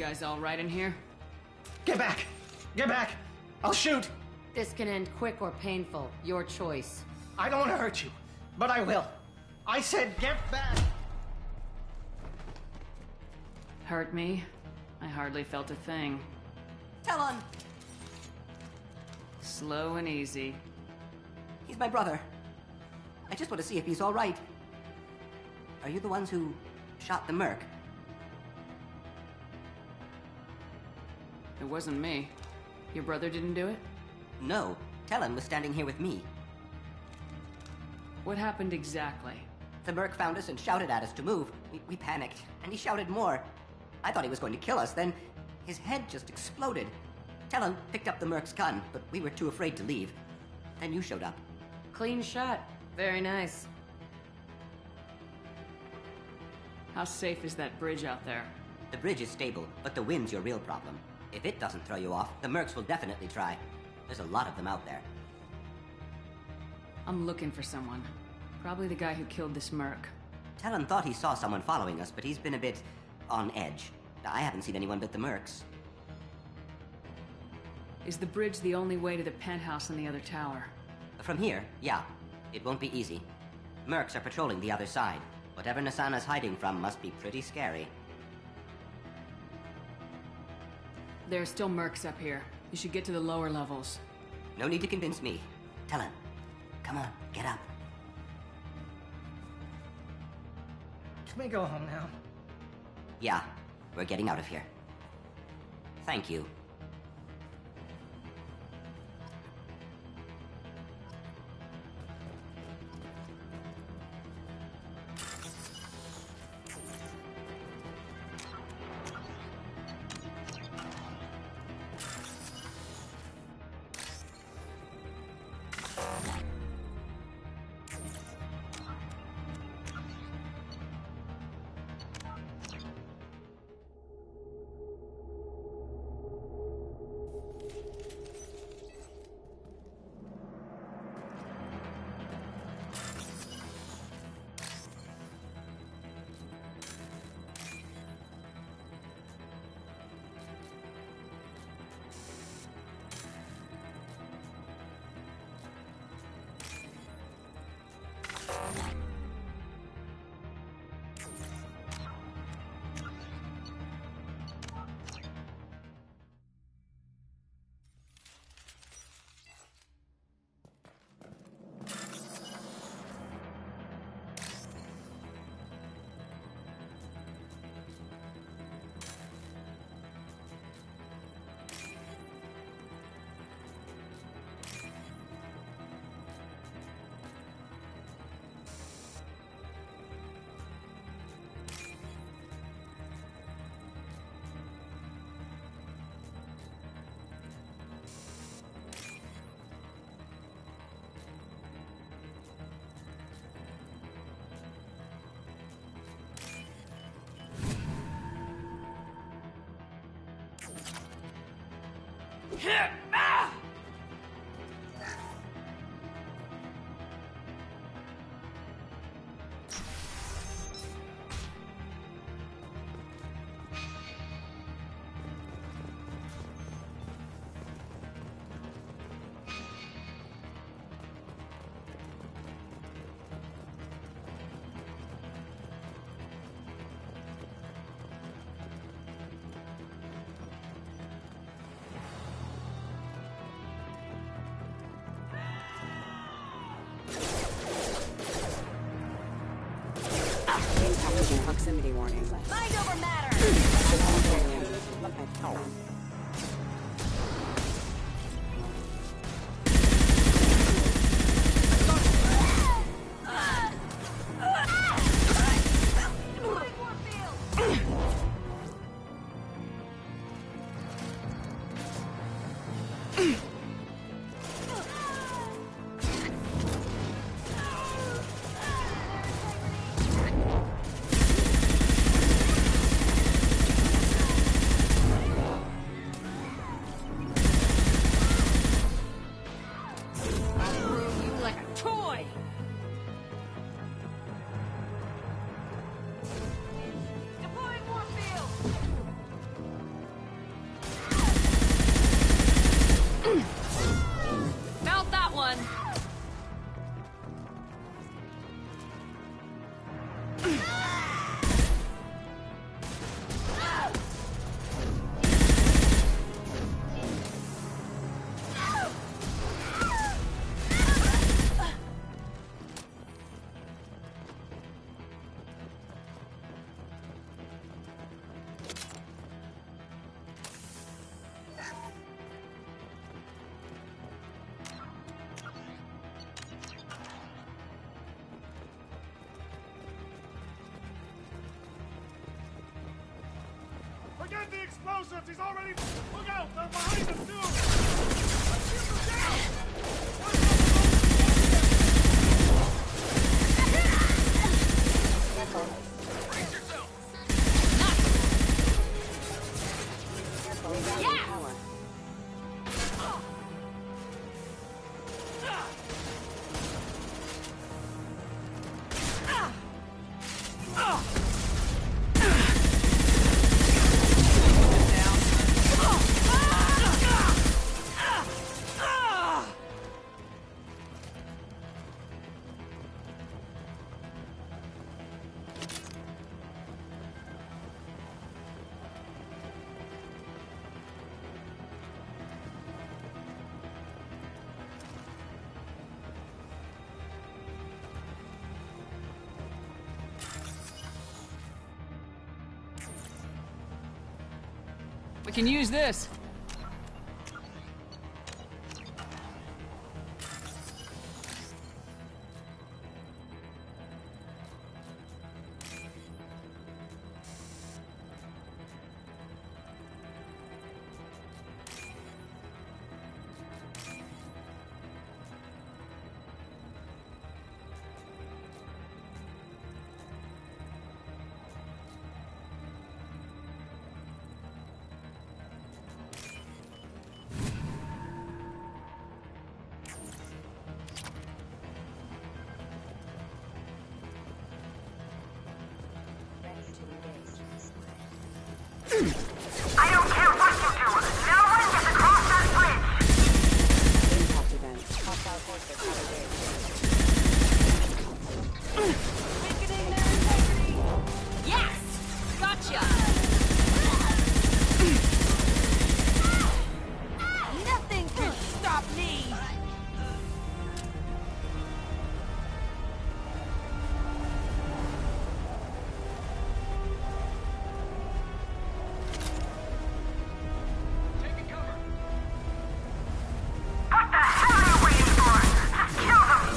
guys all right in here? Get back! Get back! I'll shoot! This can end quick or painful. Your choice. I don't want to hurt you, but I will. I said get back! Hurt me? I hardly felt a thing. Talon! Slow and easy. He's my brother. I just want to see if he's all right. Are you the ones who shot the merc? It wasn't me. Your brother didn't do it? No. Talon was standing here with me. What happened exactly? The merc found us and shouted at us to move. We panicked, and he shouted more. I thought he was going to kill us, then his head just exploded. Talon picked up the merc's gun, but we were too afraid to leave. Then you showed up. Clean shot. Very nice. How safe is that bridge out there? The bridge is stable, but the wind's your real problem. If it doesn't throw you off, the mercs will definitely try. There's a lot of them out there. I'm looking for someone. Probably the guy who killed this merc. Talon thought he saw someone following us, but he's been a bit on edge. I haven't seen anyone but the mercs. Is the bridge the only way to the penthouse on the other tower? From here, yeah. It won't be easy. Mercs are patrolling the other side. Whatever Nasana's hiding from must be pretty scary. There are still mercs up here. You should get to the lower levels. No need to convince me. Talon, come on, get up. Can we go home now? Yeah, we're getting out of here. Thank you. Proximity warning. Mind over matter! the explosives! He's already... Look out! They're behind us, too! Let's shoot them down! Brace yourself! Yeah! We can use this. I don't care what you do. No one gets across that bridge. Impact event. Hostile forces have engaged. Weakening their integrity. Yes! Gotcha! Nothing can stop me. Taking cover! What the hell are you waiting for? Just kill them.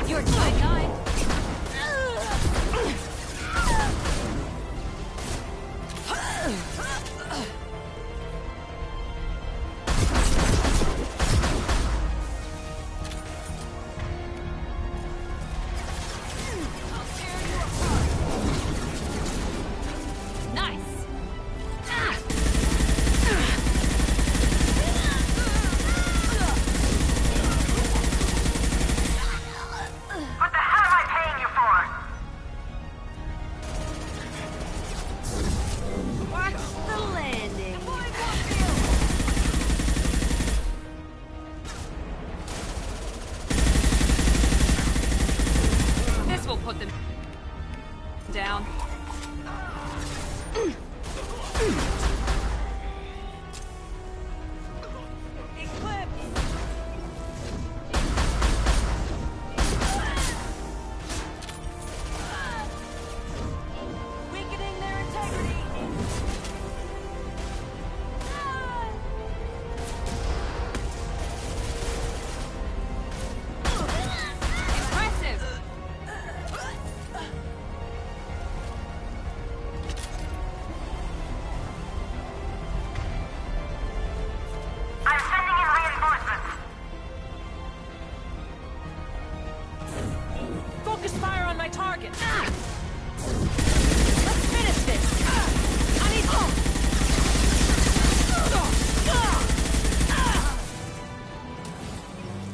You're nine. Nice! What the hell am I paying you for? Watch the landing. This will put them down. Weakening their integrity. Impressive! I'm sending in reinforcements. Focus fire on my target. Let's finish this. I need help.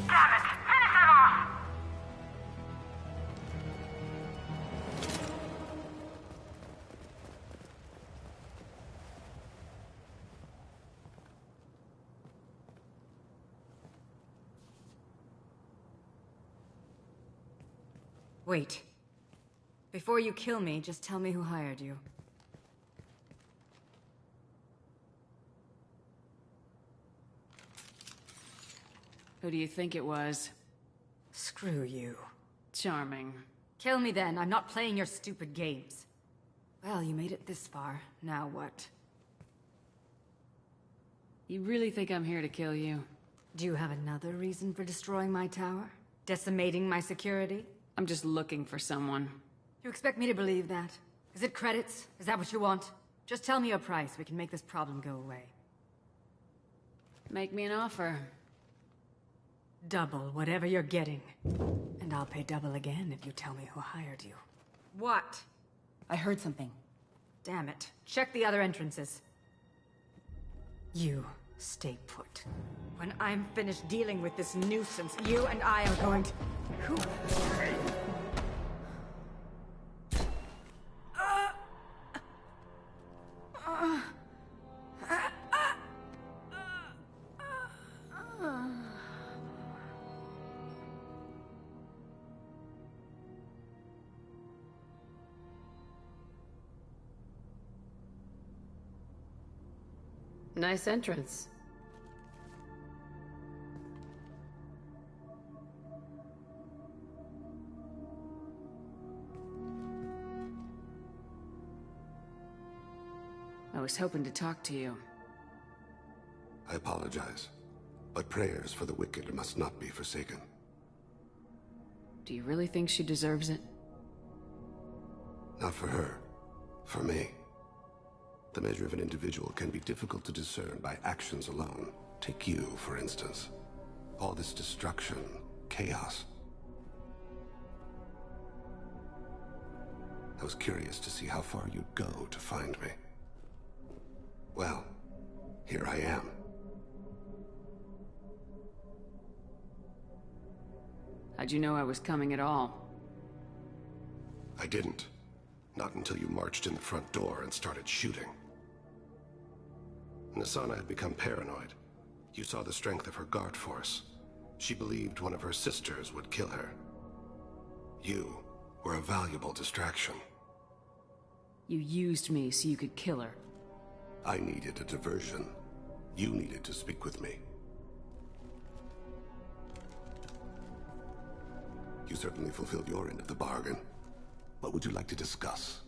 Damn it! Finish them off. Wait. Before you kill me, just tell me who hired you. Who do you think it was? Screw you. Charming. Kill me then. I'm not playing your stupid games. Well, you made it this far. Now what? You really think I'm here to kill you? Do you have another reason for destroying my tower? Decimating my security? I'm just looking for someone. You expect me to believe that? Is it credits? Is that what you want? Just tell me a price. We can make this problem go away. Make me an offer. Double whatever you're getting. And I'll pay double again if you tell me who hired you. What? I heard something. Damn it. Check the other entrances. You stay put. When I'm finished dealing with this nuisance, you and I are going to... Who? Nice entrance. I was hoping to talk to you. I apologize, but prayers for the wicked must not be forsaken. Do you really think she deserves it? Not for her. For me. The measure of an individual can be difficult to discern by actions alone. Take you, for instance. All this destruction, chaos. I was curious to see how far you'd go to find me. Well, here I am. How'd you know I was coming at all? I didn't. Not until you marched in the front door and started shooting. Nassana had become paranoid. You saw the strength of her guard force. She believed one of her sisters would kill her. You were a valuable distraction. You used me so you could kill her. I needed a diversion. You needed to speak with me. You certainly fulfilled your end of the bargain. What would you like to discuss?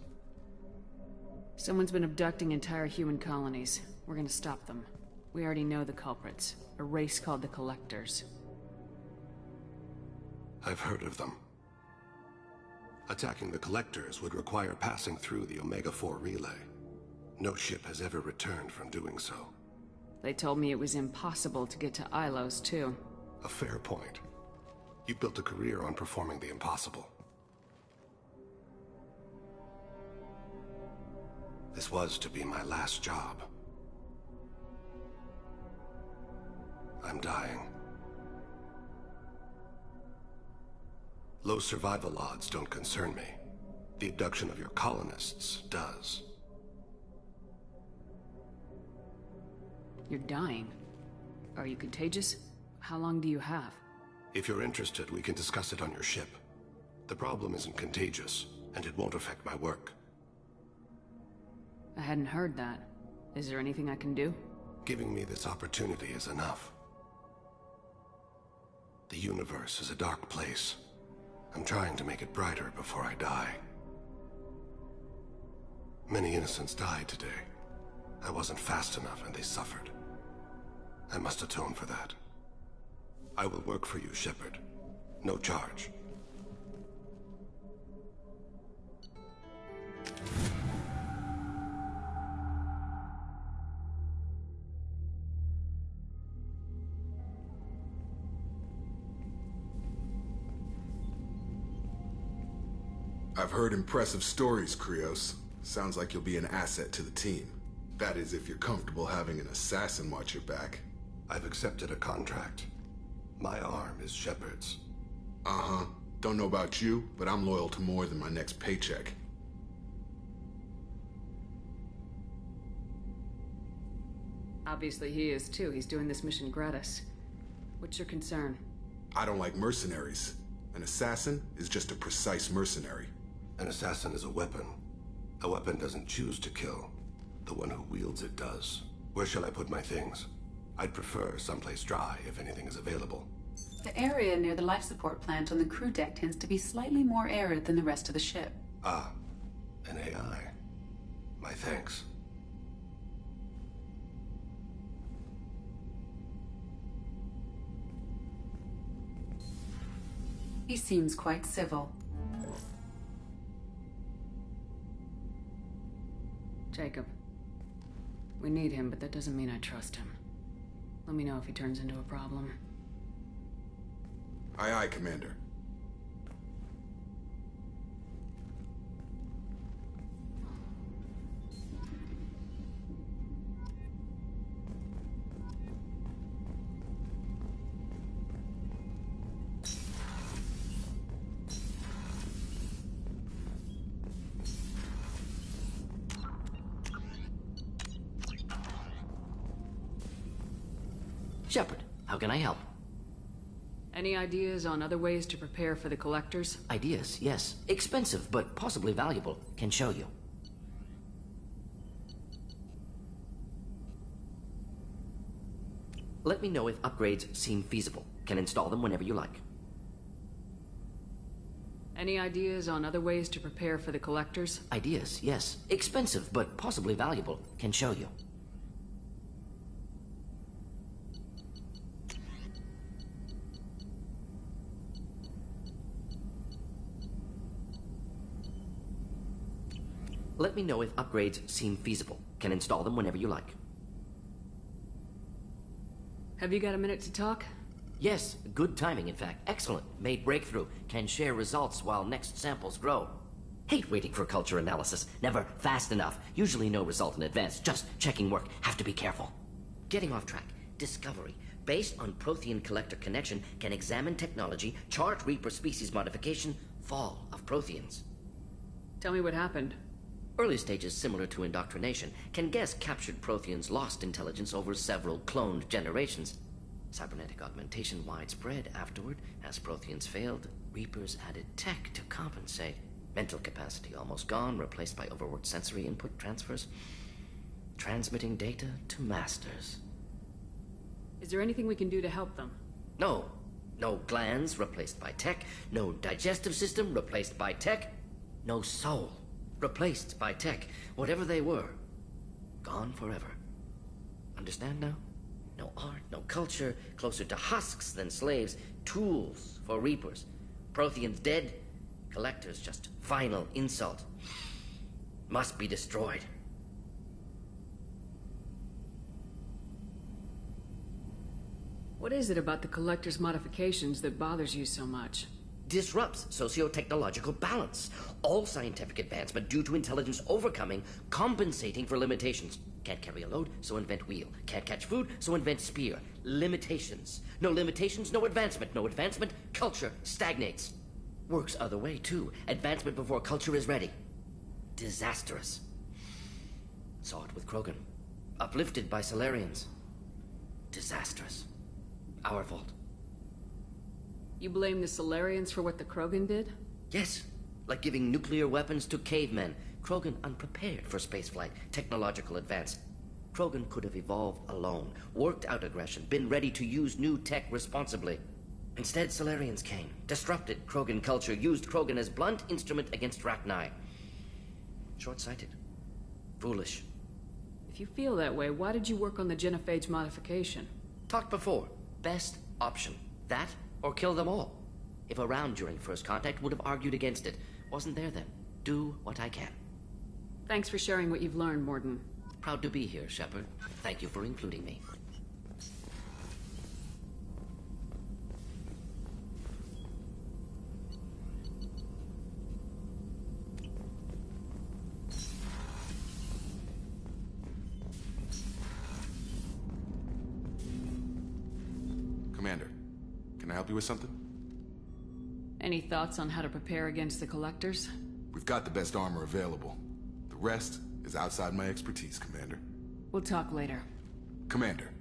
Someone's been abducting entire human colonies. We're gonna stop them. We already know the culprits. A race called the Collectors. I've heard of them. Attacking the Collectors would require passing through the Omega-4 relay. No ship has ever returned from doing so. They told me it was impossible to get to Ilos, too. A fair point. You built a career on performing the impossible. This was to be my last job. I'm dying. Low survival odds don't concern me. The abduction of your colonists does. You're dying. Are you contagious? How long do you have? If you're interested, we can discuss it on your ship. The problem isn't contagious, and it won't affect my work. I hadn't heard that. Is there anything I can do? Giving me this opportunity is enough. The universe is a dark place. I'm trying to make it brighter before I die. Many innocents died today. I wasn't fast enough and they suffered. I must atone for that. I will work for you, Shepard. No charge. I've heard impressive stories, Krios. Sounds like you'll be an asset to the team. That is, if you're comfortable having an assassin watch your back. I've accepted a contract. My arm is Shepard's. Uh-huh. Don't know about you, but I'm loyal to more than my next paycheck. Obviously he is too. He's doing this mission gratis. What's your concern? I don't like mercenaries. An assassin is just a precise mercenary. An assassin is a weapon. A weapon doesn't choose to kill. The one who wields it does. Where shall I put my things? I'd prefer someplace dry if anything is available. The area near the life support plant on the crew deck tends to be slightly more arid than the rest of the ship. Ah, an AI. My thanks. He seems quite civil. Jacob. We need him, but that doesn't mean I trust him. Let me know if he turns into a problem. Aye, aye, Commander. Shepard, how can I help? Any ideas on other ways to prepare for the Collectors? Ideas, yes. Expensive, but possibly valuable. Can show you. Let me know if upgrades seem feasible. Can install them whenever you like. Any ideas on other ways to prepare for the Collectors? Ideas, yes. Expensive, but possibly valuable. Can show you. Let me know if upgrades seem feasible. Can install them whenever you like. Have you got a minute to talk? Yes, good timing in fact. Excellent. Made breakthrough. Can share results while next samples grow. Hate waiting for culture analysis. Never fast enough. Usually no result in advance. Just checking work. Have to be careful. Getting off track. Discovery. Based on Prothean Collector connection, can examine technology, chart Reaper species modification, fall of Protheans. Tell me what happened. Early stages similar to indoctrination. Can guess captured Protheans lost intelligence over several cloned generations. Cybernetic augmentation widespread afterward. As Protheans failed, Reapers added tech to compensate. Mental capacity almost gone, replaced by overworked sensory input transfers. Transmitting data to masters. Is there anything we can do to help them? No. No glands replaced by tech. No digestive system replaced by tech. No soul replaced by tech. Whatever they were, gone forever. Understand now? No art, no culture, closer to husks than slaves, tools for Reapers. Protheans dead, Collectors just final insult. Must be destroyed. What is it about the Collector's modifications that bothers you so much? Disrupts socio-technological balance. All scientific advancement due to intelligence overcoming, compensating for limitations. Can't carry a load, so invent wheel. Can't catch food, so invent spear. Limitations. No limitations, no advancement. No advancement, culture stagnates. Works other way, too. Advancement before culture is ready. Disastrous. Saw it with Krogan. Uplifted by Salarians. Disastrous. Our fault. You blame the Salarians for what the Krogan did? Yes. Like giving nuclear weapons to cavemen. Krogan unprepared for spaceflight, technological advance. Krogan could have evolved alone, worked out aggression, been ready to use new tech responsibly. Instead, Salarians came, disrupted Krogan culture, used Krogan as blunt instrument against Rachni. Short-sighted. Foolish. If you feel that way, why did you work on the genophage modification? Talked before. Best option. That or kill them all. If around during first contact, would have argued against it. Wasn't there then. Do what I can. Thanks for sharing what you've learned, Mordin. Proud to be here, Shepard. Thank you for including me. Commander, can I help you with something? Any thoughts on how to prepare against the Collectors? We've got the best armor available. The rest is outside my expertise, Commander. We'll talk later. Commander.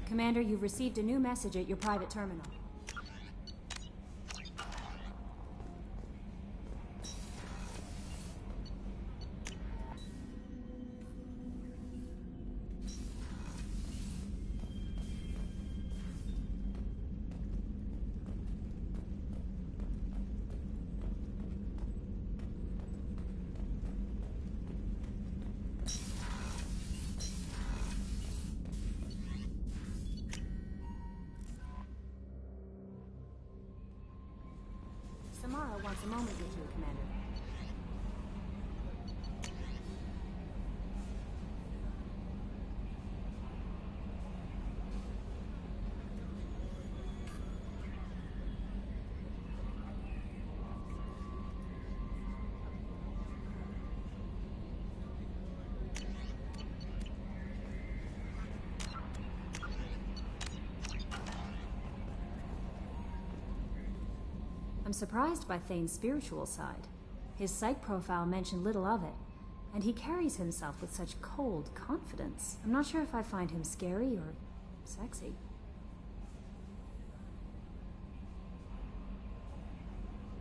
Commander, you've received a new message at your private terminal. wants a moment with you, Commander. I'm surprised by Thane's spiritual side. His psych profile mentioned little of it, and he carries himself with such cold confidence. I'm not sure if I find him scary or sexy.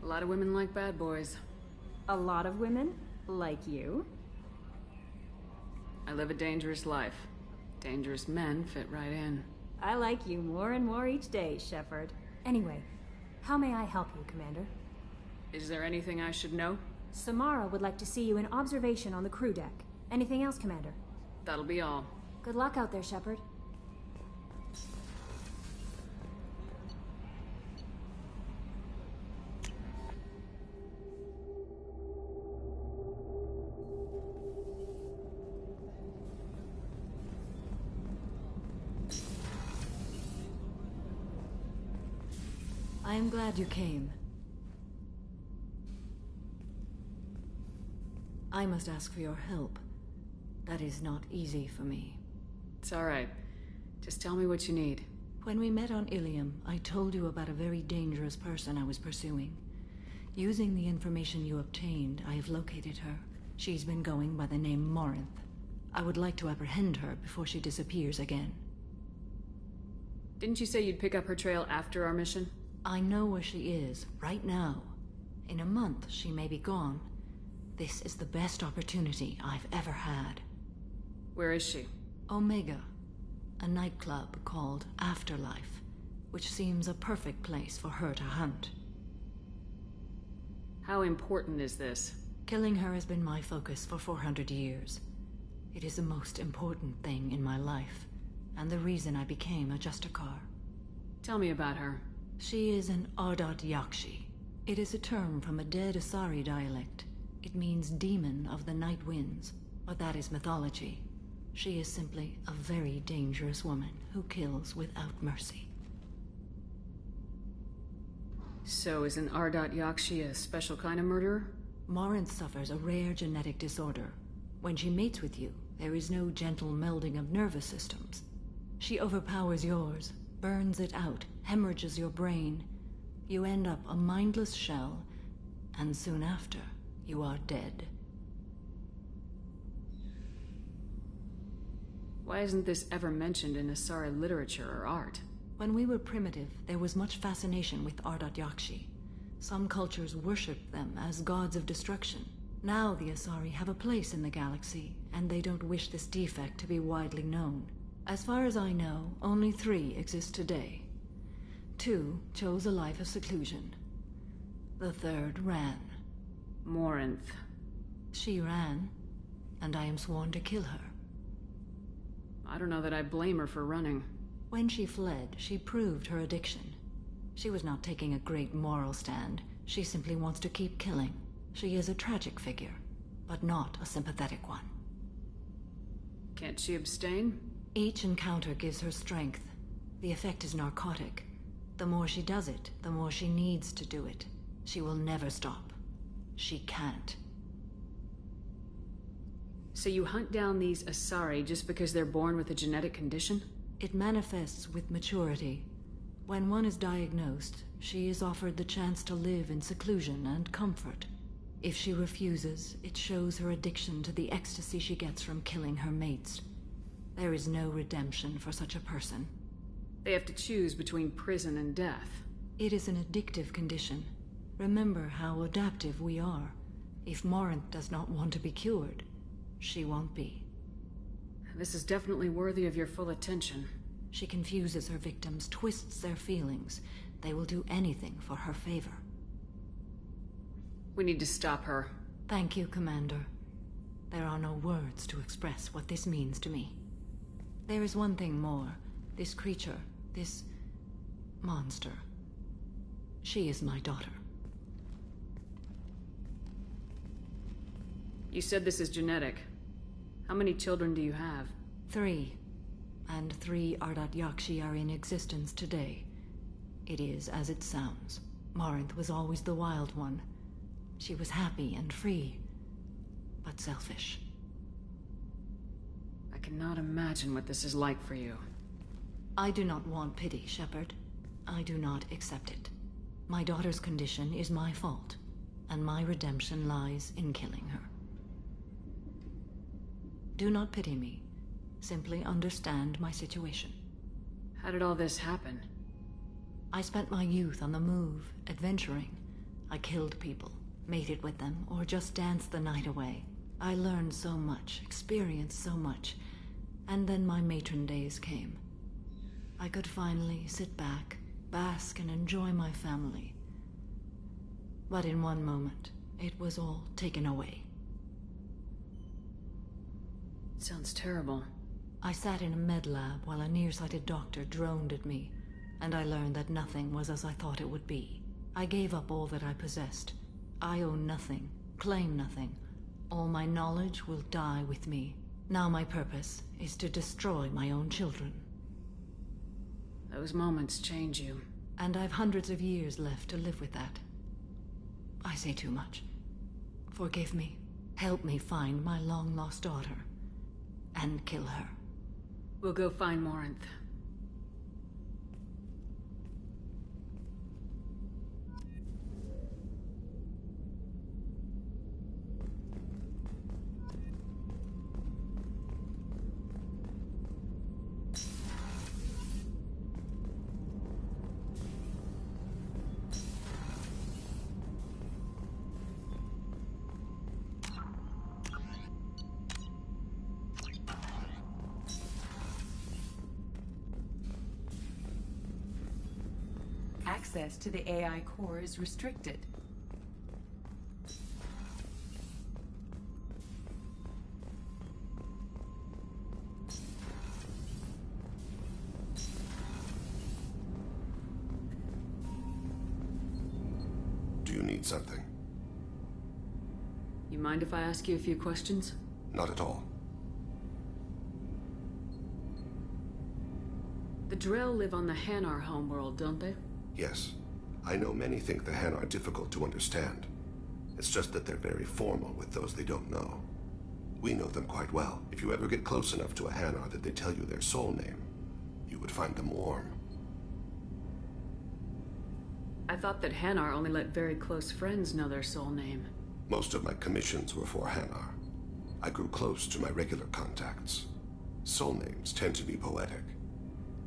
A lot of women like bad boys. A lot of women? Like you? I live a dangerous life. Dangerous men fit right in. I like you more and more each day, Shepard. Anyway, how may I help you, Commander? Is there anything I should know? Samara would like to see you in observation on the crew deck. Anything else, Commander? That'll be all. Good luck out there, Shepard. I am glad you came. I must ask for your help. That is not easy for me. It's all right. Just tell me what you need. When we met on Ilium, I told you about a very dangerous person I was pursuing. Using the information you obtained, I have located her. She's been going by the name Morinth. I would like to apprehend her before she disappears again. Didn't you say you'd pick up her trail after our mission? I know where she is, right now. In a month, she may be gone. This is the best opportunity I've ever had. Where is she? Omega, a nightclub called Afterlife, which seems a perfect place for her to hunt. How important is this? Killing her has been my focus for 400 years. It is the most important thing in my life, and the reason I became a Justicar. Tell me about her. She is an Ardat Yakshi. It is a term from a dead Asari dialect. It means demon of the night winds, but that is mythology. She is simply a very dangerous woman who kills without mercy. So is an Ardat Yakshi a special kind of murderer? Morinth suffers a rare genetic disorder. When she mates with you, there is no gentle melding of nervous systems. She overpowers yours, burns it out, hemorrhages your brain. You end up a mindless shell, and soon after, you are dead. Why isn't this ever mentioned in Asari literature or art? When we were primitive, there was much fascination with Ardat Yakshi. Some cultures worshipped them as gods of destruction. Now the Asari have a place in the galaxy, and they don't wish this defect to be widely known. As far as I know, only 3 exist today. 2 chose a life of seclusion. The 3rd ran. Morinth. She ran, and I am sworn to kill her. I don't know that I blame her for running. When she fled, she proved her addiction. She was not taking a great moral stand. She simply wants to keep killing. She is a tragic figure, but not a sympathetic one. Can't she abstain? Each encounter gives her strength. The effect is narcotic. The more she does it, the more she needs to do it. She will never stop. She can't. So you hunt down these Asari just because they're born with a genetic condition? It manifests with maturity. When one is diagnosed, she is offered the chance to live in seclusion and comfort. If she refuses, it shows her addiction to the ecstasy she gets from killing her mates. There is no redemption for such a person. They have to choose between prison and death. It is an addictive condition. Remember how adaptive we are. If Morinth does not want to be cured, she won't be. This is definitely worthy of your full attention. She confuses her victims, twists their feelings. They will do anything for her favor. We need to stop her. Thank you, Commander. There are no words to express what this means to me. There is one thing more. This creature, this monster. She is my daughter. You said this is genetic. How many children do you have? 3. And 3 Ardat Yakshi are in existence today. It is as it sounds. Morinth was always the wild one. She was happy and free, but selfish. I cannot imagine what this is like for you. I do not want pity, Shepard. I do not accept it. My daughter's condition is my fault, and my redemption lies in killing her. Do not pity me. Simply understand my situation. How did all this happen? I spent my youth on the move, adventuring. I killed people, mated with them, or just danced the night away. I learned so much, experienced so much, and then my matron days came. I could finally sit back, bask and enjoy my family. But in one moment, it was all taken away. Sounds terrible. I sat in a med lab while a nearsighted doctor droned at me, and I learned that nothing was as I thought it would be. I gave up all that I possessed. I own nothing, claim nothing. All my knowledge will die with me. Now my purpose is to destroy my own children. Those moments change you. And I've hundreds of years left to live with that. I say too much. Forgive me. Help me find my long-lost daughter. And kill her. We'll go find Morinth. Access to the AI core is restricted. Do you need something? You mind if I ask you a few questions? Not at all. The Drell live on the Hanar homeworld, don't they? Yes. I know many think the Han are difficult to understand. It's just that they're very formal with those they don't know. We know them quite well. If you ever get close enough to a Hanar that they tell you their soul name, you would find them warm. I thought that Hanar only let very close friends know their soul name. Most of my commissions were for Hanar. I grew close to my regular contacts. Soul names tend to be poetic.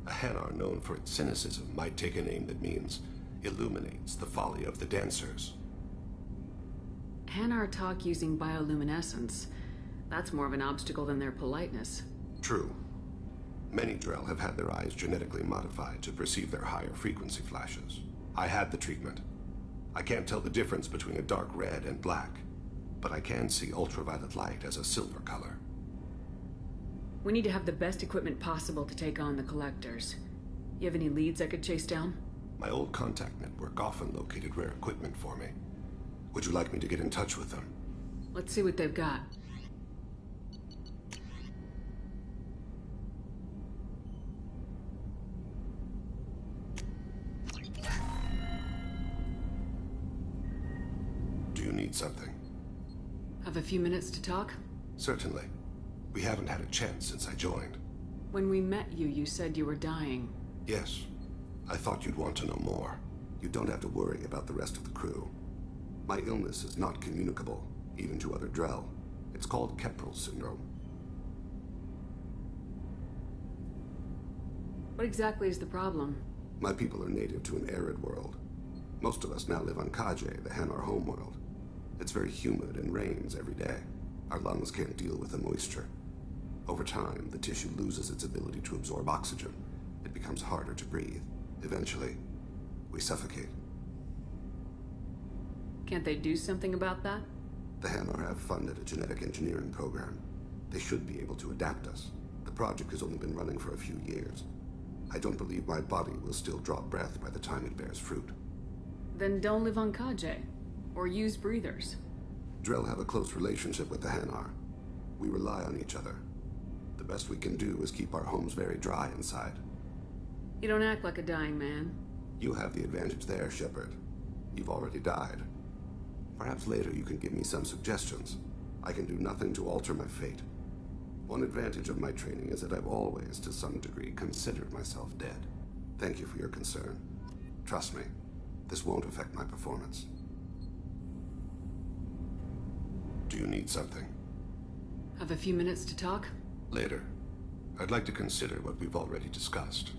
A Hanar known for its cynicism might take a name that means illuminates the folly of the dancers. Hanar talk using bioluminescence. That's more of an obstacle than their politeness. True. Many Drell have had their eyes genetically modified to perceive their higher frequency flashes. I had the treatment. I can't tell the difference between a dark red and black, but I can see ultraviolet light as a silver color. We need to have the best equipment possible to take on the Collectors. You have any leads I could chase down? My old contact network often located rare equipment for me. Would you like me to get in touch with them? Let's see what they've got. Do you need something? Have a few minutes to talk? Certainly. We haven't had a chance since I joined. When we met you, you said you were dying. Yes. I thought you'd want to know more. You don't have to worry about the rest of the crew. My illness is not communicable, even to other Drell. It's called Keprel syndrome. What exactly is the problem? My people are native to an arid world. Most of us now live on Kaje, the Hanar homeworld. It's very humid and rains every day. Our lungs can't deal with the moisture. Over time, the tissue loses its ability to absorb oxygen. It becomes harder to breathe. Eventually, we suffocate. Can't they do something about that? The Hanar have funded a genetic engineering program. They should be able to adapt us. The project has only been running for a few years. I don't believe my body will still draw breath by the time it bears fruit. Then don't live on Kaje. Or use breathers. Drell have a close relationship with the Hanar. We rely on each other. The best we can do is keep our homes very dry inside. You don't act like a dying man. You have the advantage there, Shepard. You've already died. Perhaps later you can give me some suggestions. I can do nothing to alter my fate. One advantage of my training is that I've always, to some degree, considered myself dead. Thank you for your concern. Trust me, this won't affect my performance. Do you need something? Have a few minutes to talk? Later. I'd like to consider what we've already discussed.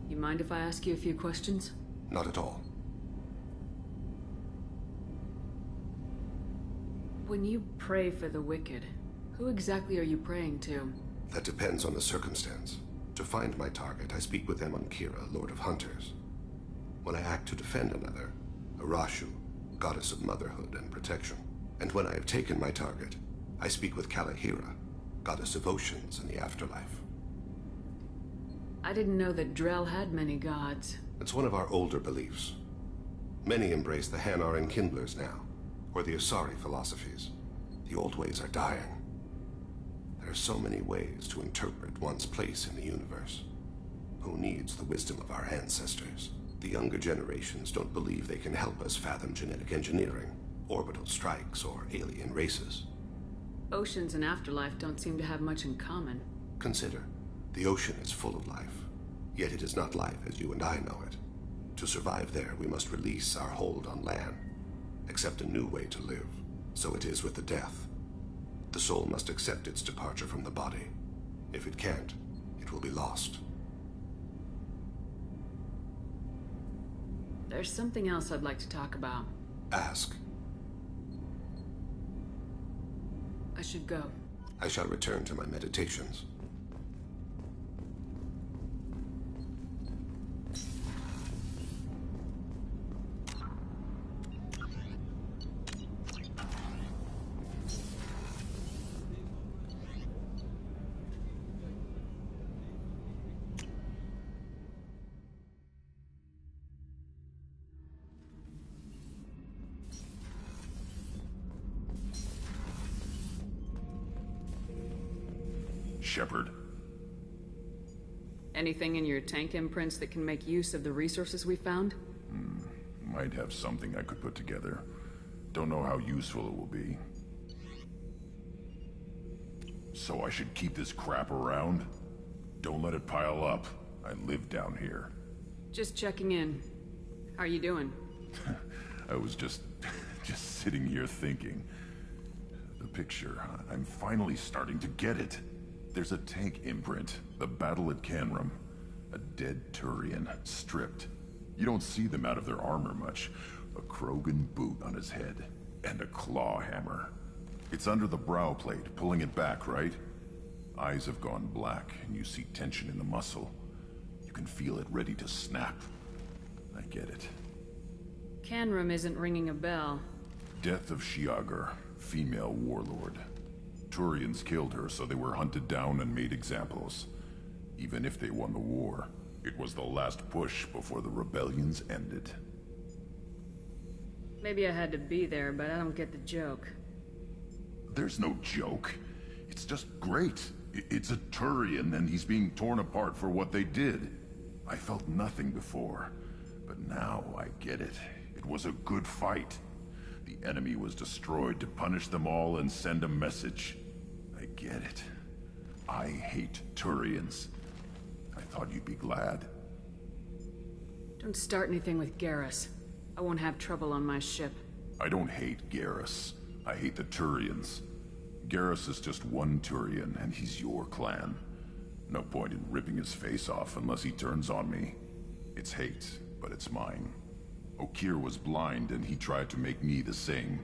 You mind if I ask you a few questions? Not at all. When you pray for the wicked, who exactly are you praying to? That depends on the circumstance. To find my target, I speak with Emon Kira, Lord of Hunters. When I act to defend another, Arashu, goddess of motherhood and protection. And when I have taken my target, I speak with Kalahira, goddess of oceans and the afterlife. I didn't know that Drell had many gods. It's one of our older beliefs. Many embrace the Hanar and Kindlers now, or the Asari philosophies. The old ways are dying. There are so many ways to interpret one's place in the universe. Who needs the wisdom of our ancestors? The younger generations don't believe they can help us fathom genetic engineering, orbital strikes, or alien races. Oceans and afterlife don't seem to have much in common. Consider, the ocean is full of life, yet it is not life as you and I know it. To survive there, we must release our hold on land, accept a new way to live. So it is with the death. The soul must accept its departure from the body. If it can't, it will be lost. There's something else I'd like to talk about. Ask. I should go. I shall return to my meditations. Shepard. Anything in your tank imprints that can make use of the resources we found? Might have something I could put together. Don't know how useful it will be. So I should keep this crap around? Don't let it pile up. I live down here. Just checking in. How are you doing? I was just sitting here thinking. The picture, I'm finally starting to get it. There's a tank imprint, the battle at Canrum. A dead Turian, stripped. You don't see them out of their armor much. A Krogan boot on his head, and a claw hammer. It's under the brow plate, pulling it back, right? Eyes have gone black, and you see tension in the muscle. You can feel it ready to snap. I get it. Canrum isn't ringing a bell. Death of Shiagar, female warlord. Turians killed her, so they were hunted down and made examples. Even if they won the war, it was the last push before the rebellions ended. Maybe I had to be there, but I don't get the joke. There's no joke. It's just great. It's a Turian, and he's being torn apart for what they did. I felt nothing before, but now I get it. It was a good fight. The enemy was destroyed to punish them all and send a message. I get it. I hate Turians. I thought you'd be glad. Don't start anything with Garrus. I won't have trouble on my ship. I don't hate Garrus. I hate the Turians. Garrus is just one Turian, and he's your clan. No point in ripping his face off unless he turns on me. It's hate, but it's mine. Okeer was blind, and he tried to make me the same.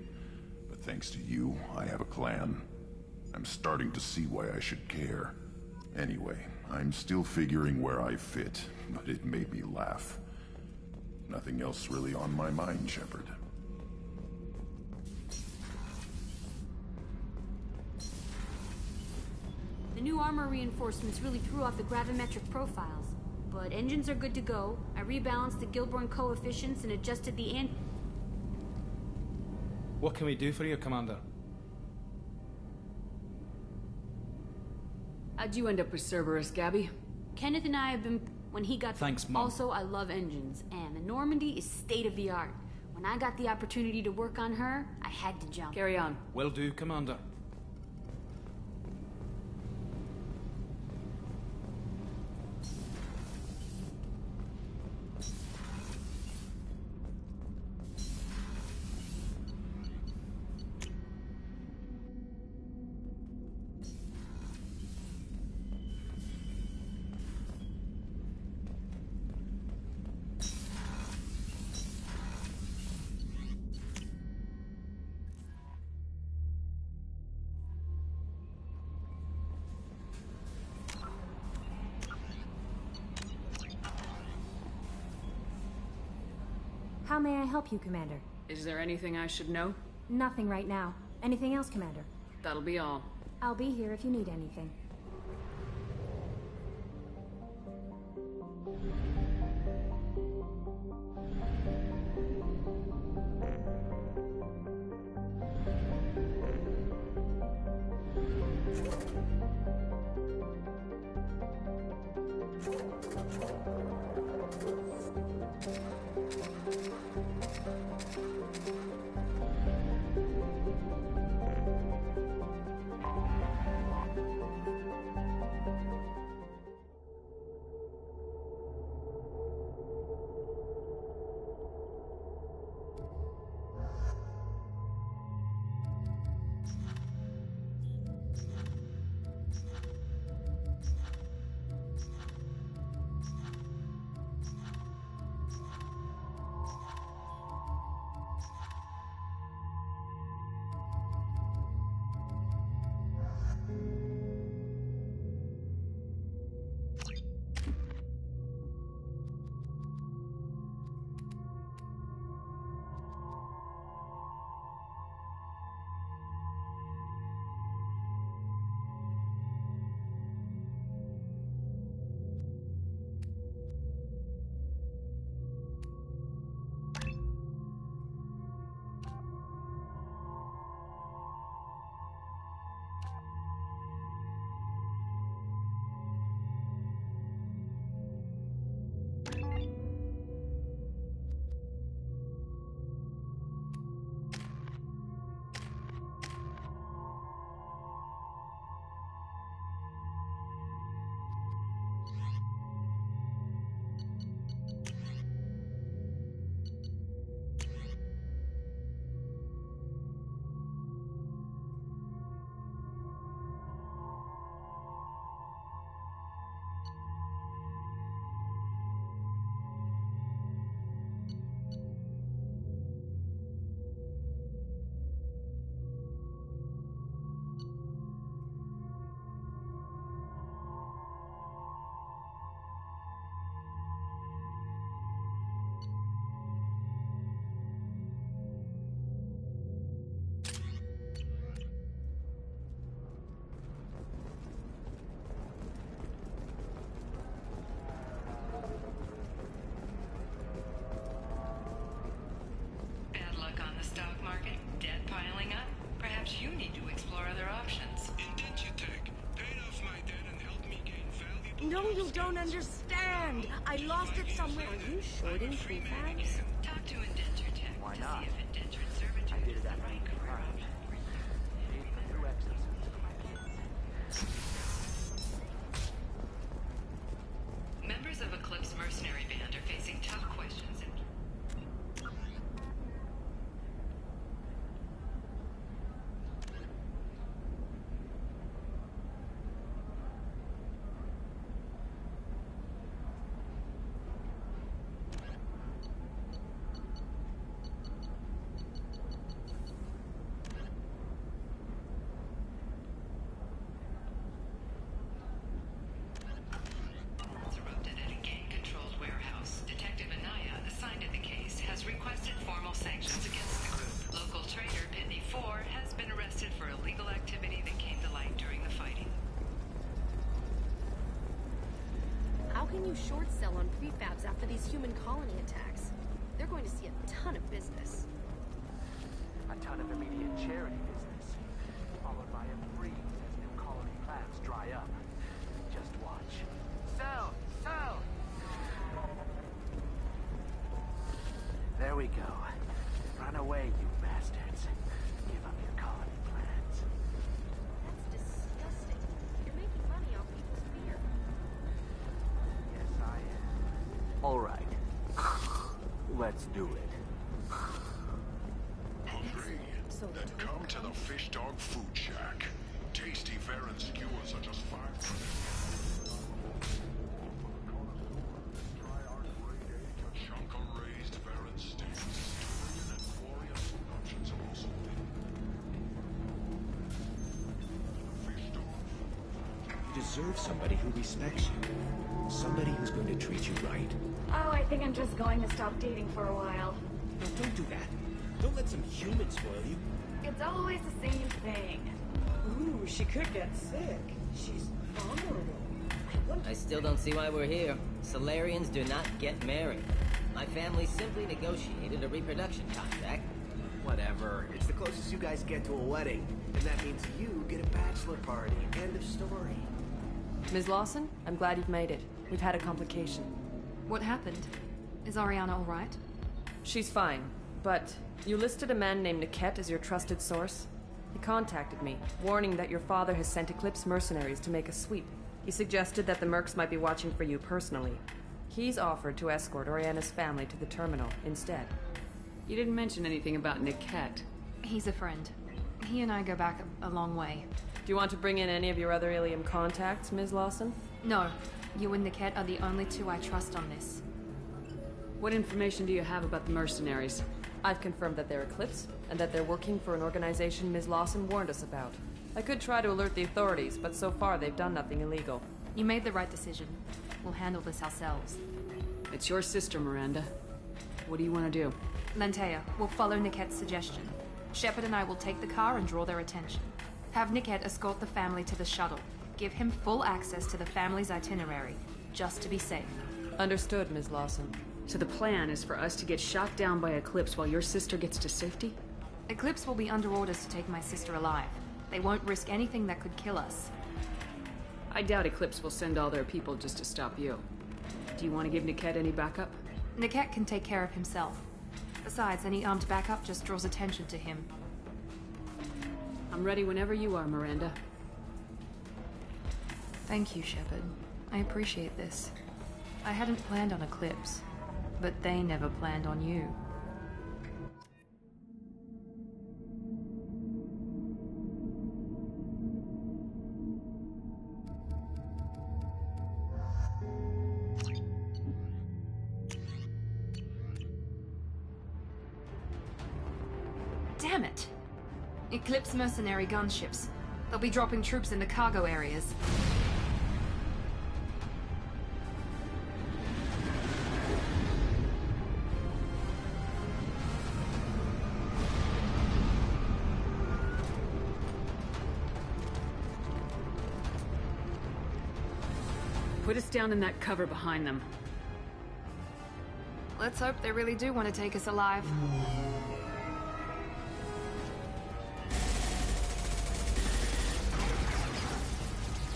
But thanks to you, I have a clan. I'm starting to see why I should care. Anyway, I'm still figuring where I fit, but it made me laugh. Nothing else really on my mind, Shepard. The new armor reinforcements really threw off the gravimetric profiles. but engines are good to go. I rebalanced the Gilborn coefficients and adjusted the What can we do for you, Commander? How'd you end up with Cerberus, Gabby? Kenneth and I have been... when he got... Thanks, Mom. Also, I love engines, and the Normandy is state-of-the-art. When I got the opportunity to work on her, I had to jump. Carry on. Will do, Commander. How may I help you, Commander? Is there anything I should know? Nothing right now. Anything else, Commander? That'll be all. I'll be here if you need anything. No, you don't understand. I lost it somewhere. Are you shorting prefabs? Talk to Indenture Tech. Why not? See if indentured servitude I did that right career option. Members of Eclipse Mercenary Band are facing tough questions. new short sell on prefabs after these human colony attacks. They're going to see a ton of business. A ton of immediate charity business, followed by a freeze as new colony plans dry up. Just watch. Sell! Sell! There we go. Run away, you bastards. Give up your colony plans. That's disgusting. You're making money off people's fear. Yes, I am. All right. Let's do it. Hungry? Then come to the Fish Dog Food Shack. Tasty fare and skewers are just $5. Chunka-raised fare and steaks. Korean and Florian food options are also You deserve somebody who respects you. Somebody who's going to treat you right. Oh, I think I'm just going to stop dating for a while. No, don't do that. Don't let some human spoil you. It's always the same thing. Ooh, she could get sick. She's vulnerable. I still don't see why we're here. Solarians do not get married. My family simply negotiated a reproduction contract. Whatever. It's the closest you guys get to a wedding. And that means you get a bachelor party. End of story. Ms. Lawson, I'm glad you've made it. We've had a complication. What happened? Is Ariana all right? She's fine, but you listed a man named Niket as your trusted source. He contacted me, warning that your father has sent Eclipse mercenaries to make a sweep. He suggested that the Mercs might be watching for you personally. He's offered to escort Oriana's family to the terminal instead. You didn't mention anything about Niket. He's a friend. He and I go back a long way. Do you want to bring in any of your other Ilium contacts, Ms. Lawson? No. You and Niket are the only two I trust on this. What information do you have about the mercenaries? I've confirmed that they're Eclipse, and that they're working for an organization Ms. Lawson warned us about. I could try to alert the authorities, but so far they've done nothing illegal. You made the right decision. We'll handle this ourselves. It's your sister, Miranda. What do you want to do? Lantea, we'll follow Niket's suggestion. Shepard and I will take the car and draw their attention. Have Niket escort the family to the shuttle. Give him full access to the family's itinerary, just to be safe. Understood, Ms. Lawson. So the plan is for us to get shot down by Eclipse while your sister gets to safety? Eclipse will be under orders to take my sister alive. They won't risk anything that could kill us. I doubt Eclipse will send all their people just to stop you. Do you want to give Niket any backup? Niket can take care of himself. Besides, any armed backup just draws attention to him. I'm ready whenever you are, Miranda. Thank you, Shepard. I appreciate this. I hadn't planned on Eclipse, but they never planned on you. Damn it! Eclipse mercenary gunships. They'll be dropping troops in the cargo areas. Put us down in that cover behind them. Let's hope they really do want to take us alive.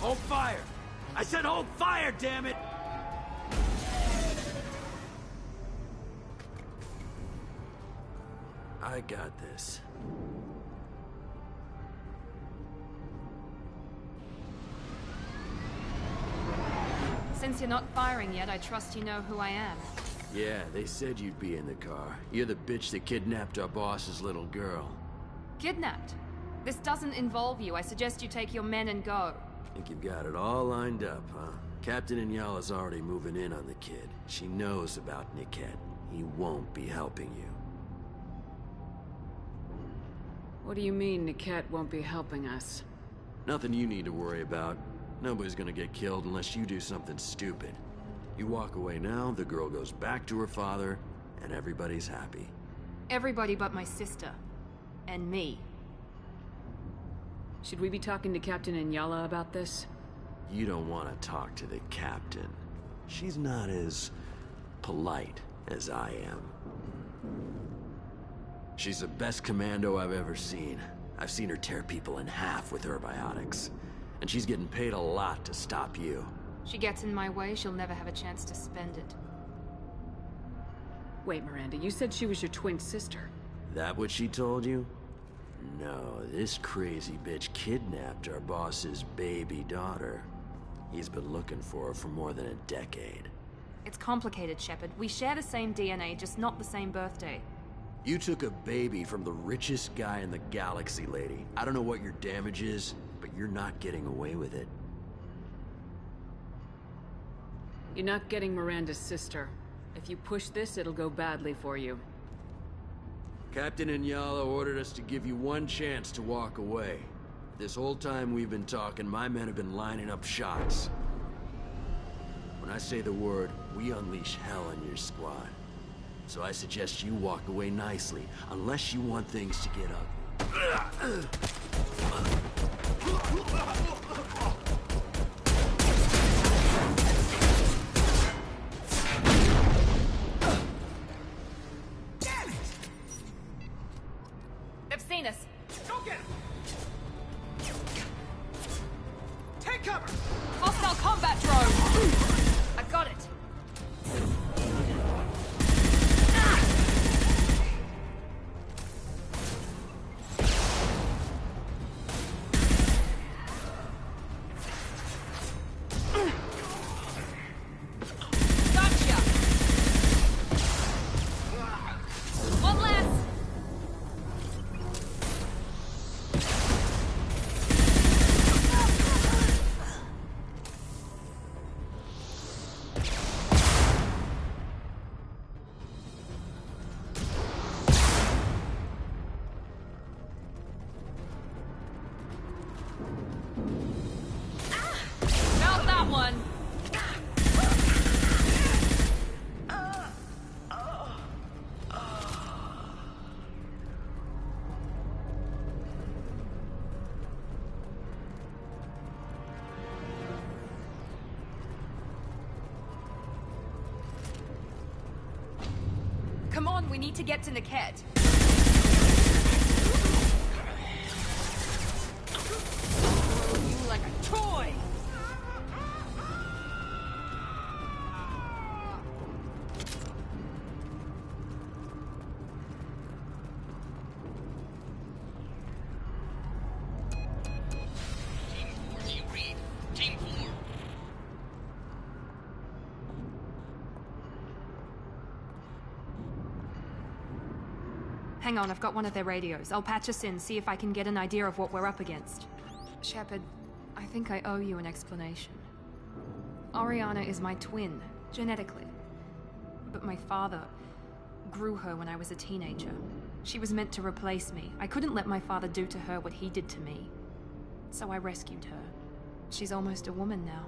Hold fire! I said hold fire, damn it! I got this. Since you're not firing yet, I trust you know who I am. Yeah, they said you'd be in the car. You're the bitch that kidnapped our boss's little girl. Kidnapped? This doesn't involve you. I suggest you take your men and go. Think you've got it all lined up, huh? Captain Inyala's already moving in on the kid. She knows about Niket. He won't be helping you. What do you mean Niket won't be helping us? Nothing you need to worry about. Nobody's gonna get killed unless you do something stupid. You walk away now, the girl goes back to her father, and everybody's happy. Everybody but my sister. And me. Should we be talking to Captain Inyala about this? You don't want to talk to the captain. she's not as polite as I am. She's the best commando I've ever seen. I've seen her tear people in half with her biotics. And she's getting paid a lot to stop you. She gets in my way, she'll never have a chance to spend it. Wait, Miranda, you said she was your twin sister. That what she told you? No, this crazy bitch kidnapped our boss's baby daughter. He's been looking for her for more than a decade. It's complicated, Shepard. We share the same DNA, just not the same birthday. You took a baby from the richest guy in the galaxy, lady. I don't know what your damage is, but you're not getting away with it. You're not getting Miranda's sister. If you push this, it'll go badly for you. Captain Inyala ordered us to give you one chance to walk away. This whole time we've been talking, my men have been lining up shots. When I say the word, we unleash hell on your squad. So I suggest you walk away nicely, unless you want things to get ugly. They've seen us. Go get him! Take cover! Hostile combat drone! I got it. Come on, we need to get to Niket. You like a toy! Hang on, I've got one of their radios. I'll patch us in, see if I can get an idea of what we're up against. Shepard, I think I owe you an explanation. Oriana is my twin, genetically. But my father grew her when I was a teenager. She was meant to replace me. I couldn't let my father do to her what he did to me. So I rescued her. She's almost a woman now.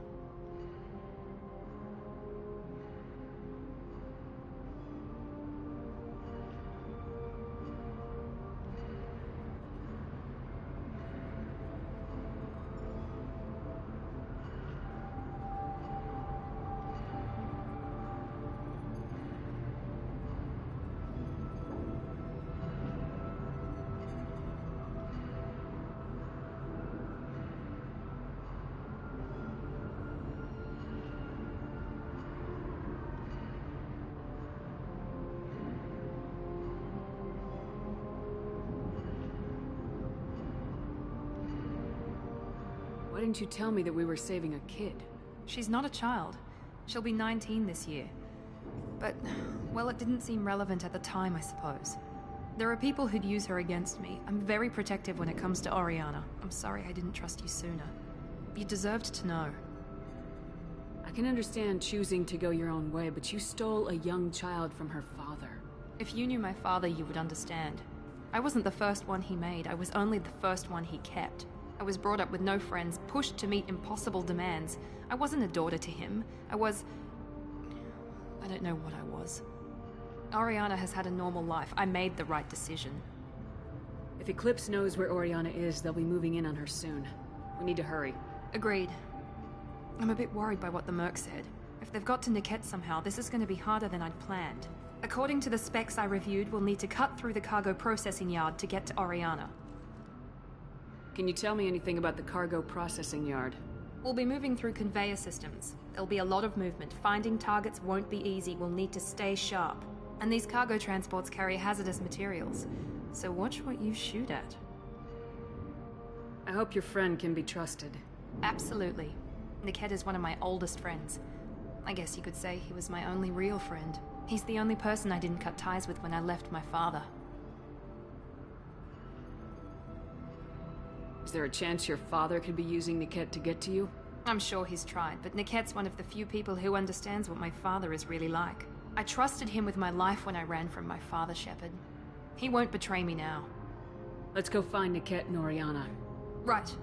Why didn't you tell me that we were saving a kid? She's not a child. She'll be 19 this year. But, well, it didn't seem relevant at the time, I suppose. There are people who'd use her against me. I'm very protective when it comes to Oriana. I'm sorry I didn't trust you sooner. You deserved to know. I can understand choosing to go your own way, but you stole a young child from her father. If you knew my father, you would understand. I wasn't the first one he made. I was only the first one he kept. I was brought up with no friends, pushed to meet impossible demands. I wasn't a daughter to him. I don't know what I was. Oriana has had a normal life. I made the right decision. If Eclipse knows where Oriana is, they'll be moving in on her soon. We need to hurry. Agreed. I'm a bit worried by what the Merc said. If they've got to Niket somehow, this is going to be harder than I'd planned. According to the specs I reviewed, we'll need to cut through the cargo processing yard to get to Oriana. Can you tell me anything about the cargo processing yard? We'll be moving through conveyor systems. There'll be a lot of movement. Finding targets won't be easy. We'll need to stay sharp. And these cargo transports carry hazardous materials. So watch what you shoot at. I hope your friend can be trusted. Absolutely. Niket is one of my oldest friends. I guess you could say he was my only real friend. He's the only person I didn't cut ties with when I left my father. Is there a chance your father could be using Niket to get to you? I'm sure he's tried, but Niket's one of the few people who understands what my father is really like. I trusted him with my life when I ran from my father, Shepard. He won't betray me now. Let's go find Niket and Oriana. Right.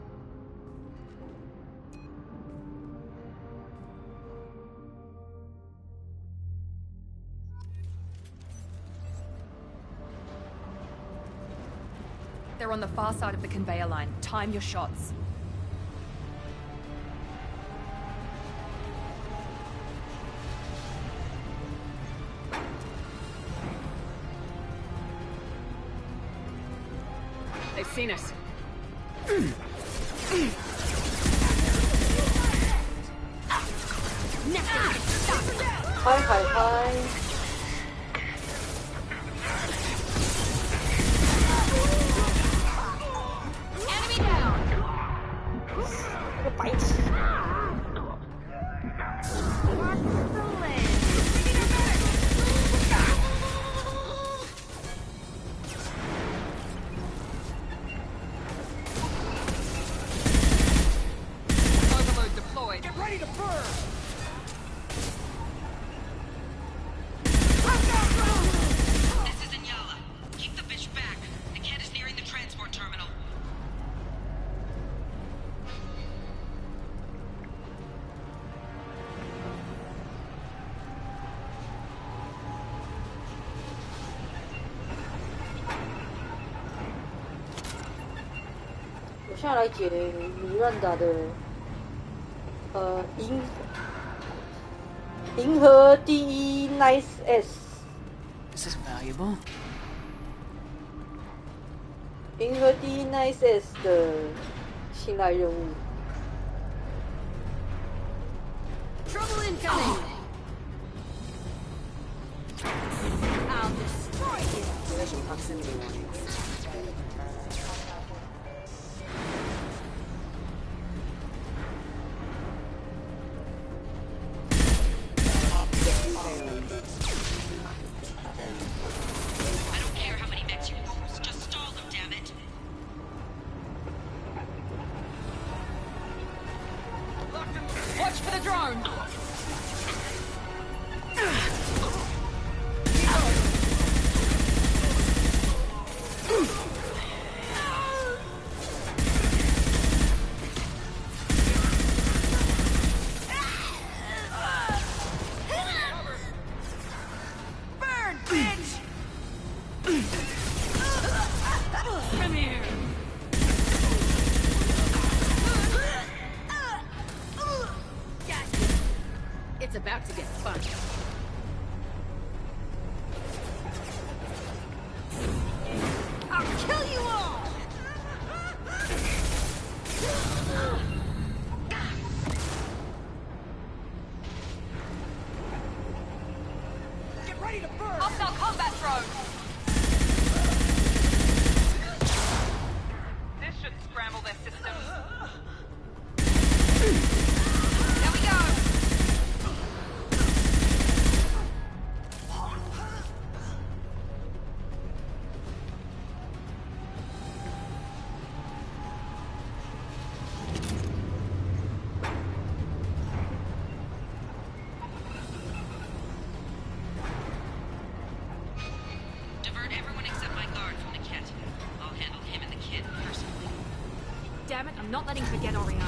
They're on the far side of the conveyor line. Time your shots. They've seen us. Hi, hi, hi. Enemy down! Overload deployed. Get ready to burn! This is Inyala. Keep the bitch back. Niket is nearing the transport terminal.我现在来解米兰达的银河第一 Nice S。 This is valuable. 银河第一 Nice S 的信赖任务。 Trouble incoming! I'll destroy you! Collision proximity warnings. I don't care how many mechs you use. Just stall them, damn it. Watch for the drone! Burn, bitch! Come here! It's about to get fun. I'll kill you all! Get ready to burn! Hostile combat drone! This should scramble their systems. There we go! Divert everyone except my guard from Niket. I'll handle him and the kid personally. Damn it, I'm not letting her get Oriana.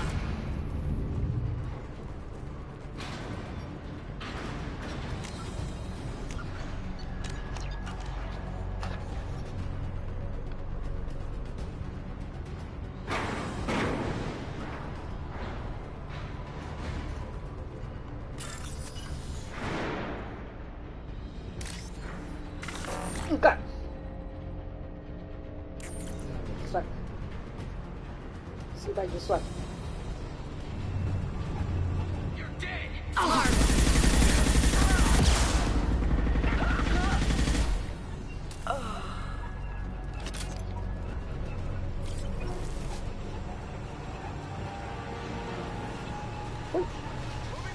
算了，失败就算了。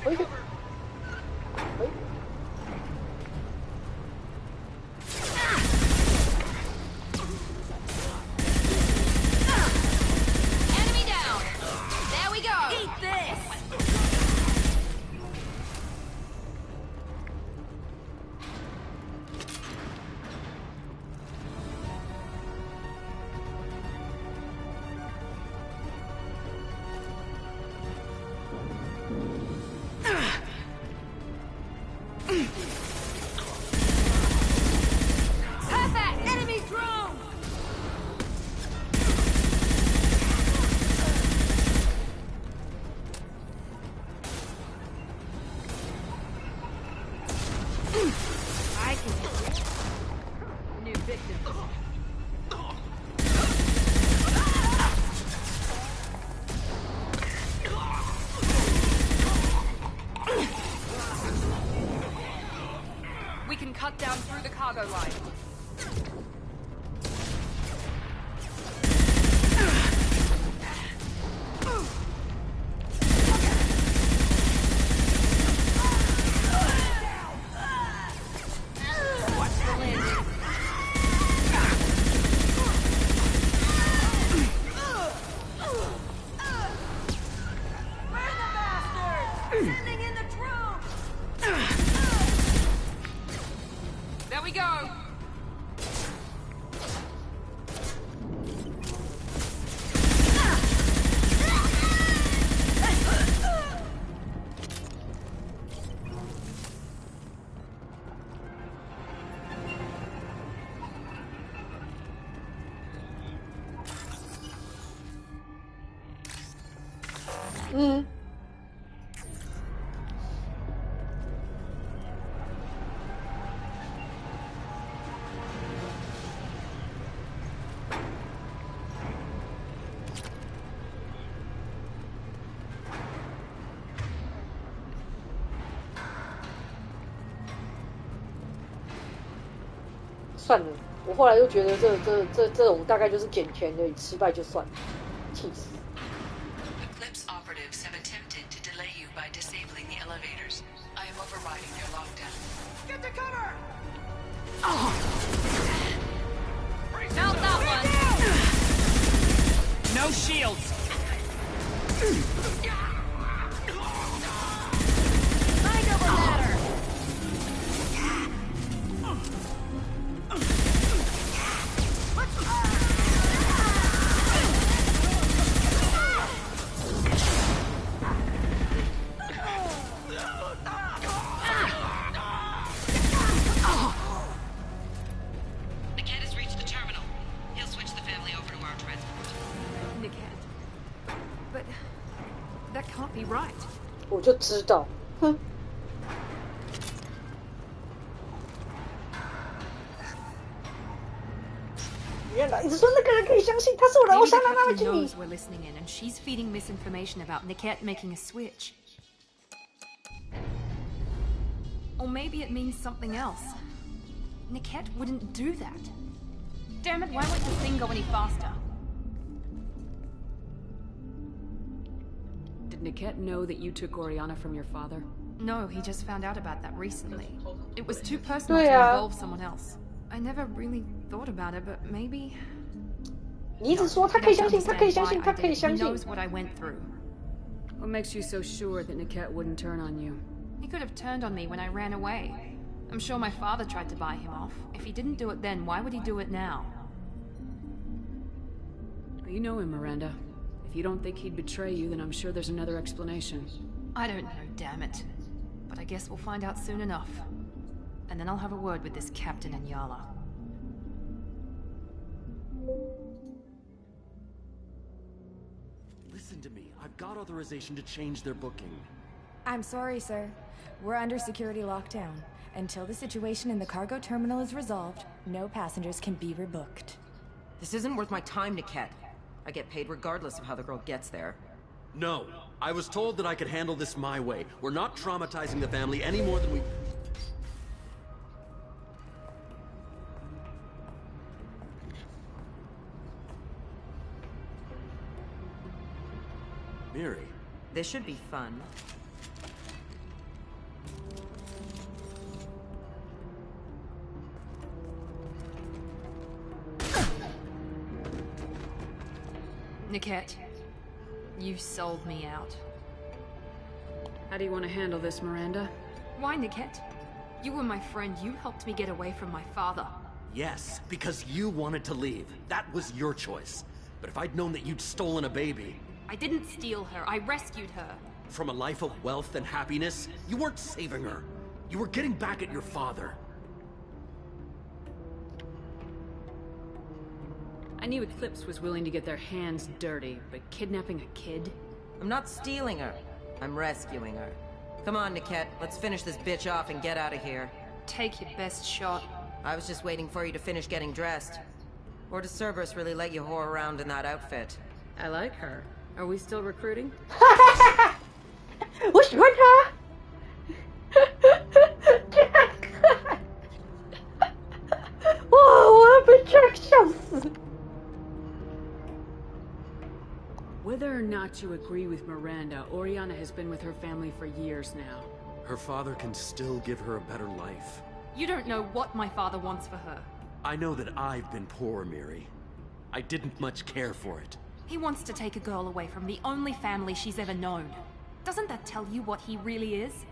回去，回。Enemy down. There we go. Eat this. Perfect. Enemy drone. I can hit you. New victim. We can cut down through the cargo line. Watch the landing. Burn the bastards! Sending in the drone! There we go!算了，我后来就觉得这种大概就是捡钱的，失败就算了，气死。 Eclipse operatives have attempted to delay you by disabling the elevators. I am overriding their lockdown. Get to cover! Mount that one! No shields! Mind over matter. Niket has reached the terminal. He'll switch the family over to our transport. Niket. But that can't be right. 我就知道，哼。原来一直说那个人可以相信，他是我的偶 Maybe 像， the 让他们 captain 经理。 knows we're listening in, and she's feeding misinformation about Niket making a switch. Or maybe it means something else. Niket wouldn't do that. Damn it, why won't the thing go any faster? Did Niket know that you took Oriana from your father? No, he just found out about that recently. It was too personal to Yeah. involve someone else. I never really thought about it, but maybe... 你一直说他可以相信，他可以相信，他可以 He 相信。 knows what I went through. What makes you so sure that Niket wouldn't turn on you? He could have turned on me when I ran away. I'm sure my father tried to buy him off. If he didn't do it then, why would he do it now? You know him, Miranda. If you don't think he'd betray you, then I'm sure there's another explanation. I don't know, damn it. But I guess we'll find out soon enough. And then I'll have a word with this Captain Anyala. Listen to me. I've got authorization to change their booking. I'm sorry, sir. We're under security lockdown. Until the situation in the cargo terminal is resolved, no passengers can be rebooked. This isn't worth my time, Niket. I get paid regardless of how the girl gets there. No. I was told that I could handle this my way. We're not traumatizing the family any more than we... Miri. This should be fun. Niket, you sold me out. How do you want to handle this, Miranda? Why, Niket? You were my friend. You helped me get away from my father. Yes, because you wanted to leave. That was your choice. But if I'd known that you'd stolen a baby... I didn't steal her. I rescued her. From a life of wealth and happiness, you weren't saving her. You were getting back at your father. I knew Eclipse was willing to get their hands dirty, but kidnapping a kid? I'm not stealing her. I'm rescuing her. Come on, Niket. Let's finish this bitch off and get out of here. Take your best shot. I was just waiting for you to finish getting dressed. Or does Cerberus really let you whore around in that outfit? I like her. Are we still recruiting? 我喜欢他。哇，我要被 Jack 笑死。 Whether or not you agree with Miranda, Oriana has been with her family for years now. Her father can still give her a better life. You don't know what my father wants for her. I know that I've been poor, Miri. I didn't much care for it. He wants to take a girl away from the only family she's ever known. Doesn't that tell you what he really is?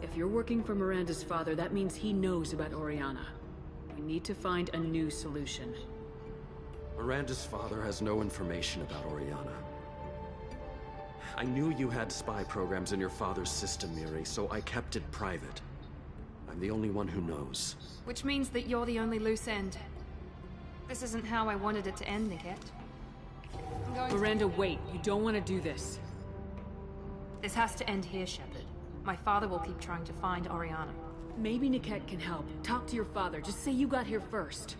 If you're working for Miranda's father, that means he knows about Oriana. We need to find a new solution. Miranda's father has no information about Oriana. I knew you had spy programs in your father's system, Miri, so I kept it private. I'm the only one who knows. Which means that you're the only loose end. This isn't how I wanted it to end, Niket. Miranda, wait. You don't want to do this. This has to end here, Shepard. My father will keep trying to find Oriana. Maybe Niket can help. Talk to your father. Just say you got here first.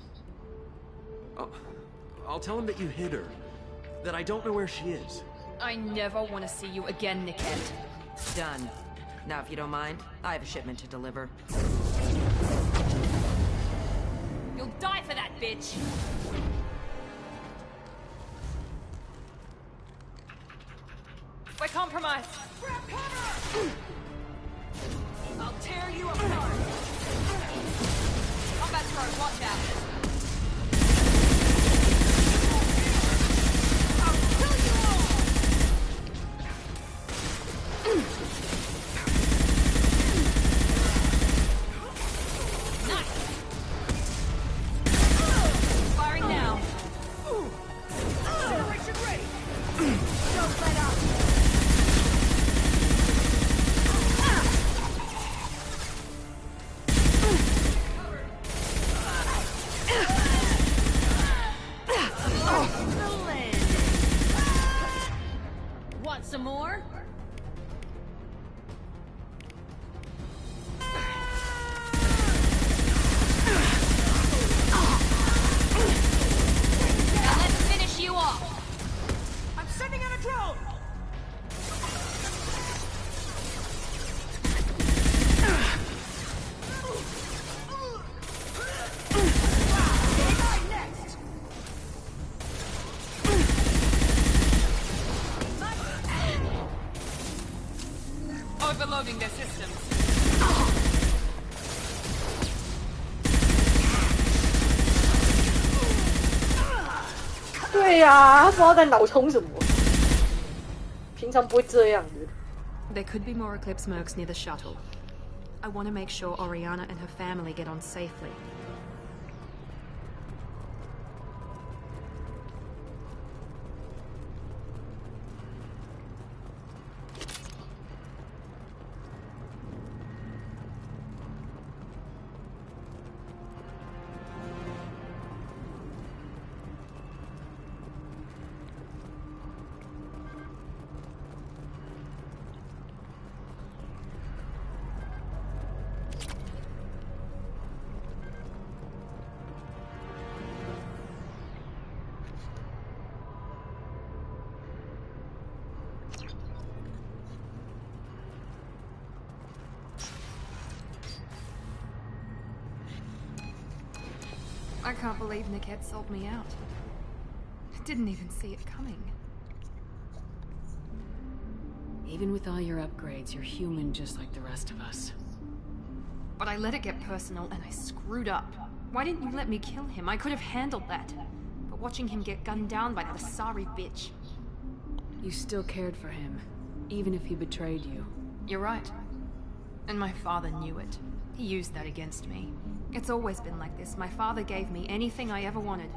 I'll tell him that you hid her. That I don't know where she is. I never want to see you again, Niket. Done. Now, if you don't mind, I have a shipment to deliver. You'll die for that, bitch! We're compromised! Grab cover! I'll tear you apart! Combat drone, watch out! I'll kill you all! Nice! Firing now! Acceleration ready! Don't let up! Want some more? Now let's finish you off! I'm sending out a drone! Next! Overloading their systems. 对呀，他不知道在脑冲什么，平常不会这样的。 There could be more Eclipse mercs near the shuttle. I want to make sure Oriana and her family get on safely. I can't believe Niket sold me out. I didn't even see it coming. Even with all your upgrades, you're human just like the rest of us. But I let it get personal and I screwed up. Why didn't you let me kill him? I could have handled that. But watching him get gunned down by that Asari bitch. You still cared for him, even if he betrayed you. You're right. And my father knew it. He used that against me. It's always been like this. My father gave me anything I ever wanted.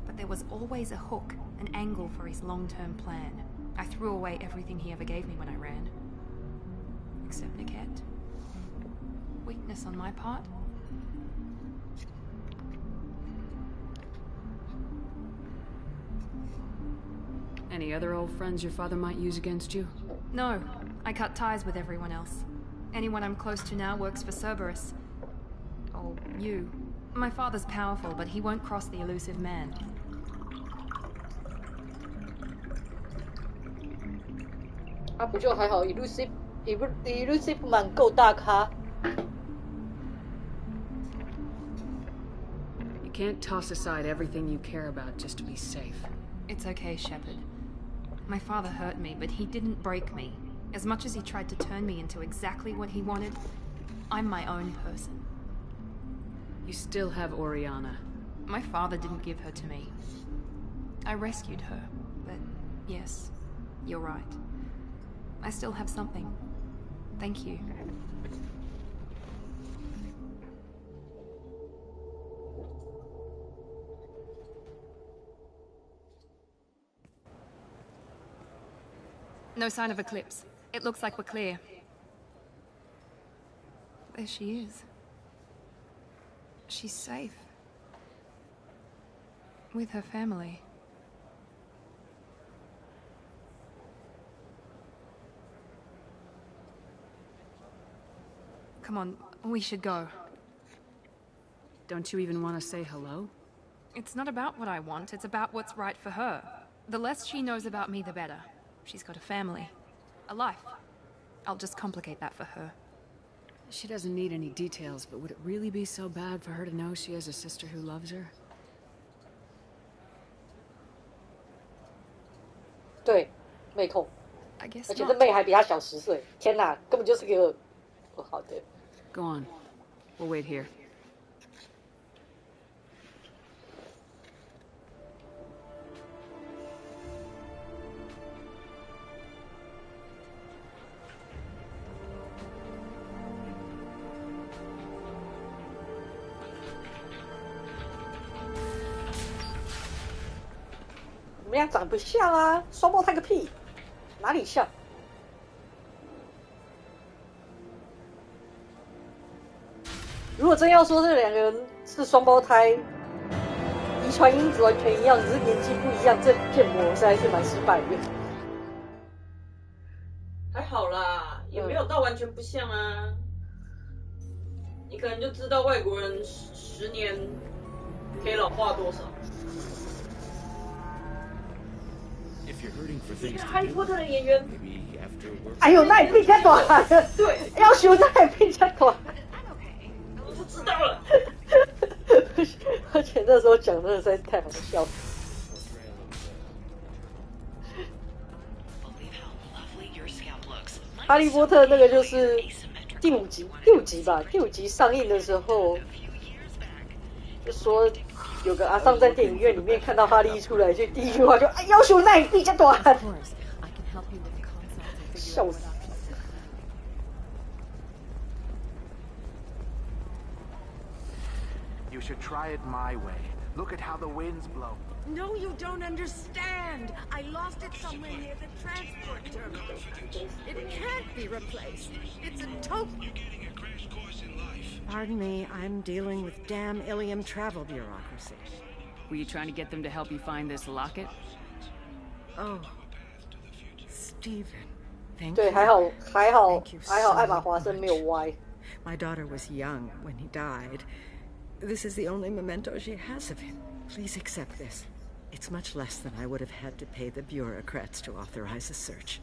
But there was always a hook, an angle for his long-term plan. I threw away everything he ever gave me when I ran. Except Niket. Weakness on my part? Any other old friends your father might use against you? No. I cut ties with everyone else. Anyone I'm close to now works for Cerberus. Or you. My father's powerful, but he won't cross the elusive man.他不就还好 ，elusive 蛮够大咖。You can't toss aside everything you care about just to be safe. It's okay, Shepard. My father hurt me, but he didn't break me. As much as he tried to turn me into exactly what he wanted, I'm my own person. You still have Oriana. My father didn't give her to me. I rescued her, but yes, you're right. I still have something. Thank you. No sign of Eclipse. It looks like we're clear. There she is. She's safe. With her family. Come on, we should go. Don't you even want to say hello? It's not about what I want, it's about what's right for her. The less she knows about me, the better. She's got a family. A life. I'll just complicate that for her. She doesn't need any details, but would it really be so bad for her to know she has a sister who loves her? 对，妹控， I guess 而且 not. 这妹还比他小10岁，天哪，根本就是个不好的。 Go on. We'll wait here.我们俩长不像啊，双胞胎个屁，哪里像？如果真要说这两个人是双胞胎，遗传因子完全一样，只是年纪不一样，这建模实在是蛮失败的。还好啦，也没有到完全不像啊。你可能就知道外国人10年可以老化多少。 哈利波特的演员，哎呦，那也比较短，对，要求那也比较短。我就知道了。而且那时候讲真的实在是太好笑了。哈利波特那个就是第五集吧，第五集上映的时候，就说有个阿桑在电影院里面看到哈利一出来，就第一句话就哎，要求那也比较短，笑死。 You should try it my way. Look at how the winds blow. No, you don't understand. I lost it somewhere near the transport terminal. It can't be replaced. It's a token. Pardon me, I'm dealing with damn Ilium travel bureaucracy. Were you trying to get them to help you find this locket? Oh, Stephen, thank 对， you. 还好， Thank you 还好， so 艾玛华森没有 much. 歪。 My daughter was young when he died. This is the only memento she has of him. Please accept this. It's much less than I would have had to pay the bureaucrats to authorize a search.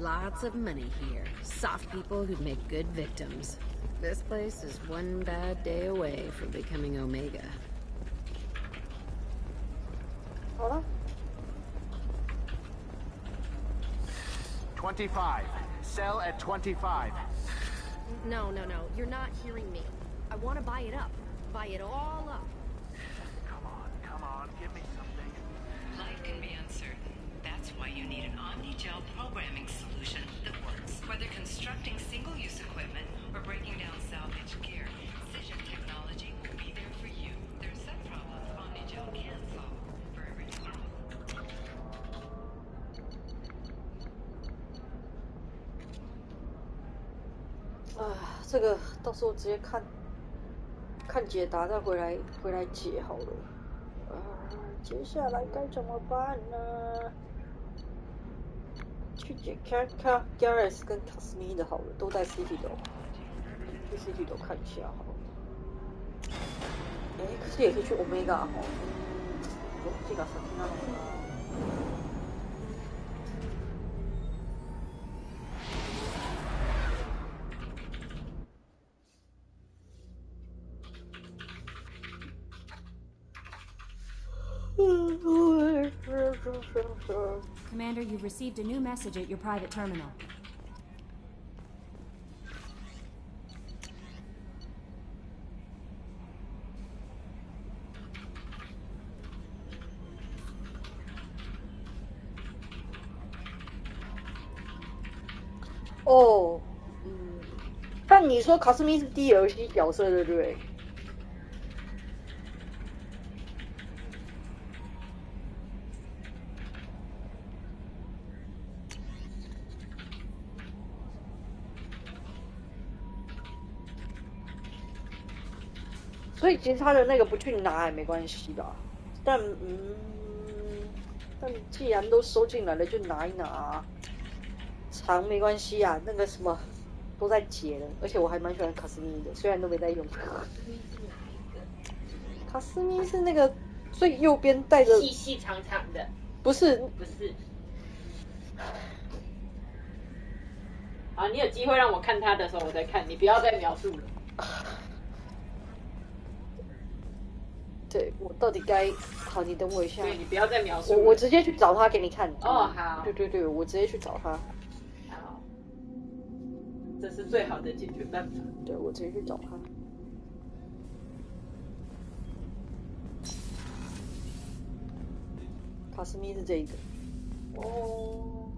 lots of money here. Soft people who'd make good victims. This place is one bad day away from becoming Omega. 好了。 25. Sell at 25. No, you're not hearing me. I want to buy it up. Buy it all up. Come on, give me something. Life can be uncertain. That's why you need an Omni-Gel programming solution that works. Whether constructing single-use equipment or breaking down salvage gear, Cision technology will be there for you. There are some problems Omni-Gel can't solve for every tomorrow. 这个到时候直接看解答再回来解好了。接下来该怎么办呢？去解看 Garrus 跟 Kasumi 的好了，都在 City 楼，去 City 楼看一下好了。可是也可以去 Omega 哈。这个什么呢？Commander, you've received a new message at your private terminal. Oh, 但你说卡斯米是 DLC 角色对不对？所以其实他的那个不去拿也没关系吧，但既然都收进来了，就拿一拿，藏没关系啊，那个什么都在解了，而且我还蛮喜欢卡斯米的，虽然都没在用。卡斯米是那个最右边带着细细长长的，不是。好，你有机会让我看他的时候我再看，你不要再描述了。对，我到底该好？你等我一下。对，你不要再描述。我直接去找他给你看。哦，好。对，我直接去找他。好，这是最好的解决办法。对，我直接去找他。卡斯米是这一个。哦。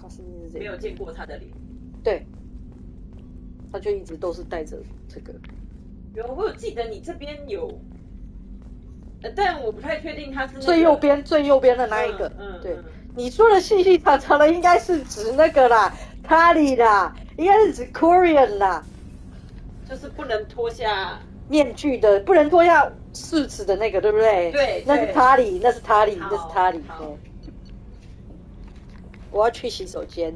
卡斯米是这个。没有见过他的脸。对。他就一直都是带着这个。我有记得你这边有，但我不太确定他是、那个、最右边的那一个。对，你说的细细长长的应该是指那个啦，卡里啦，应该是指 Korean 啦，就是不能脱下面具的，不能脱下饰子的那个，对不对？对，那是塔里，那是塔里。我要去洗手间。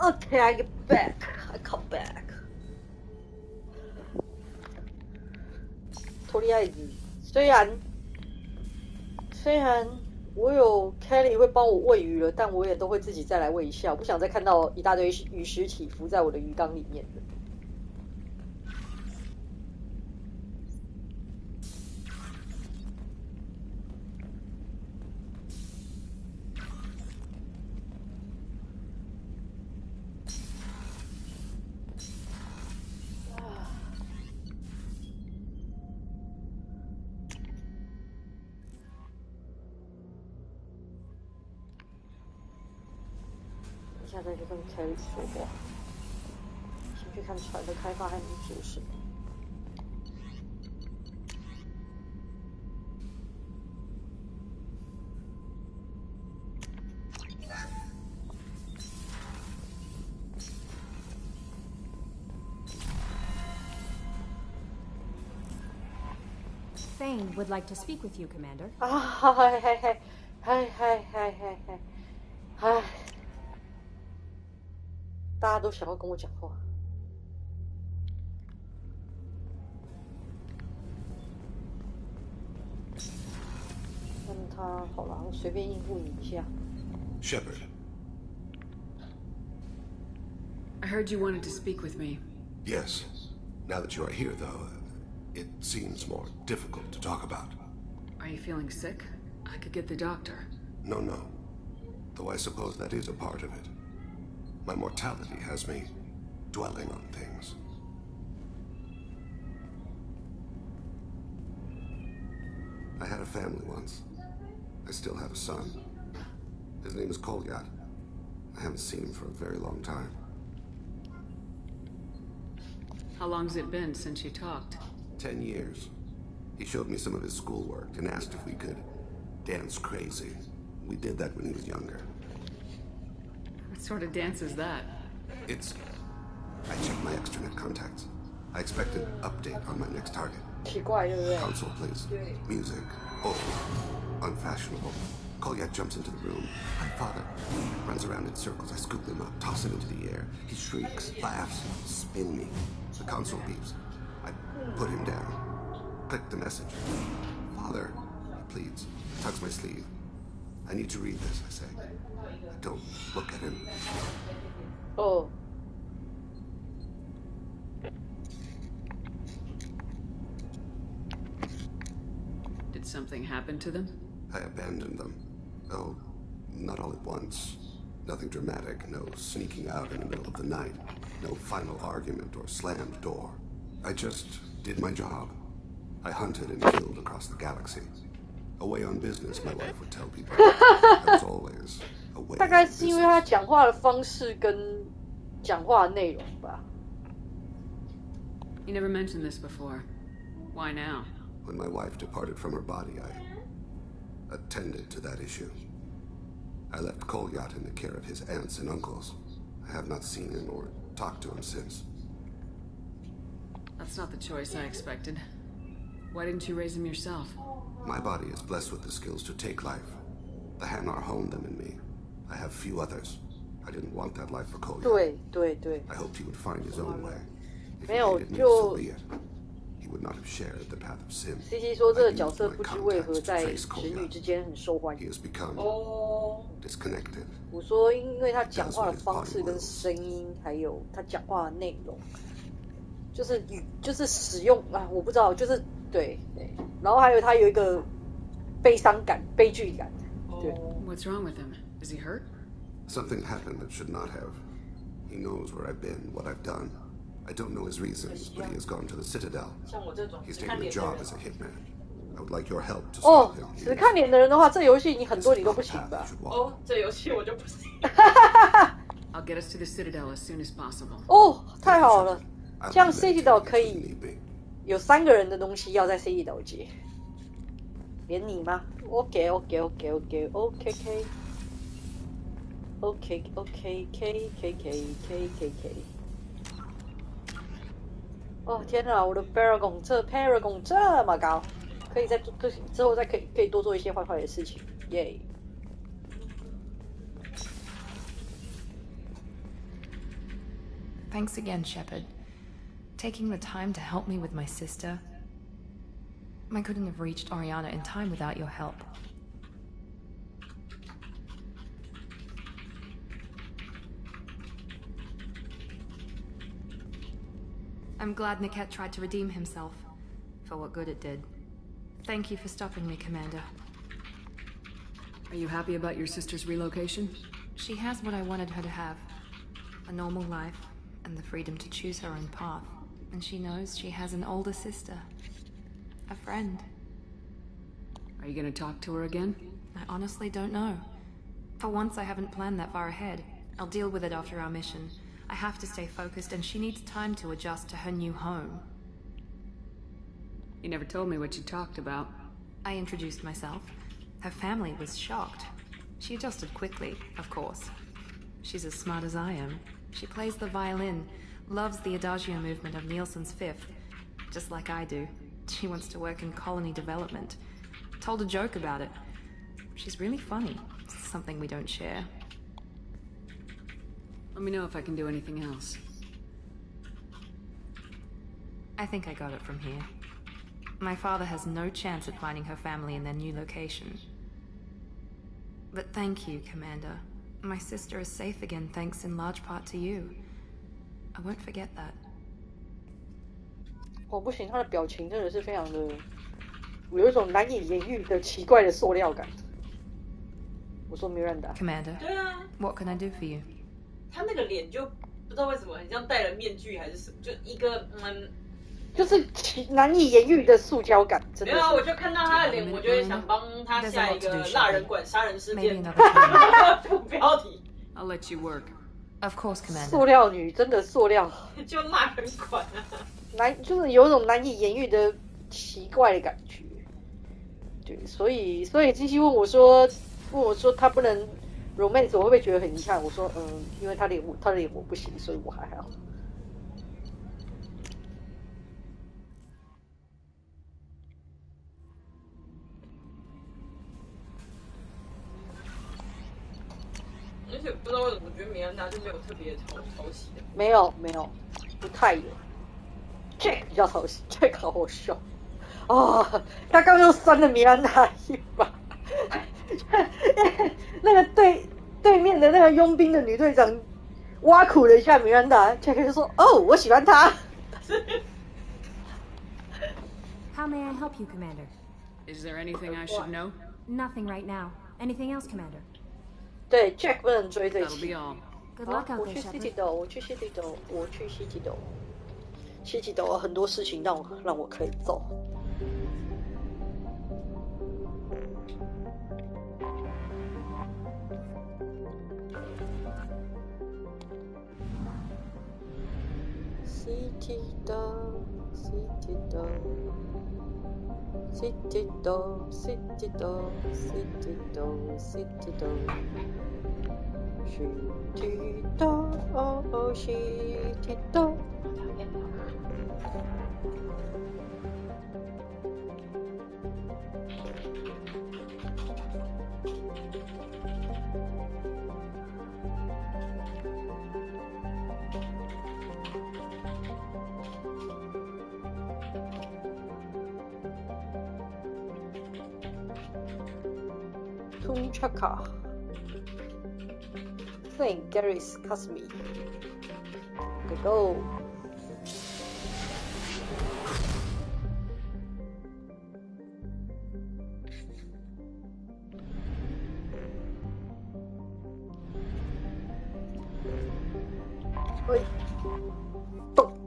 Okay, I get back. I come back. とりあえず，虽然我有 Kelly 会帮我喂鱼了，但我也都会自己再来喂一下，我不想再看到一大堆鱼尸体浮在我的鱼缸里面的。现在就跟 Kelly 说话，先去看船的开发还能做什么。Thane would like to speak with you, Commander. 嗨，大家都想要跟我讲话。但他好了，我随便应付你一下。Shepard. I heard you wanted to speak with me. Yes. Now that you are here, though, it seems more difficult to talk about. Are you feeling sick? I could get the doctor. No. Though I suppose that is a part of it. My mortality has me dwelling on things. I had a family once. I still have a son. His name is Kolyat. I haven't seen him for a very long time. How long's it been since you talked? 10 years. He showed me some of his schoolwork and asked if we could dance crazy. We did that when he was younger. What sort of dance is that? It's... I checked my extranet contacts. I expect an update on my next target. Console, please. Music. Old. Unfashionable. Kolyat jumps into the room. My father runs around in circles. I scoop him up, toss him into the air. He shrieks, laughs, spin me. The console beeps. I put him down. Click the message. Father, he pleads. Tugs my sleeve. I need to read this, I say. I don't look at him. Oh. Did something happen to them? I abandoned them. Oh, not all at once. Nothing dramatic, no sneaking out in the middle of the night, no final argument or slammed door. I just did my job. I hunted and killed across the galaxy. Away on business, my wife would tell people. I was always away. 大概是因为他讲话的方式跟讲话的内容吧。You never mentioned this before. Why now? When my wife departed from her body, I attended to that issue. I left Kolyat in the care of his aunts and uncles. I have not seen him or talked to him since. That's not the choice I expected. Why didn't you raise him yourself? My body is blessed with the skills to take life. The Hanar honed them in me. I have few others. I didn't want that life for Kolyat. 对。 I hoped he would find his own way. If 没 he 有 hated me, 就 so be it. He would not have shared the path of sin. CC 说这个角色不知为何在侄女之间很受欢 He 迎。 has become disconnected. 我说，因为他讲话的方式跟声音，还有他讲话的内容，就是使用啊，我不知道，就是对，然后还有他有一个悲伤感、悲剧感。对。What's wrong with him? Is he hurt? Something happened that should not have. He knows where I've been, what I've done. I don't know his reasons, but he has gone to the Citadel. He's taken a job as a hitman. I would like your help to stop him. 只看脸的人的话，这游戏你很多你都不行吧？哦，这游戏我就不行。I'll get us to the Citadel as soon as possible. 哦，太好了，这样 Citadel 可以有3个人的东西要在 Citadel 接，连你吗 ？OK。哦天哪，我的 Paragon 这么高，可以之后再可以多做一些坏的事情，耶！ Thanks again, Shepard. Taking the time to help me with my sister. I couldn't have reached Oriana in time without your help. I'm glad Niket tried to redeem himself, for what good it did. Thank you for stopping me, Commander. Are you happy about your sister's relocation? She has what I wanted her to have. A normal life, and the freedom to choose her own path. And she knows she has an older sister. A friend. Are you gonna talk to her again? I honestly don't know. For once, I haven't planned that far ahead. I'll deal with it after our mission. I have to stay focused, and she needs time to adjust to her new home. You never told me what you talked about. I introduced myself. Her family was shocked. She adjusted quickly, of course. She's as smart as I am. She plays the violin, loves the Adagio movement of Nielsen's Fifth, just like I do. She wants to work in colony development. Told a joke about it. She's really funny. Something we don't share. Let me know if I can do anything else. I think I got it from here. My father has no chance at finding her family in their new location. But thank you, Commander. My sister is safe again thanks in large part to you. I won't forget that. 我不行，他的表情真的是非常的，有一种难以言喻的奇怪的塑料感。我说 Miranda。Commander。对啊。What can I do for you？ 他那个脸就不知道为什么很像戴了面具还是什么，就一个就是难以言喻的塑胶感，真的。没有啊，我就看到他的脸，我就会想帮他下一个蜡人馆杀人事件副标题。I'll let you work. Of course, Commander. 塑料女真的塑料，就蜡人馆啊。就是有一种难以言喻的奇怪的感觉。对，所以金希问我说他不能 romance， 我会不会觉得很遗憾？我说因为他的脸我不行，所以我还好。而且不知道为什么，我觉得米兰达就没有特别讨喜的。没有，不太有。Jack 比较讨喜 ，Jack 好好笑。哦，他刚又扇了米兰达一把。那个对面的那个佣兵的女队长挖苦了一下米兰达 ，Jack 就说：“哦，我喜欢他。” How may I help you, Commander? Is there anything I should know? Nothing right now. Anything else, Commander? 对 ，Jack 不能追这一 That'll be all. Good luck out 我 there, 去 Shepard. City 斗，我去 City 斗。City 斗有很多事情让我可以做。City 斗 City 斗 City 斗 City 斗 City 斗 City 斗 City 斗 City 斗。Tunchaka Saint Gary's Casmi Go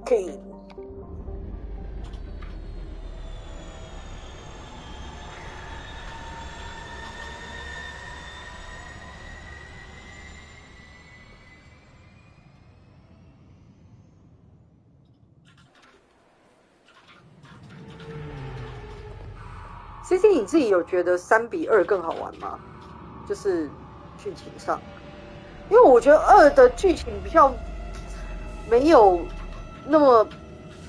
Okay. CC， 你自己有觉得3-2更好玩吗？就是剧情上，因为我觉得2的剧情比较没有那么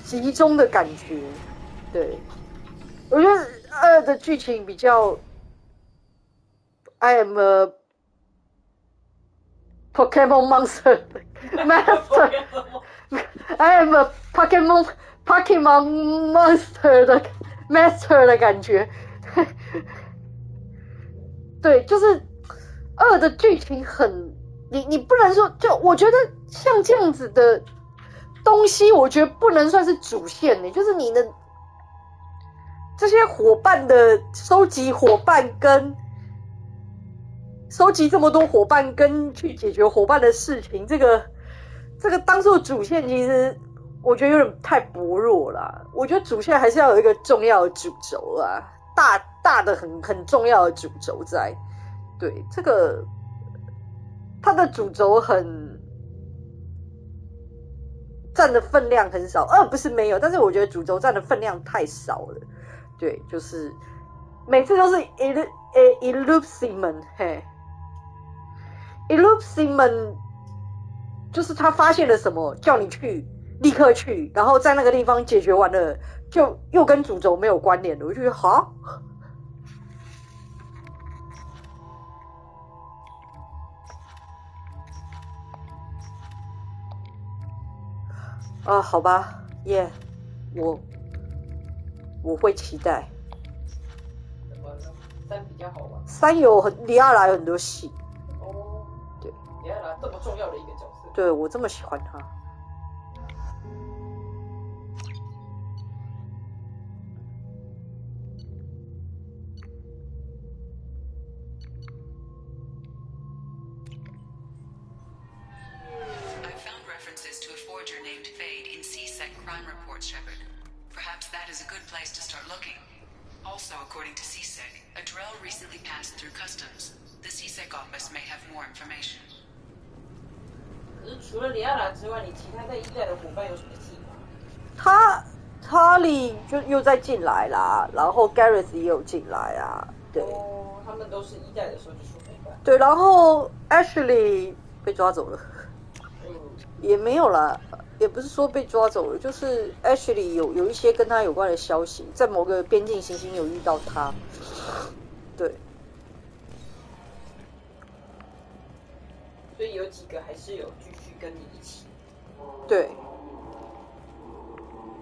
集中的感觉。对，我觉得2的剧情比较 I am a Pokemon monster master I am a Pokemon Master 的感觉。对，就是2的剧情很，你不能说，就我觉得像这样子的东西，我觉得不能算是主线的，就是你的这些伙伴的收集伙伴跟收集这么多伙伴跟去解决伙伴的事情，这个当做主线，其实我觉得有点太薄弱了。我觉得主线还是要有一个重要的主轴啊，大的很重要的主轴在。对，这个它的主轴很占的分量很少，2不是没有，但是我觉得主轴占的分量太少了。对，就是每次都是 Illumina 嘿 ，Illumina 就是他发现了什么，叫你去立刻去，然后在那个地方解决完了，就又跟主轴没有关联了。我就觉得哈。啊，好吧，耶、yeah, 我会期待。3比较好玩。3有里亚拉有很多戏。哦。对。里亚拉这么重要的一个角色。对，我这么喜欢他。Perhaps that is a good place to start looking. Also, according to CSEC, a Drell recently passed through customs. The CSEC office may have more information. 可是除了里亚拉之外，你其他在1代的伙伴有什么计划？查理就又再进来啦，然后 Gareth 也有进来啊，对。哦，他们都是1代的时候就说没办法。对，然后 Ashley 被抓走了，也没有啦。也不是说被抓走了，就是 Ashley 有一些跟他有关的消息，在某个边境行星有遇到他，对。所以有几个还是有继续跟你一起。对。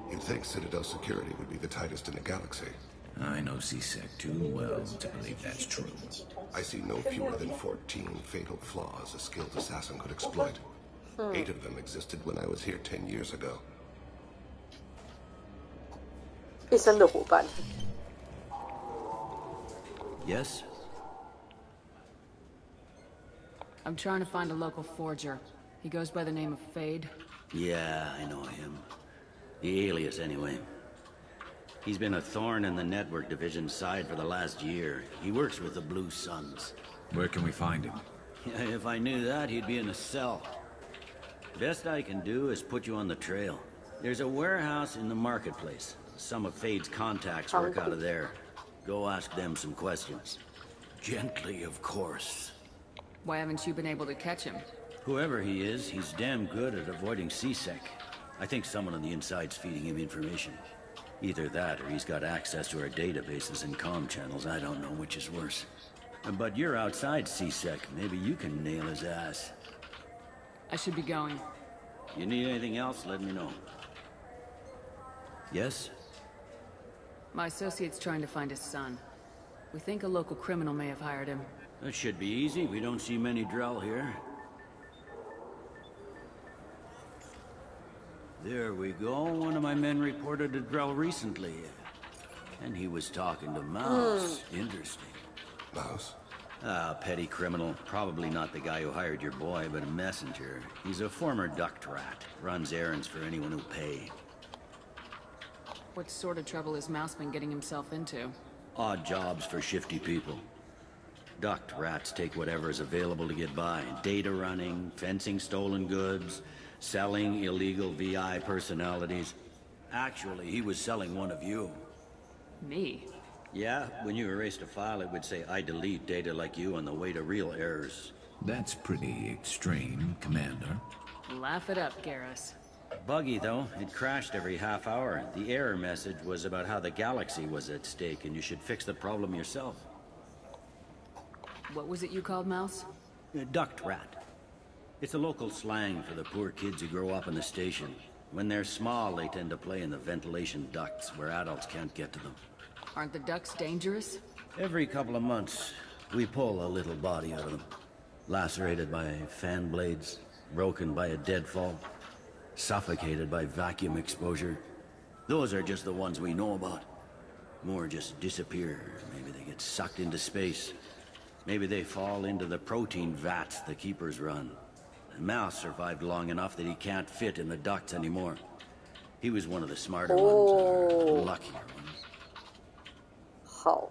You'd think Citadel security would be the tightest in the galaxy. I know CSEC too well to believe that's true. I see no fewer than 14 fatal flaws a skilled assassin could exploit. 8 of them existed when I was here 10 years ago. 一生的伙伴。Yes? I'm trying to find a local forger. He goes by the name of Fade. Yeah, I know him. The alias, anyway. He's been a thorn in the network division's side for the last year. He works with the Blue Suns. Where can we find him? Yeah, if I knew that, he'd be in a cell. Best I can do is put you on the trail. There's a warehouse in the marketplace. Some of Fade's contacts work out of there. Go ask them some questions. Gently, of course. Why haven't you been able to catch him? Whoever he is, he's damn good at avoiding CSEC. I think someone on the inside's feeding him information. Either that, or he's got access to our databases and comm channels. I don't know which is worse. But you're outside CSEC. Maybe you can nail his ass. I should be going. You need anything else, let me know. Yes? My associate's trying to find his son. We think a local criminal may have hired him. That should be easy. We don't see many Drell here. There we go. One of my men reported a Drell recently. And he was talking to Mouse. Interesting. Mouse? Petty criminal. Probably not the guy who hired your boy, but a messenger. He's a former duct rat. Runs errands for anyone who'll pay. What sort of trouble has Mouse been getting himself into? Odd jobs for shifty people. Duct rats take whatever is available to get by. Data running, fencing stolen goods, selling illegal VI personalities. Actually, he was selling one of you. Me? Yeah, when you erased a file, it would say, I delete data like you on the way to real errors. That's pretty extreme, Commander. Laugh it up, Garrus. Buggy, though. It crashed every half hour. The error message was about how the galaxy was at stake, and you should fix the problem yourself. What was it you called Mouse? Duct rat. It's a local slang for the poor kids who grow up in the station. When they're small, they tend to play in the ventilation ducts where adults can't get to them. Aren't the ducts dangerous? Every couple of months, we pull a little body out of them. Lacerated by fan blades, broken by a deadfall, suffocated by vacuum exposure. Those are just the ones we know about. More just disappear. Maybe they get sucked into space. Maybe they fall into the protein vats the keepers run. Mouse survived long enough that he can't fit in the ducts anymore. He was one of the smarter ones, or luckier ones. How?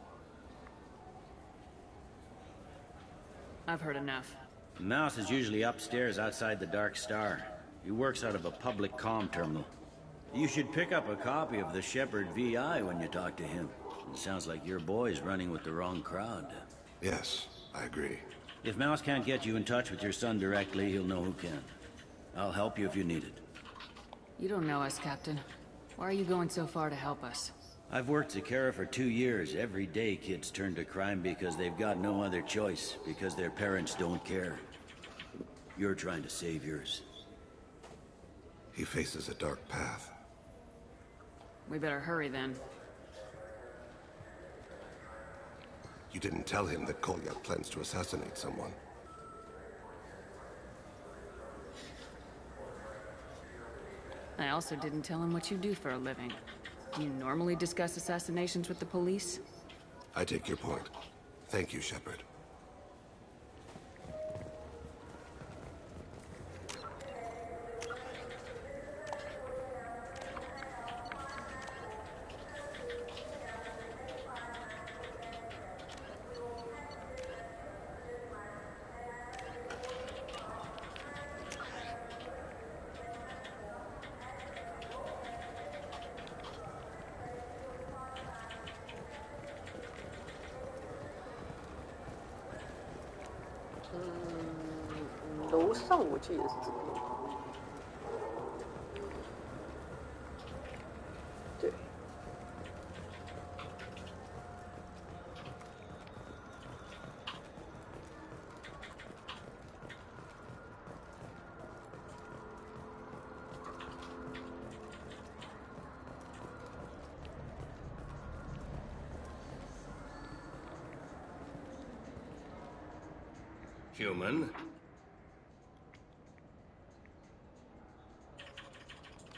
I've heard enough. Mouse is usually upstairs outside the Dark Star. He works out of a public comm terminal. You should pick up a copy of the Shepard VI when you talk to him. It sounds like your boy's running with the wrong crowd. Yes, I agree. If Mouse can't get you in touch with your son directly, he'll know who can. I'll help you if you need it. You don't know us, Captain. Why are you going so far to help us? I've worked Zakera for 2 years. Every day kids turn to crime because they've got no other choice, because their parents don't care. You're trying to save yours. He faces a dark path. We better hurry then. You didn't tell him that Kolyak plans to assassinate someone. I also didn't tell him what you do for a living. You normally discuss assassinations with the police? I take your point. Thank you, Shepard.楼上我记得是这边。对。Human.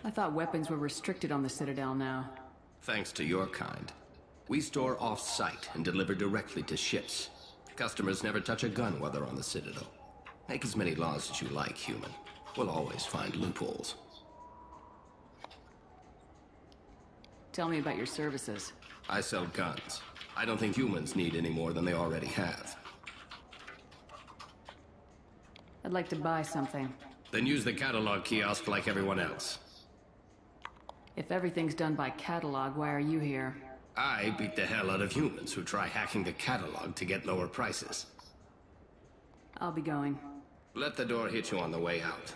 I thought weapons were restricted on the Citadel now. Thanks to your kind. We store off-site and deliver directly to ships. Customers never touch a gun while they're on the Citadel. Make as many laws as you like, human. We'll always find loopholes. Tell me about your services. I sell guns. I don't think humans need any more than they already have. I'd like to buy something. Then use the catalog kiosk like everyone else. If everything's done by catalog, why are you here? I beat the hell out of humans who try hacking the catalog to get lower prices. I'll be going. Let the door hit you on the way out.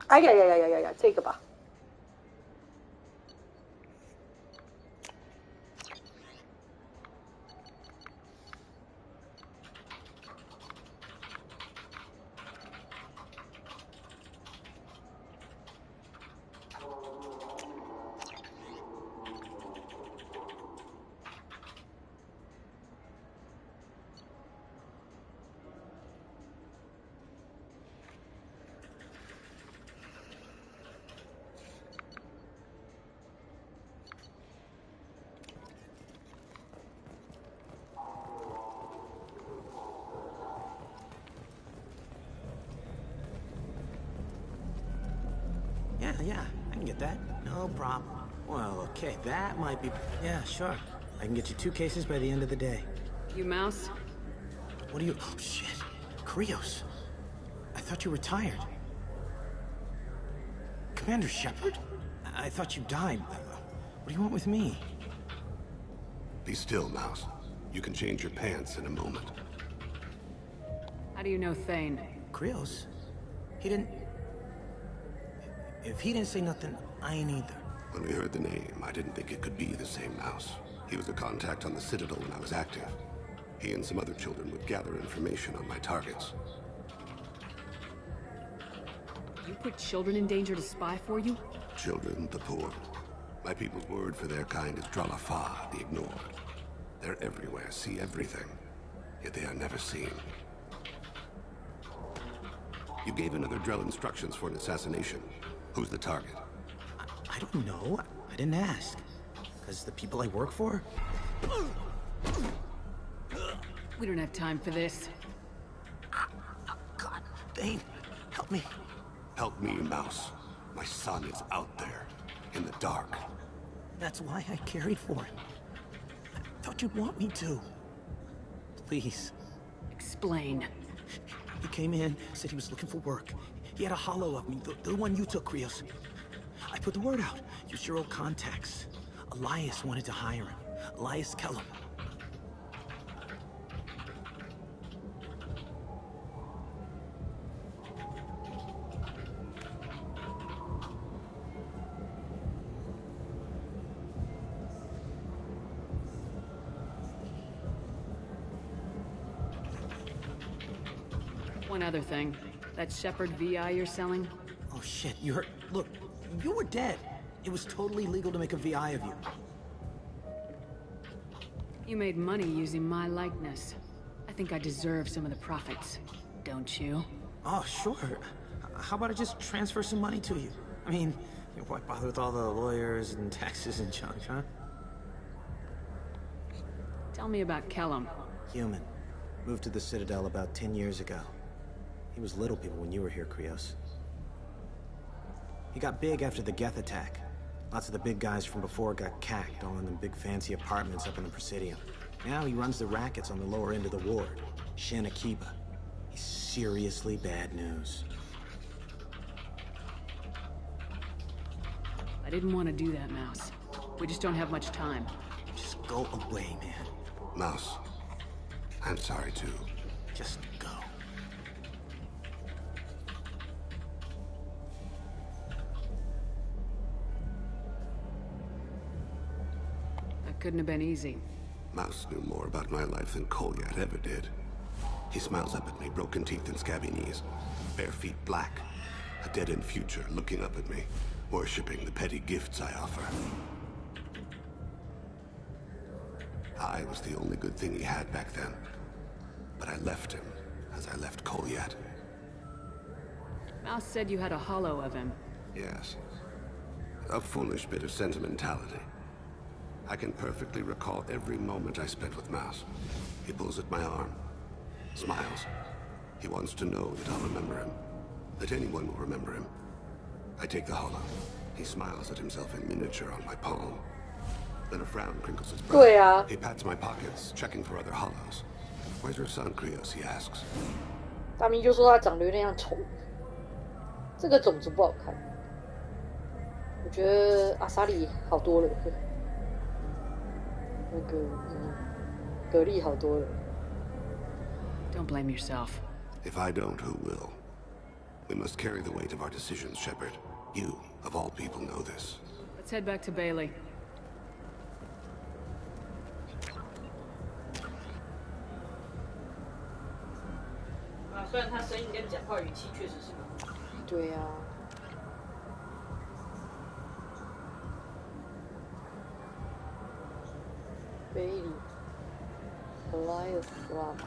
哎呀呀呀呀呀呀，这个吧。Yeah, I can get that. No problem. Well, okay, that might be... Yeah, sure. I can get you 2 cases by the end of the day. You Mouse? What are you... Oh, shit. Krios. I thought you retired. Commander Shepard? I thought you died. What do you want with me? Be still, Mouse. You can change your pants in a moment. How do you know Thane? Krios? He didn't... If he didn't say nothing, I ain't either. When we heard the name, I didn't think it could be the same Mouse. He was a contact on the Citadel when I was active. He and some other children would gather information on my targets. You put children in danger to spy for you? Children, the poor. My people's word for their kind is Dralafa, the ignored. They're everywhere, see everything. Yet they are never seen. You gave another Drell instructions for an assassination. Who's the target? I don't know. I didn't ask. Because the people I work for? We don't have time for this. God, Thane, help me. Help me, Mouse. My son is out there, in the dark. That's why I carried for him. I thought you'd want me to. Please. Explain. He came in, said he was looking for work. He had a holo of me, the one you took, Krios. I put the word out. Use your old contacts. Elias wanted to hire him. Elias Kellum. One other thing. That Shepard VI you're selling? Oh shit, you heard... Look, you were dead. It was totally legal to make a VI of you. You made money using my likeness. I think I deserve some of the profits. Don't you? Oh, sure. How about I just transfer some money to you? I mean, why bother with all the lawyers and taxes and junk, huh? Tell me about Kellum. Human. Moved to the Citadel about 10 years ago. He was Little People when you were here, Krios. He got big after the Geth attack. Lots of the big guys from before got cacked, all in them big fancy apartments up in the Presidium. Now he runs the rackets on the lower end of the ward, Shin Akiba. He's seriously bad news. I didn't want to do that, Mouse. We just don't have much time. Just go away, man. Mouse, I'm sorry too. Just go. Couldn't have been easy. Mouse knew more about my life than Kolyat ever did. He smiles up at me, broken teeth and scabby knees. Bare feet black. A dead-end future looking up at me, worshipping the petty gifts I offer. I was the only good thing he had back then. But I left him, as I left Kolyat. Mouse said you had a holo of him. Yes. A foolish bit of sentimentality. I can perfectly recall every moment I spent with Mouse. He pulls at my arm, smiles. He wants to know that I'll remember him, that anyone will remember him. I take the holo. He smiles at himself in miniature on my palm. Then a frown crinkles his brow. He pats my pockets, checking for other holos. Where's your son, Krios? He asks. 大明就说他长得有点像丑，这个种子不好看。我觉得阿萨里好多了。那个格力好多了。Don't blame yourself. If I don't, who will? We must carry the weight of our decisions, Shepard. You, of all people, know this. Let's head back to Bailey. 虽然他声音跟讲话语气确实是蛮好。对啊。Bailey, Elias Rock.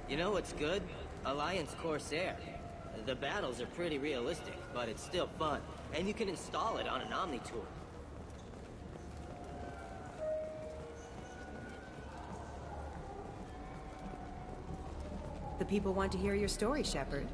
You know what's good? Alliance Corsair. The battles are pretty realistic, but it's still fun, and you can install it on an Omni-Tour. The people want to hear your story, Shepard.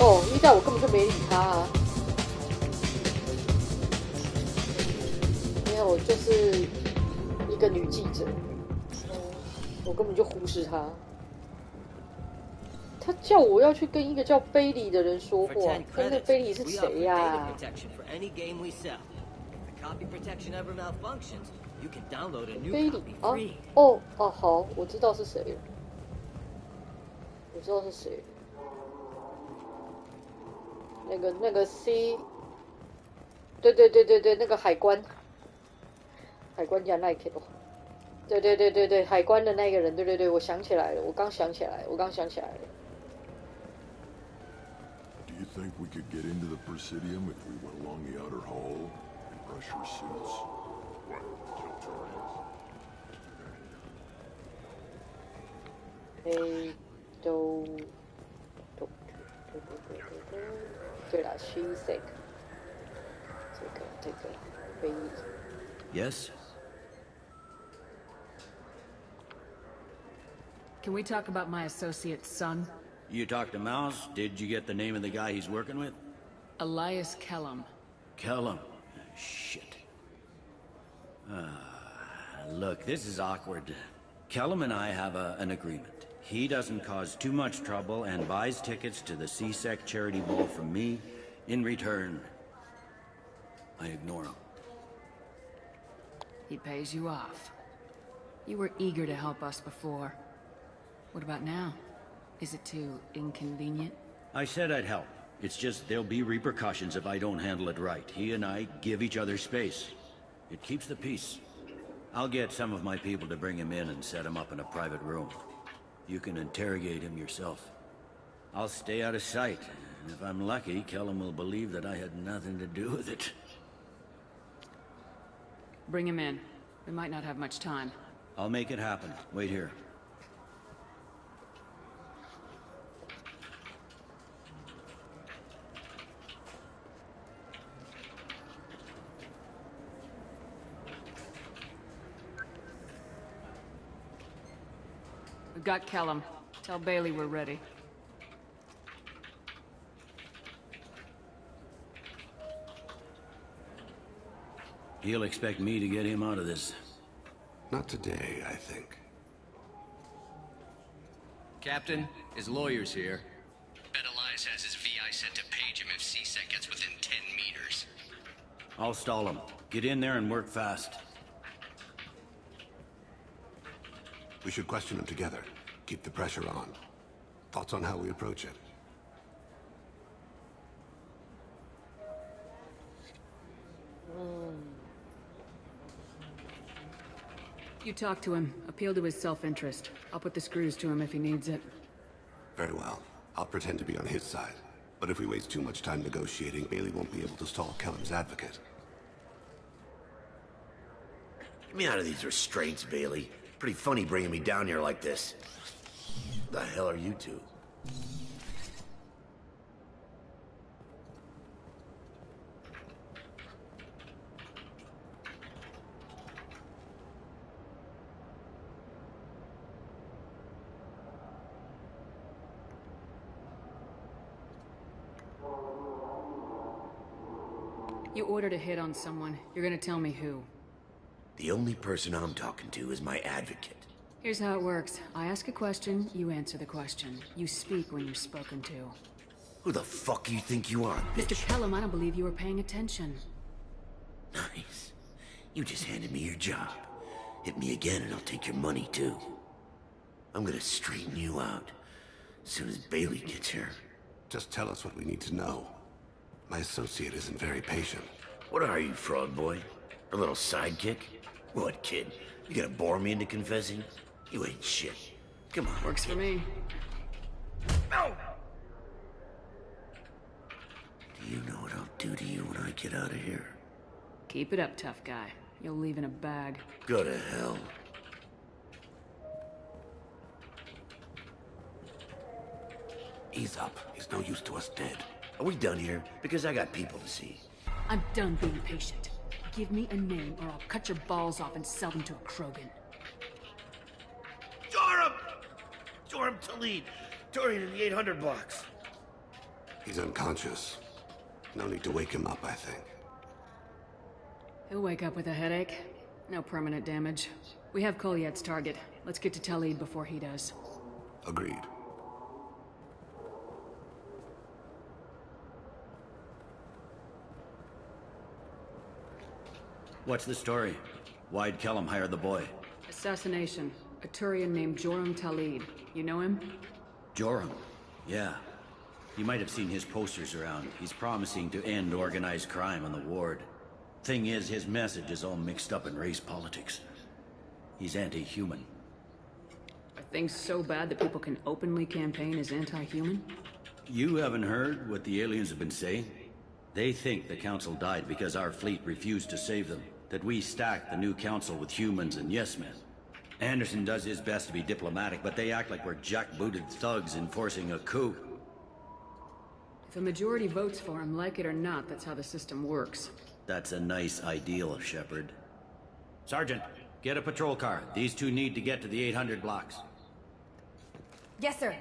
哦，一代我根本就没理他啊！因为我就是一个女记者，我根本就忽视他。他叫我要去跟一个叫贝利的人说话，但那贝利是谁呀贝利啊，哦，好，我知道是谁了，我知道是谁。那个 C， 对，那个海关加奈克，对，海关的那个人，对，我想起来了，我刚想起来了。Do you think we could get into the Presidium if we went along the outer hall and pressure suits? What? Kill Torres?对了 ，Shizek， 这个贝利。Yes. Can we talk about my associate's son? You talked to Mouse? Did you get the name of the guy he's working with? Elias Kellum. Kellum? Shit. Look, this is awkward. Kellum and I have an agreement. He doesn't cause too much trouble and buys tickets to the CSEC charity ball from me. In return, I ignore him. He pays you off. You were eager to help us before. What about now? Is it too inconvenient? I said I'd help. It's just there'll be repercussions if I don't handle it right. He and I give each other space. It keeps the peace. I'll get some of my people to bring him in and set him up in a private room. You can interrogate him yourself. I'll stay out of sight, and if I'm lucky, Kellum will believe that I had nothing to do with it. Bring him in. We might not have much time. I'll make it happen. Wait here. We've got Kellum. Tell Bailey we're ready. He'll expect me to get him out of this. Not today, I think. Captain, his lawyer's here. Bet Elias has his VI set to page him if CSEC gets within 10 meters. I'll stall him. Get in there and work fast. We should question him together. Keep the pressure on. Thoughts on how we approach it? You talk to him. Appeal to his self-interest. I'll put the screws to him if he needs it. Very well. I'll pretend to be on his side. But if we waste too much time negotiating, Bailey won't be able to stall Kellum's advocate. Get me out of these restraints, Bailey. Pretty funny bringing me down here like this. The hell are you two? You ordered a hit on someone. You're gonna tell me who. The only person I'm talking to is my advocate. Here's how it works. I ask a question, you answer the question. You speak when you're spoken to. Who the fuck you think you are, bitch? Mr. Kellum, I don't believe you were paying attention. Nice. You just handed me your job. Hit me again and I'll take your money too. I'm gonna straighten you out as soon as Bailey gets here. Just tell us what we need to know. My associate isn't very patient. What are you, fraud boy? A little sidekick? What, kid? You gonna bore me into confessing? You ain't shit. Come on. Works for me. No! Do you know what I'll do to you when I get out of here? Keep it up, tough guy. You'll leave in a bag. Go to hell. Ease up. He's no use to us dead. Are we done here? Because I got people to see. I'm done being patient. Give me a name or I'll cut your balls off and sell them to a Krogan. Joram! Joram Talib! Torian in the 800 blocks. He's unconscious. No need to wake him up, I think. He'll wake up with a headache. No permanent damage. We have Kolyet's target. Let's get to Talid before he does. Agreed. What's the story? Why'd Kellum hire the boy? Assassination. A Turian named Joram Talid. You know him? Joram? Yeah. You might have seen his posters around. He's promising to end organized crime on the ward. Thing is, his message is all mixed up in race politics. He's anti-human. Are things so bad that people can openly campaign as anti-human? You haven't heard what the aliens have been saying? They think the council died because our fleet refused to save them. That we stacked the new council with humans and yes-men. Anderson does his best to be diplomatic, but they act like we're jackbooted thugs enforcing a coup. If a majority votes for him, like it or not, that's how the system works. That's a nice ideal, Shepard. Sergeant, get a patrol car. These two need to get to the 800 blocks. Yes, sir.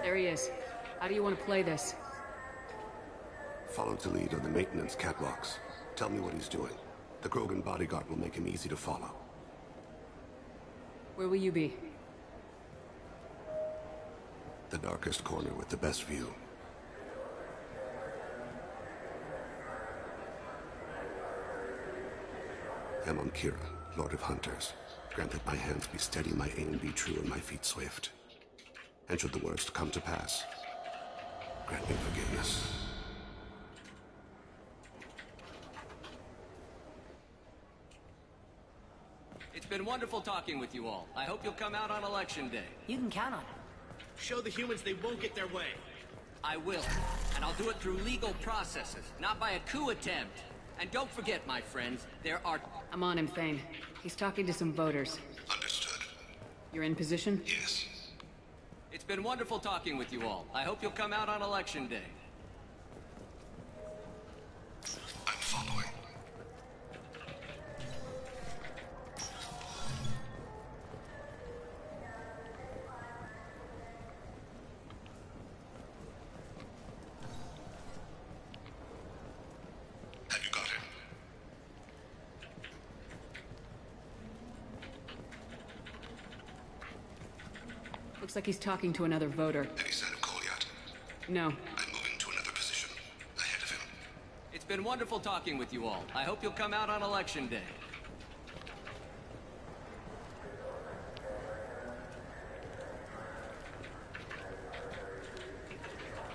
There he is. How do you want to play this? Follow Talid on the maintenance catwalks. Tell me what he's doing. The Krogan bodyguard will make him easy to follow. Where will you be? The darkest corner with the best view. Amon Kira, Lord of Hunters. Grant that my hands be steady, my aim be true, and my feet swift. And should the worst come to pass, grant me forgiveness. It's been wonderful talking with you all. I hope you'll come out on Election Day. You can count on it. Show the humans they won't get their way. I will. And I'll do it through legal processes, not by a coup attempt. And don't forget, my friends, there are... I'm on him, Thane. He's talking to some voters. Understood. You're in position? Yes. It's been wonderful talking with you all. I hope you'll come out on Election Day. I'm following. Have you got him? Looks like he's talking to another voter. Any sign of Kolyet? No. I'm moving to another position. Ahead of him. It's been wonderful talking with you all. I hope you'll come out on Election Day.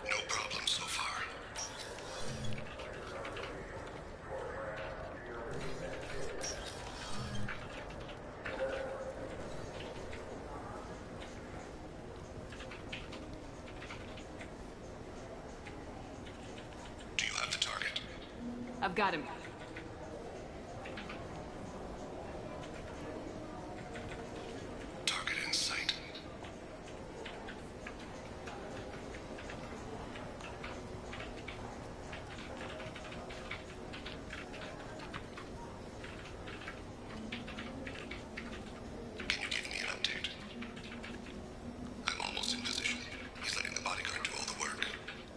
No problem so far. Do you have the target? I've got him. Target in sight. Can you give me an update? I'm almost in position. He's letting the bodyguard do all the work.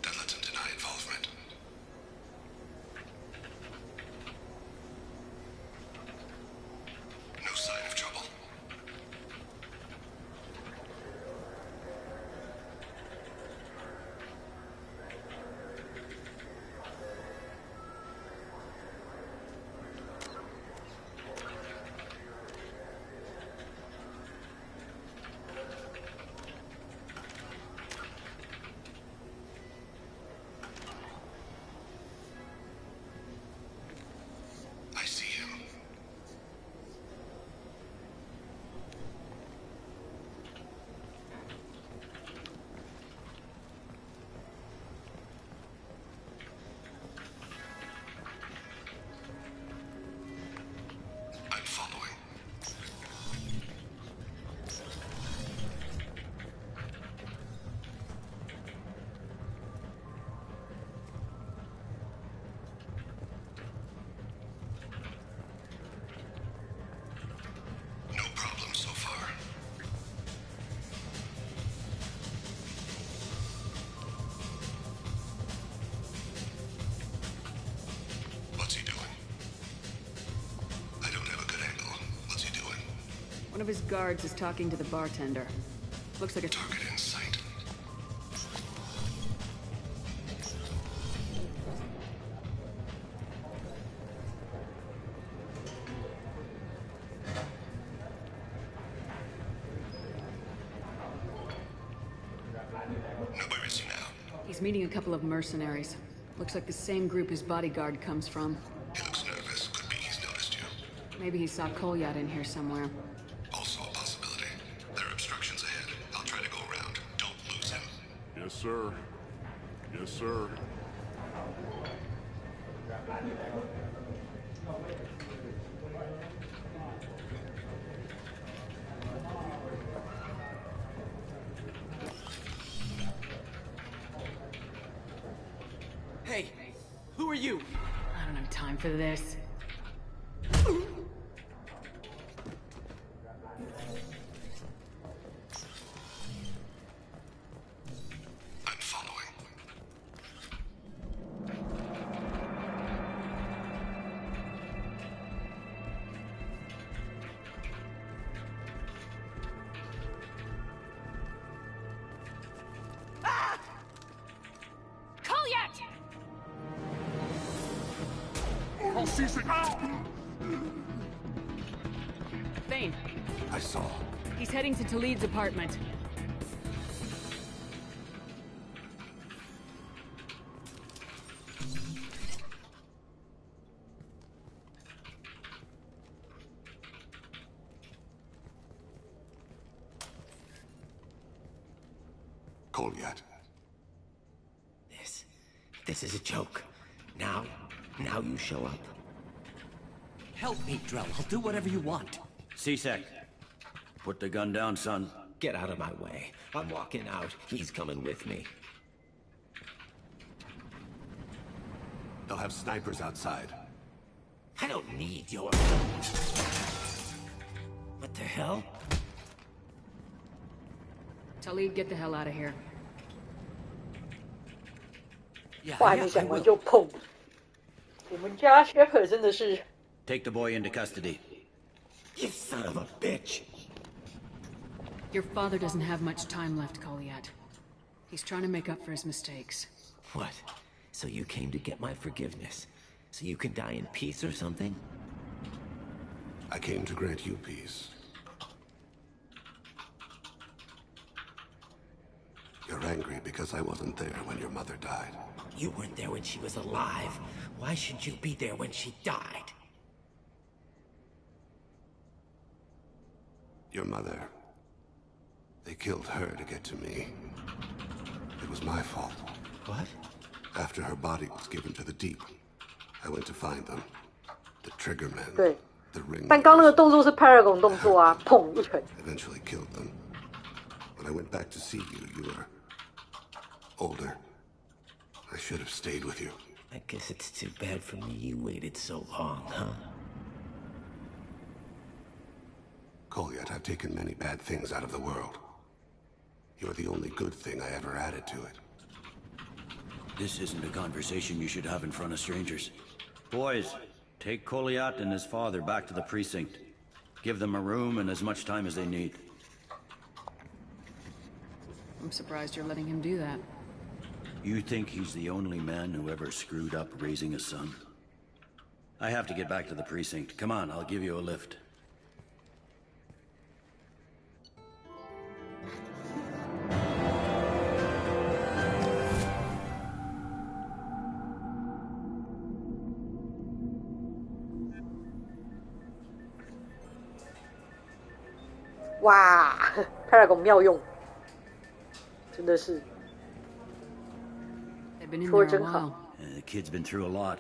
That lets him deny involvement. One of his guards is talking to the bartender. Looks like a target in sight. No privacy now. He's meeting a couple of mercenaries. Looks like the same group his bodyguard comes from. He looks nervous. Could be he's noticed you. Maybe he saw Kolyat in here somewhere. Also a possibility. There are obstructions ahead. I'll try to go around. Don't lose him. Yes, sir. Yes, sir. Hey, who are you? I don't have time for this. I'm following. Kolyat! Oh, C-Sec! Thane, I saw. he's heading to Talid's apartment. Kolyat. This is a joke. Now you show up. Help me, Drell. I'll do whatever you want. C-Sec, put the gun down, son. Get out of my way. I'm walking out. He's coming with me. They'll have snipers outside. I don't need your... What the hell? Talid, get the hell out of here. 话还没讲完就砰！我们家 Shepard 真的是 Take the boy into custody. You son of a bitch! Your father doesn't have much time left, Kolyat. He's trying to make up for his mistakes. What? So you came to get my forgiveness? So you can die in peace or something? I came to grant you peace. You're angry because I wasn't there when your mother died. You weren't there when she was alive. Why should you be there when she died? Your mother. They killed her to get to me. It was my fault. What? After her body was given to the Deep, I went to find them. The Triggermen. 对 The ring. 但刚那个动作是 Paragon 动作啊，砰一拳。 Eventually killed them. When I went back to see you, you were older. I should have stayed with you. I guess it's too bad for me you waited so long, huh? Kolyat, I've taken many bad things out of the world. You're the only good thing I ever added to it. This isn't a conversation you should have in front of strangers. Boys, take Kolyat and his father back to the precinct. Give them a room and as much time as they need. I'm surprised you're letting him do that. You think he's the only man who ever screwed up raising a son? I have to get back to the precinct. Come on, I'll give you a lift. Wow, Paragon 妙用，真的是。 They've been in there a while. The kid's been through a lot.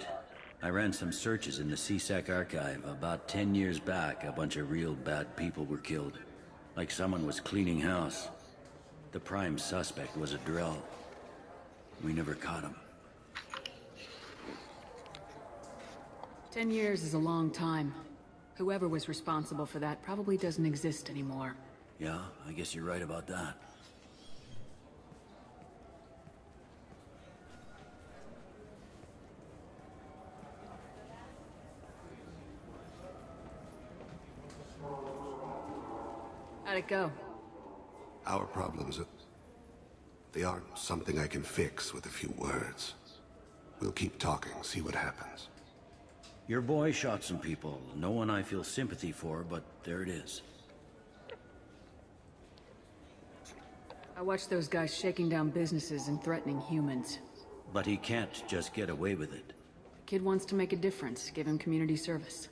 I ran some searches in the C-Sec archive. About 10 years back, a bunch of real bad people were killed. Like someone was cleaning house. The prime suspect was a Drell. We never caught him. 10 years is a long time. Whoever was responsible for that probably doesn't exist anymore. Yeah, I guess you're right about that. How'd it go? Our problems, they aren't something I can fix with a few words. We'll keep talking, see what happens. Your boy shot some people. No one I feel sympathy for, but there it is. I watched those guys shaking down businesses and threatening humans. But he can't just get away with it. Kid wants to make a difference. Give him community service.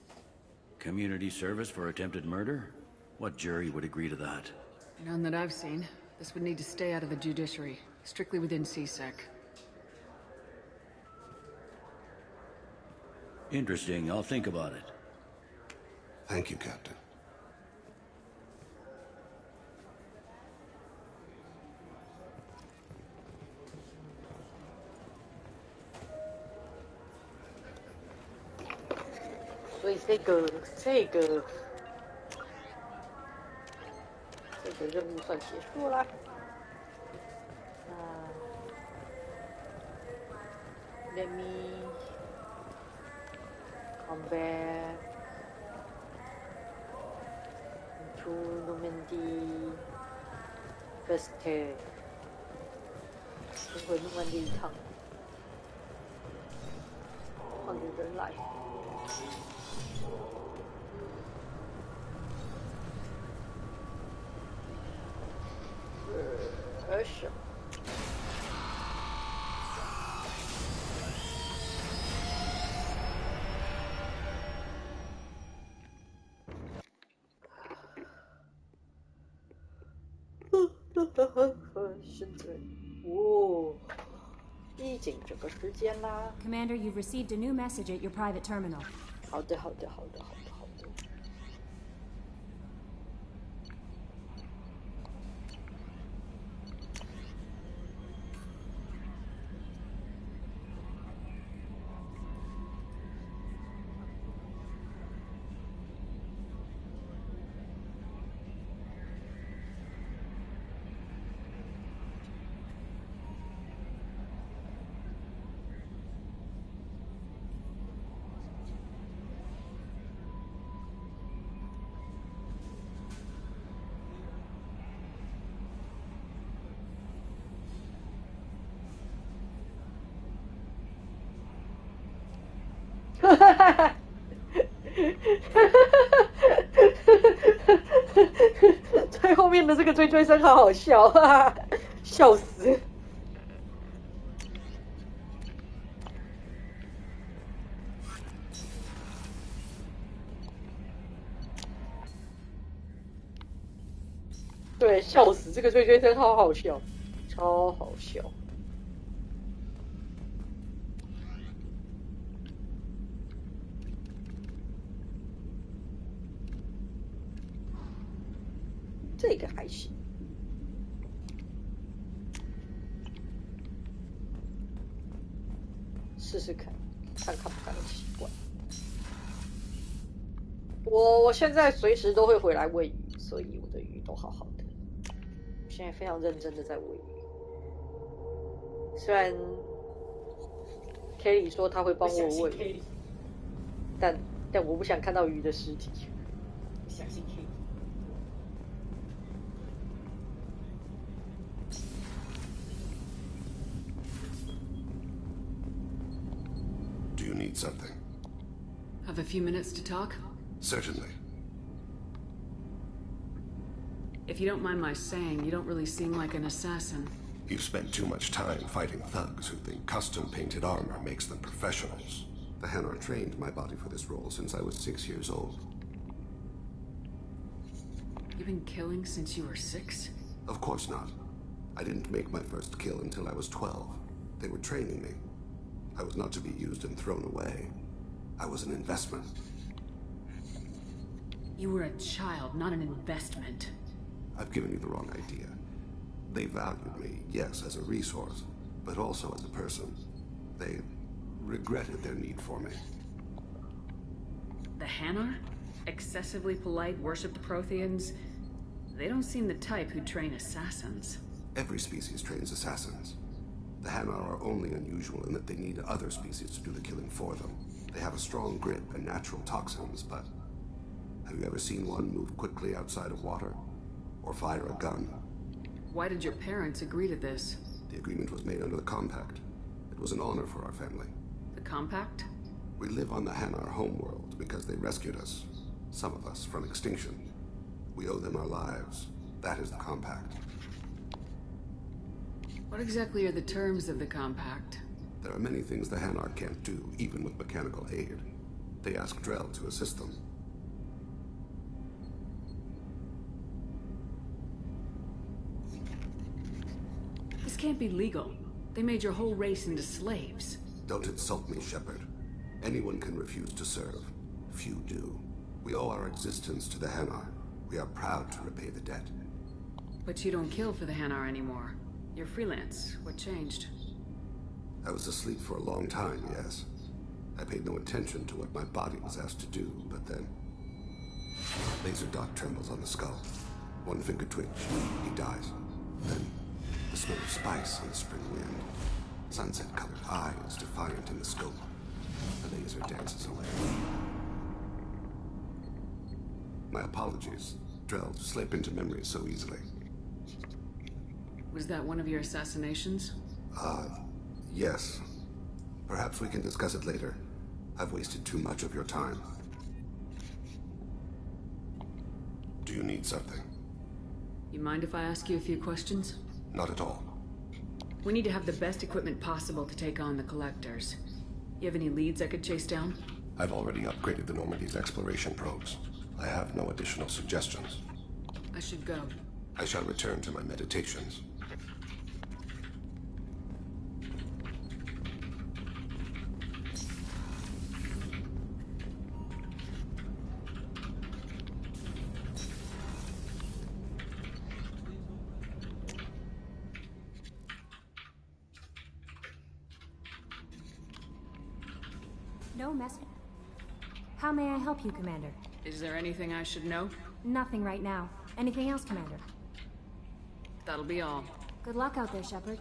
Community service for attempted murder? What jury would agree to that? None that I've seen. This would need to stay out of the judiciary. Strictly within CSEC. Interesting. I'll think about it. Thank you, Captain.所以这个任务算结束啦。Let me come back to Normandy first. 回诺曼底一趟，换个人来。是。现在，已经这个时间啦。Commander, you've received a new message at your private terminal. 好的。最后面的这个追声好好笑，哈哈，笑死！对，笑死！这个追声好好笑，超好笑。这个还行，试试看，看不看得习惯。我现在随时都会回来喂鱼，所以我的鱼都好好的。我现在非常认真的在喂鱼，虽然 Kelly 说他会帮我喂鱼，但我不想看到鱼的尸体。相信 Kelly。Need something. Have a few minutes to talk? Certainly. If you don't mind my saying, you don't really seem like an assassin. You've spent too much time fighting thugs who think custom-painted armor makes them professionals. The Hanar trained my body for this role since I was 6 years old. You've been killing since you were 6? Of course not. I didn't make my first kill until I was 12. They were training me. I was not to be used and thrown away. I was an investment. You were a child, not an investment. I've given you the wrong idea. They valued me, yes, as a resource, but also as a person. They regretted their need for me. The Hanar? Excessively polite, worship the Protheans? They don't seem the type who train assassins. Every species trains assassins. The Hanar are only unusual in that they need other species to do the killing for them. They have a strong grip and natural toxins, but have you ever seen one move quickly outside of water? or fire a gun. Why did your parents agree to this? The agreement was made under the Compact. It was an honor for our family. The Compact? We live on the Hanar homeworld because they rescued us, some of us, from extinction. We owe them our lives. That is the Compact. What exactly are the terms of the Compact? There are many things the Hanar can't do, even with mechanical aid. They ask Drell to assist them. This can't be legal. They made your whole race into slaves. Don't insult me, Shepard. Anyone can refuse to serve. Few do. We owe our existence to the Hanar. We are proud to repay the debt. But you don't kill for the Hanar anymore. You're freelance. What changed? I was asleep for a long time, yes. I paid no attention to what my body was asked to do, but then... Laser dot trembles on the skull. One finger twitch. He dies. Then, the smell of spice on the spring wind. Sunset-colored eyes defiant in the scope. The laser dances away. My apologies. Drell slip into memory so easily. Was that one of your assassinations? Yes. Perhaps we can discuss it later. I've wasted too much of your time. Do you need something? You mind if I ask you a few questions? Not at all. We need to have the best equipment possible to take on the Collectors. You have any leads I could chase down? I've already upgraded the Normandy's exploration probes. I have no additional suggestions. I should go. I shall return to my meditations. No message. How may I help you, Commander? Is there anything I should know? Nothing right now. Anything else, Commander? That'll be all. Good luck out there, Shepard.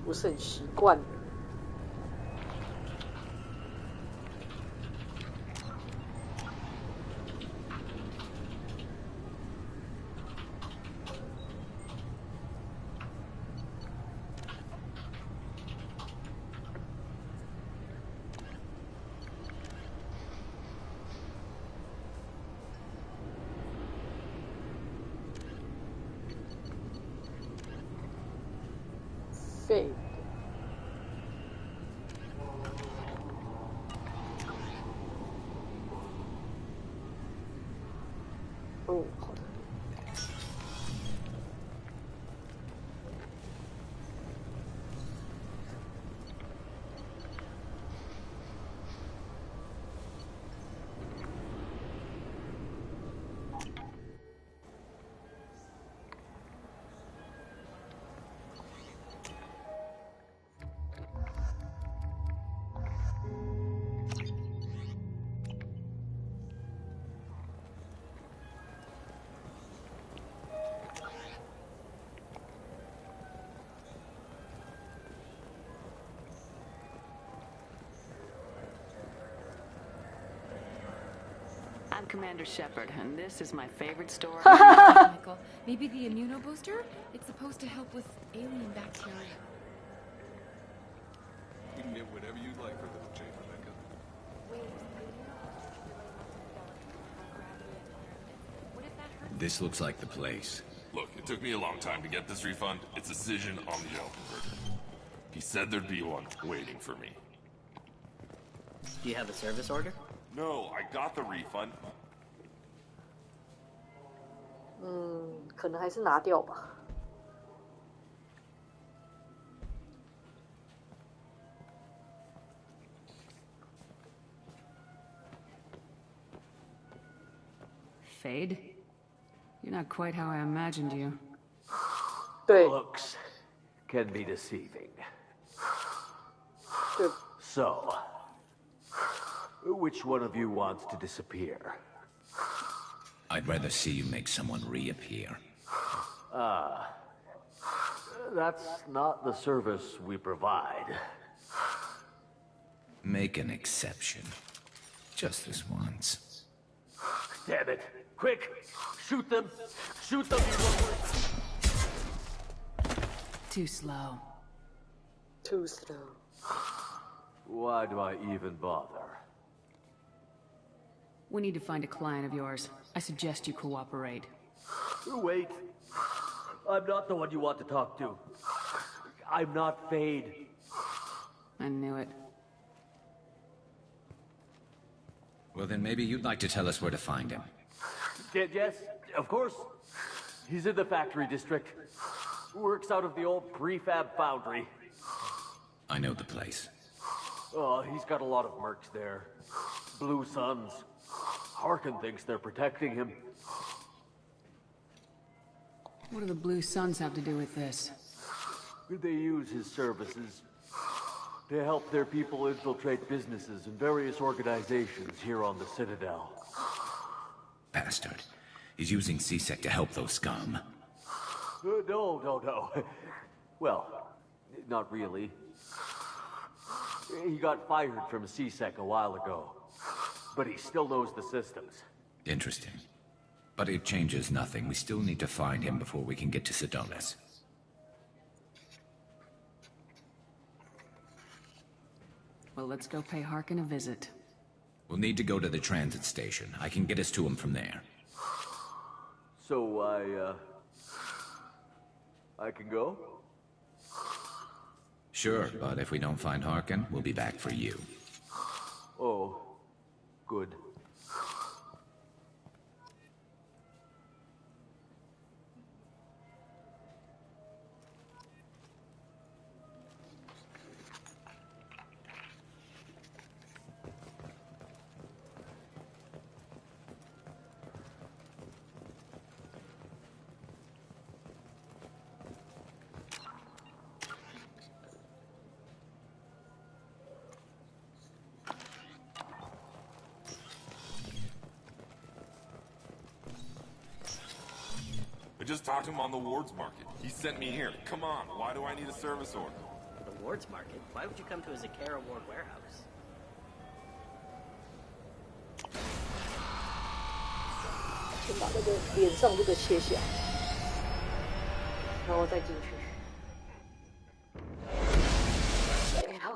不是很习惯。废。哦，好的。I'm Commander Shepard, and this is my favorite store. Michael, maybe the immunobooster? It's supposed to help with alien bacteria. You can get whatever you'd like for little Jane, Rebecca. This looks like the place. Look, it took me a long time to get this refund. It's a decision on the gel converter. He said there'd be one waiting for me. Do you have a service order? No, I got the refund. 可能还是拿掉吧。Fade? You're not quite how I imagined you. Looks can be deceiving. So, which one of you wants to disappear? I'd rather see you make someone reappear. That's not the service we provide. Make an exception. Just this once. Damn it. Quick! Shoot them! Shoot them, you lovers! Too slow. Too slow. Why do I even bother? We need to find a client of yours. I suggest you cooperate. Wait. I'm not the one you want to talk to. I'm not Fade. I knew it. Well, then maybe you'd like to tell us where to find him. Yes, of course. He's in the factory district. Works out of the old prefab foundry. I know the place. Oh, he's got a lot of mercs there. Blue Suns. Harkin thinks they're protecting him. What do the Blue Suns have to do with this? They use his services to help their people infiltrate businesses and various organizations here on the Citadel. Bastard. He's using C-Sec to help those scum. No. Well, not really. He got fired from C-Sec a while ago. But he still knows the systems. Interesting. But it changes nothing. We still need to find him before we can get to Sidonis. Well, let's go pay Harkin a visit. We'll need to go to the transit station. I can get us to him from there. So I can go? Sure, but if we don't find Harkin, we'll be back for you. Oh, good. I just talked to him on the Wards Market. He sent me here. Come on, why do I need a service order? The Wards Market? Why would you come to a Zakara Ward warehouse? 先把那个脸上这个切下，然后再进去。哎，好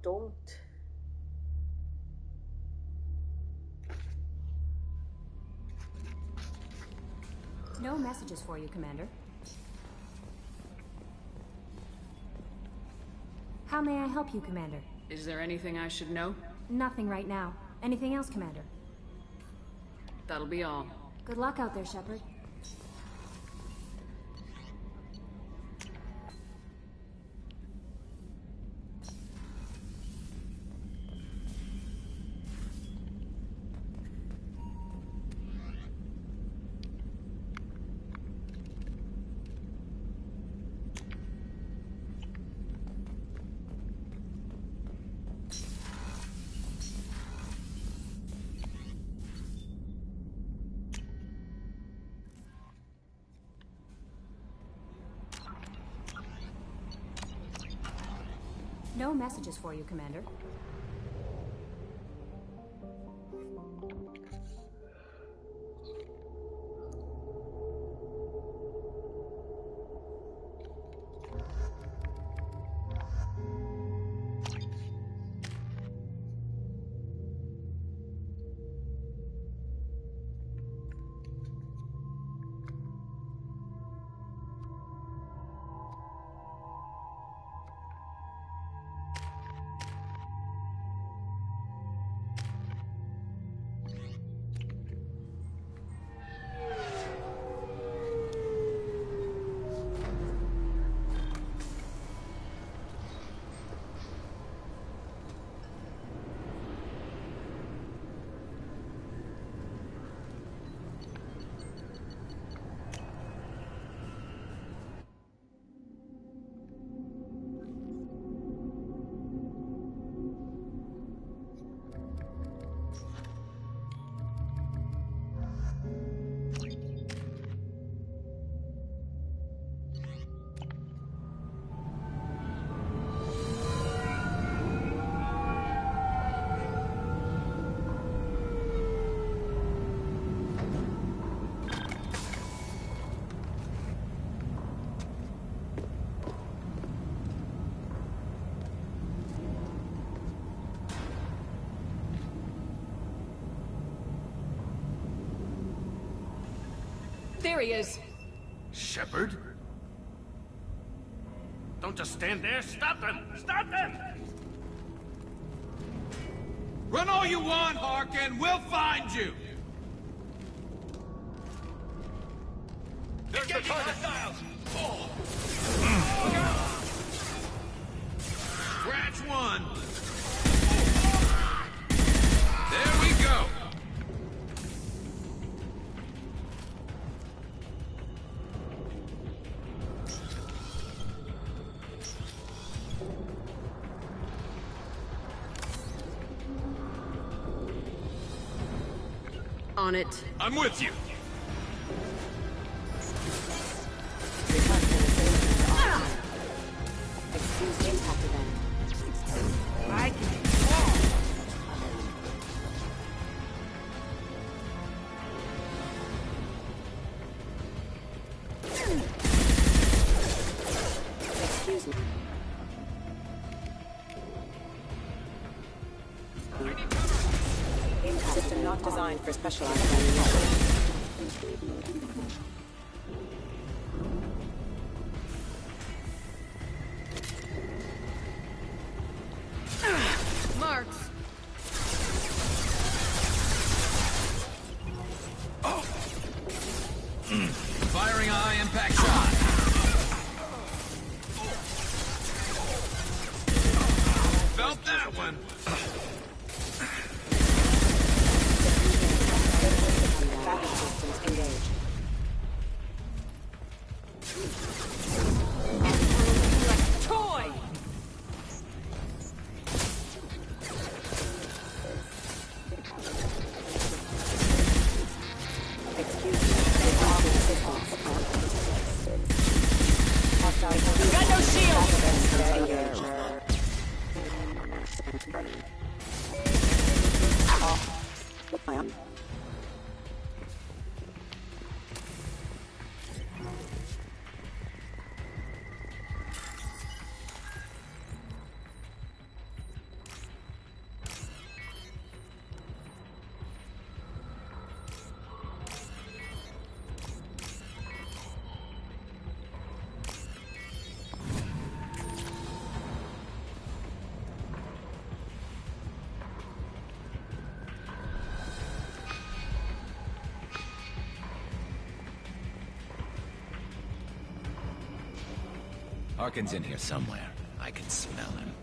，don't。No messages for you, Commander. How may I help you, Commander? Is there anything I should know? Nothing right now. Anything else, Commander? That'll be all. Good luck out there, Shepard. No messages for you, Commander. There he is. Shepard? Don't just stand there. Stop them! Stop them! Run all you want, Harkin. We'll find you. There's the target. Oh. Scratch one. There we go. On it. I'm with you. Excuse impact event. I can. Excuse me. System not designed for specialized ammunition. Marks. Oh. Firing a high impact shot. Felt that one. Toy! Got no shield! Harkin's in here somewhere. I can smell him.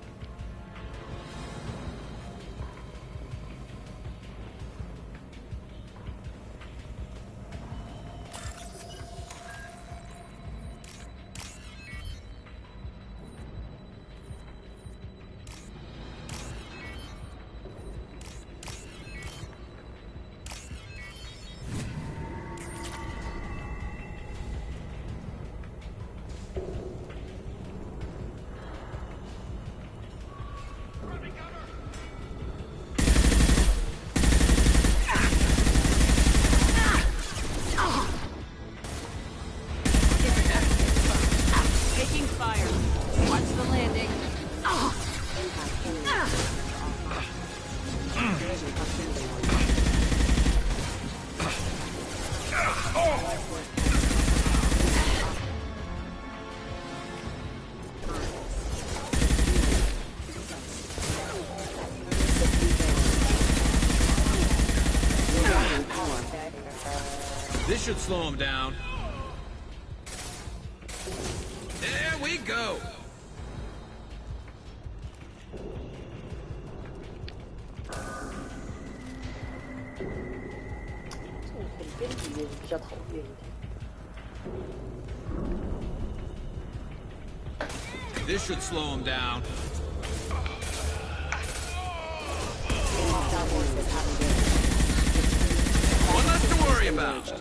This should slow him down. There we go. This should slow him down. One less to worry about.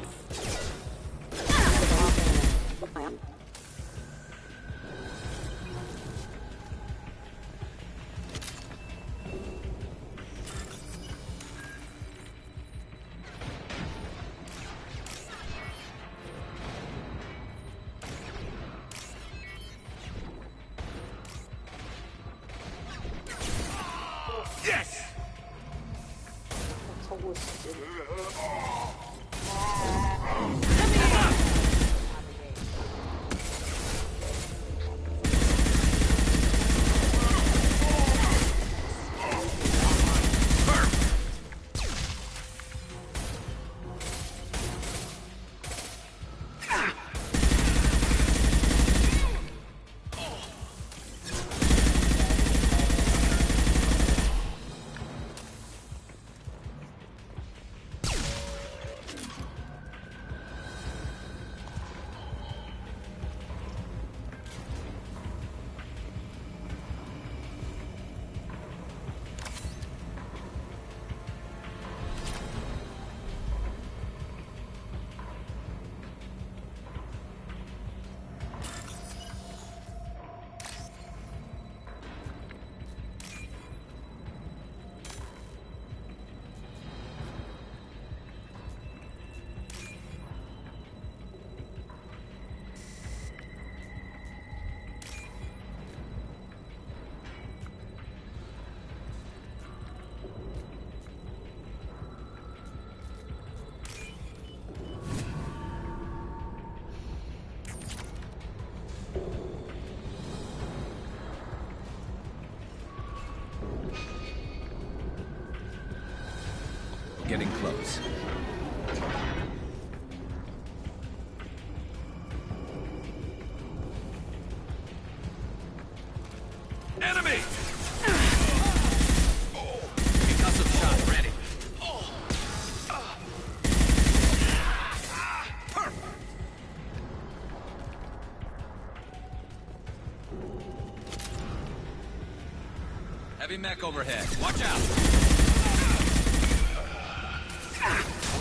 Yes!超过时间。Getting close. Enemy! Concussive shot ready. Heavy mech overhead. Watch out!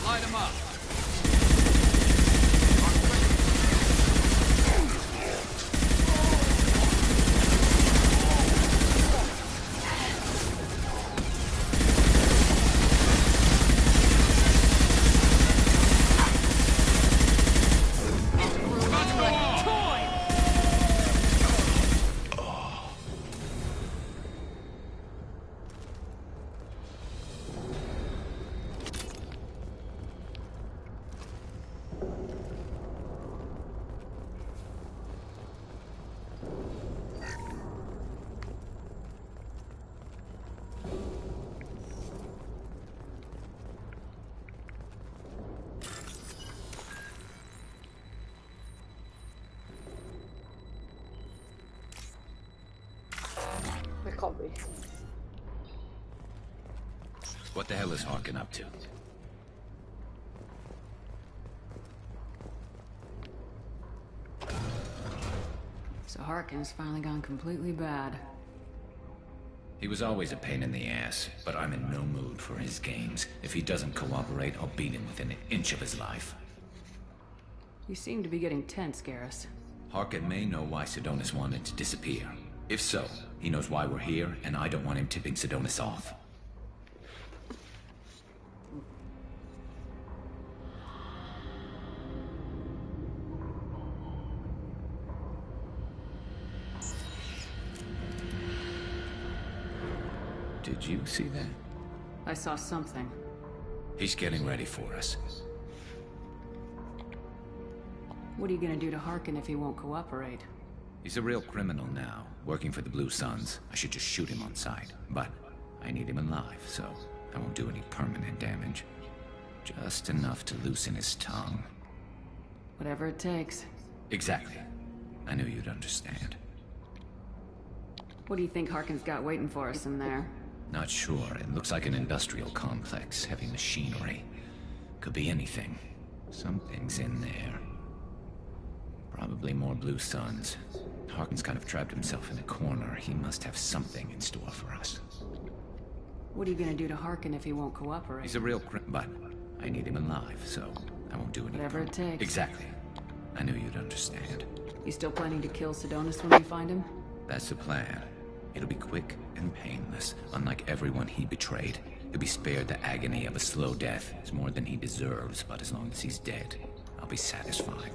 Light him up. What the hell is Harkin up to? So Harkin's finally gone completely bad. He was always a pain in the ass, but I'm in no mood for his games. If he doesn't cooperate, I'll beat him within an inch of his life. You seem to be getting tense, Garrus. Harkin may know why Sidonis wanted to disappear. If so, he knows why we're here, and I don't want him tipping Sidonis off. Did you see that? I saw something. He's getting ready for us. What are you gonna do to Harkin if he won't cooperate? He's a real criminal now, working for the Blue Suns. I should just shoot him on sight. But I need him alive, so I won't do any permanent damage. Just enough to loosen his tongue. Whatever it takes. Exactly. I knew you'd understand. What do you think Harkin's got waiting for us in there? Not sure. It looks like an industrial complex. Heavy machinery. Could be anything. Something's in there. Probably more Blue Suns. Harkin's kind of trapped himself in a corner. He must have something in store for us. What are you gonna do to Harkin if he won't cooperate? He's a real but I need him alive, so I won't do anything. Whatever it takes. Exactly. I knew you'd understand. You still planning to kill Sidonis when you find him? That's the plan. It'll be quick and painless. Unlike everyone he betrayed, he'll be spared the agony of a slow death. It's more than he deserves, but as long as he's dead, I'll be satisfied.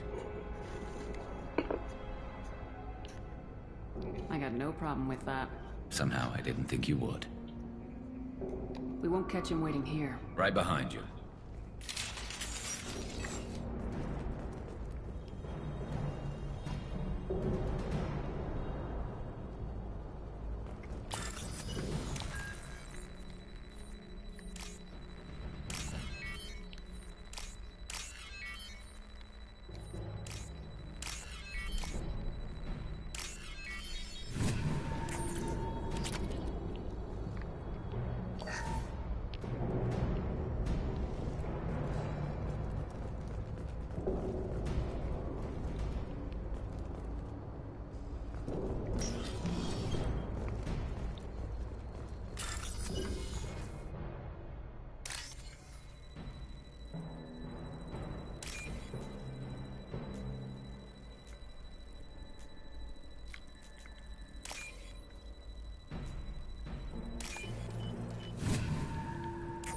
I got no problem with that. Somehow I didn't think you would. We won't catch him waiting here. Right behind you.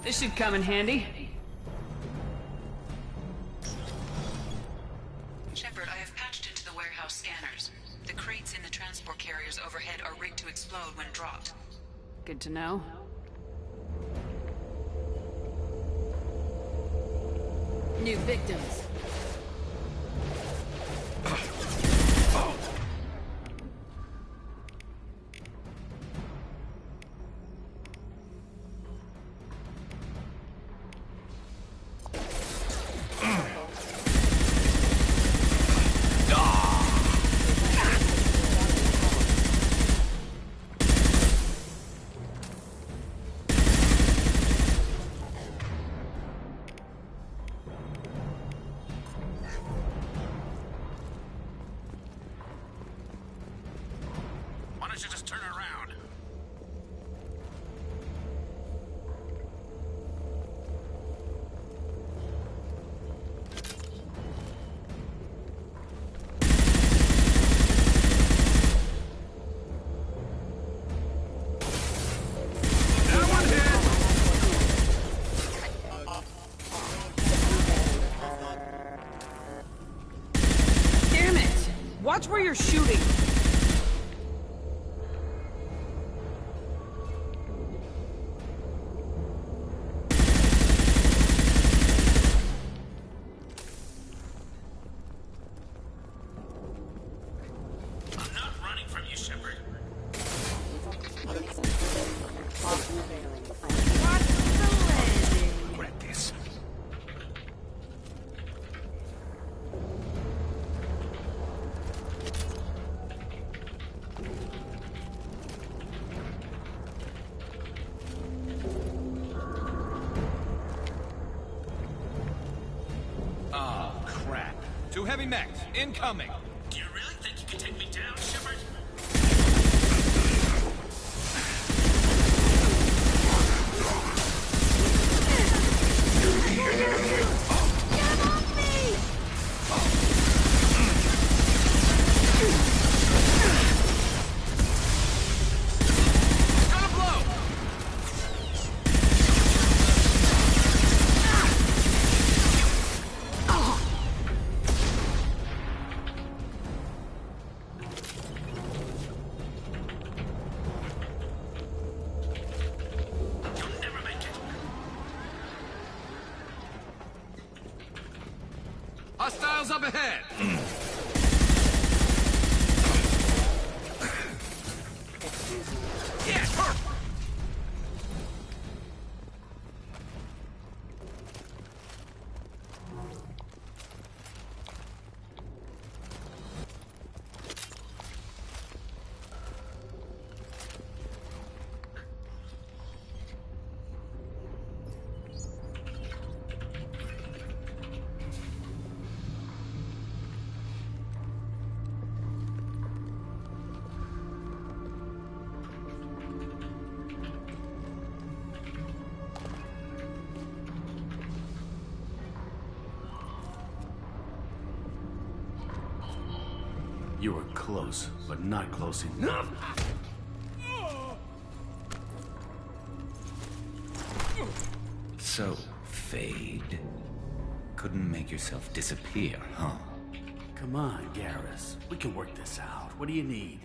This should come in handy. Shepard, I have patched into the warehouse scanners. The crates in the transport carriers overhead are rigged to explode when dropped. Good to know. New victims. Watch where you're shooting! I'm not running from you, Shepard. Grab this. Oh, crap. 2 heavy mechs, incoming! Do you really think you can take me down, Shepard? Hostiles up ahead! Yeah, perfect! You were close, but not close enough. So, Fade. Couldn't make yourself disappear, huh? Come on, Garrus. We can work this out. What do you need?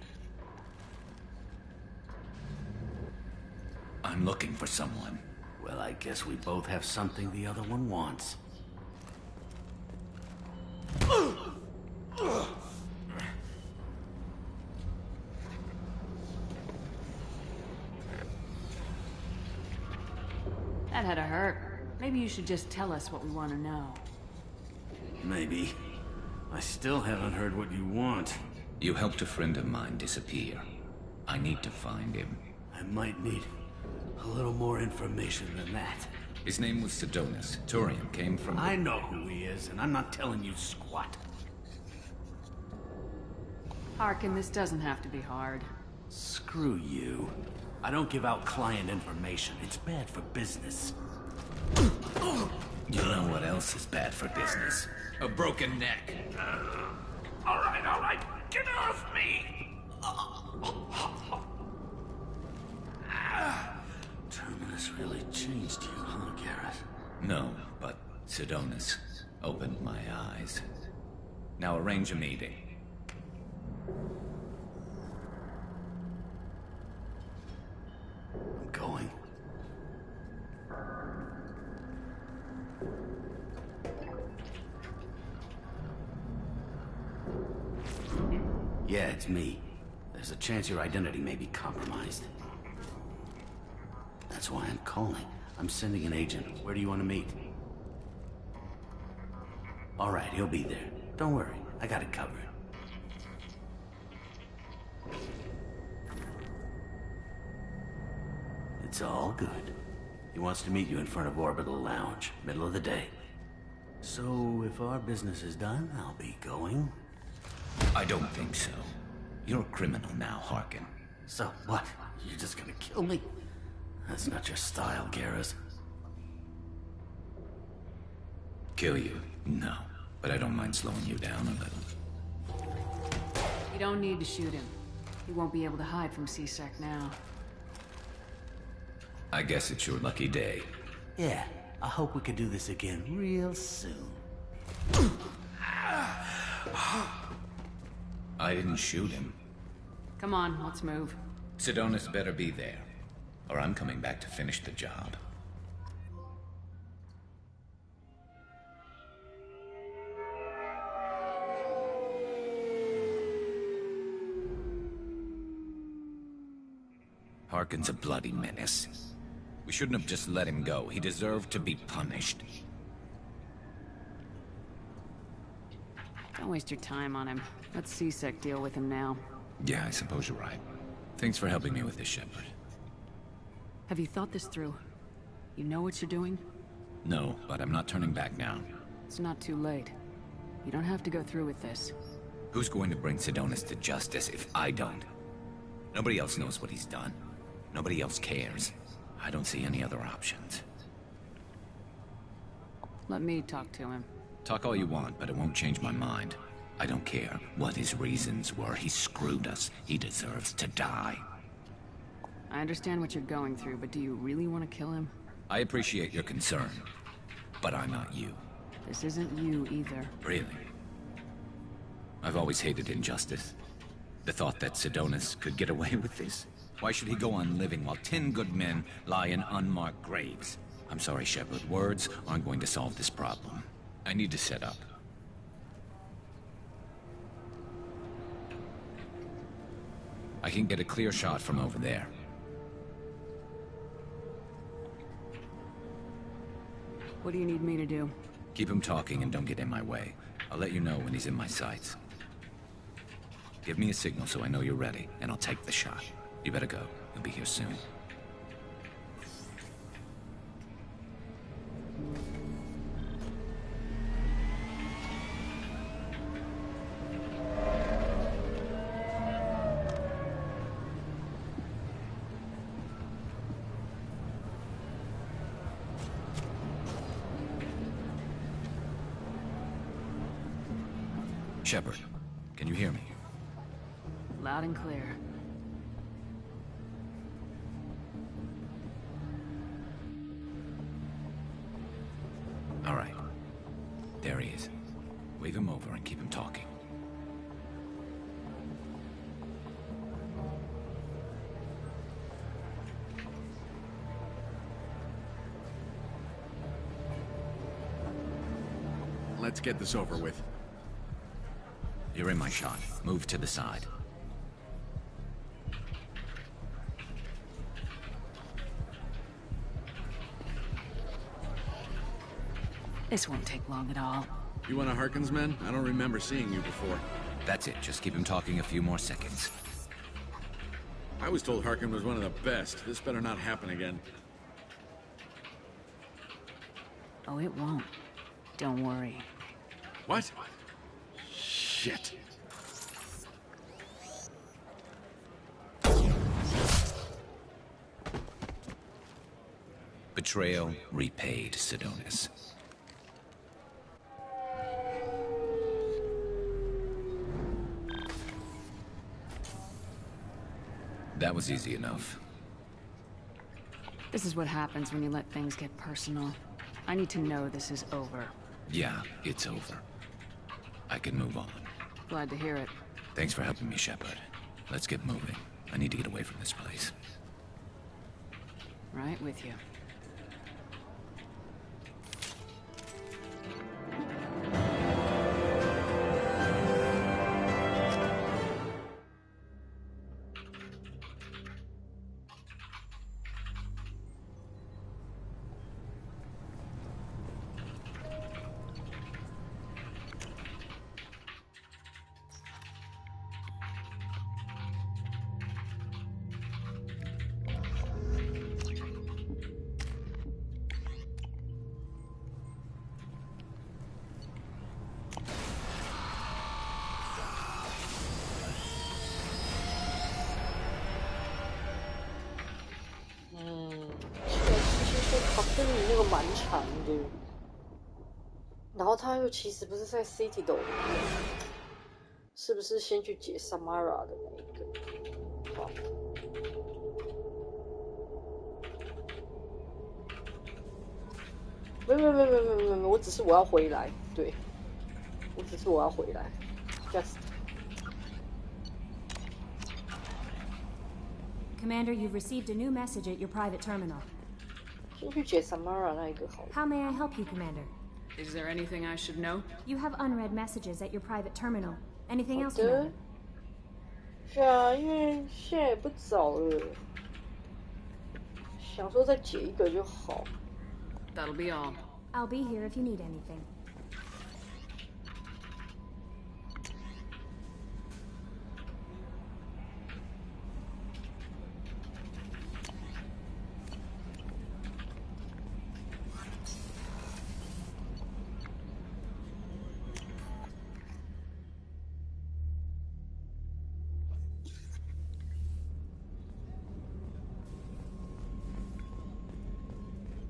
I'm looking for someone. Well, I guess we both have something the other one wants. That had to hurt. Maybe you should just tell us what we want to know. Maybe. I still haven't heard what you want. You helped a friend of mine disappear. I need to find him. I might need a little more information than that. His name was Sidonus. Turian came from... I know who he is, and I'm not telling you squat. Harkin, this doesn't have to be hard. Screw you. I don't give out client information. It's bad for business. You know what else is bad for business? A broken neck. All right. Get off me! Terminus really changed you, huh, Garrus? No, but Sidonus opened my eyes. Now arrange a meeting. I'm going. Yeah, it's me. There's a chance your identity may be compromised. That's why I'm calling. I'm sending an agent. Where do you want to meet? All right, he'll be there. Don't worry, I got it covered. It's all good. He wants to meet you in front of Orbital Lounge, middle of the day. So, if our business is done, I'll be going. I don't think so. You're a criminal now, Harkin. So, what? You're just gonna kill me? That's not your style, Garrus. Kill you? No. But I don't mind slowing you down a little. You don't need to shoot him. He won't be able to hide from C-Sec now. I guess it's your lucky day. Yeah, I hope we can do this again real soon. I didn't shoot him. Come on, let's move. Sidonis better be there, or I'm coming back to finish the job. Harkin's a bloody menace. We shouldn't have just let him go. He deserved to be punished. Don't waste your time on him. Let C-Sec deal with him now. Yeah, I suppose you're right. Thanks for helping me with this, Shepard. Have you thought this through? You know what you're doing? No, but I'm not turning back now. It's not too late. You don't have to go through with this. Who's going to bring Sidonis to justice if I don't? Nobody else knows what he's done. Nobody else cares. I don't see any other options. Let me talk to him. Talk all you want, but it won't change my mind. I don't care what his reasons were. He screwed us. He deserves to die. I understand what you're going through, but do you really want to kill him? I appreciate your concern, but I'm not you. This isn't you either. Really? I've always hated injustice. The thought that Sidonis could get away with this. Why should he go on living while 10 good men lie in unmarked graves? I'm sorry, Shepard. Words aren't going to solve this problem. I need to set up. I can get a clear shot from over there. What do you need me to do? Keep him talking and don't get in my way. I'll let you know when he's in my sights. Give me a signal so I know you're ready, and I'll take the shot. You better go. He'll be here soon. Shepard, can you hear me? Loud and clear. All right. There he is. Wave him over and keep him talking. Let's get this over with. You're in my shot. Move to the side. This won't take long at all. You one of Harkin's men? I don't remember seeing you before. That's it. Just keep him talking a few more seconds. I was told Harkin was one of the best. This better not happen again. Oh, it won't. Don't worry. What? Shit. Betrayal repaid, Sidonis. That was easy enough. This is what happens when you let things get personal. I need to know this is over. Yeah, it's over. I can move on. Glad to hear it. Thanks for helping me, Shepard. Let's get moving. I need to get away from this place. Right with you.蛮长的，然后他又其实不是在 City 的，是不是先去解 Samara 的那一个？好，没，我只是我要回来，对，我只是我要回来 ，just Commander, you've received a new message at your private terminal. 先去解 Samara 那一个好了。 How may I help you, Commander? Is there anything I should know? You have unread messages at your private terminal. Anything else, 好的 Commander? 是啊，因为现在也不早了，想说再解一个就好。 That'll be all. I'll be here if you need anything.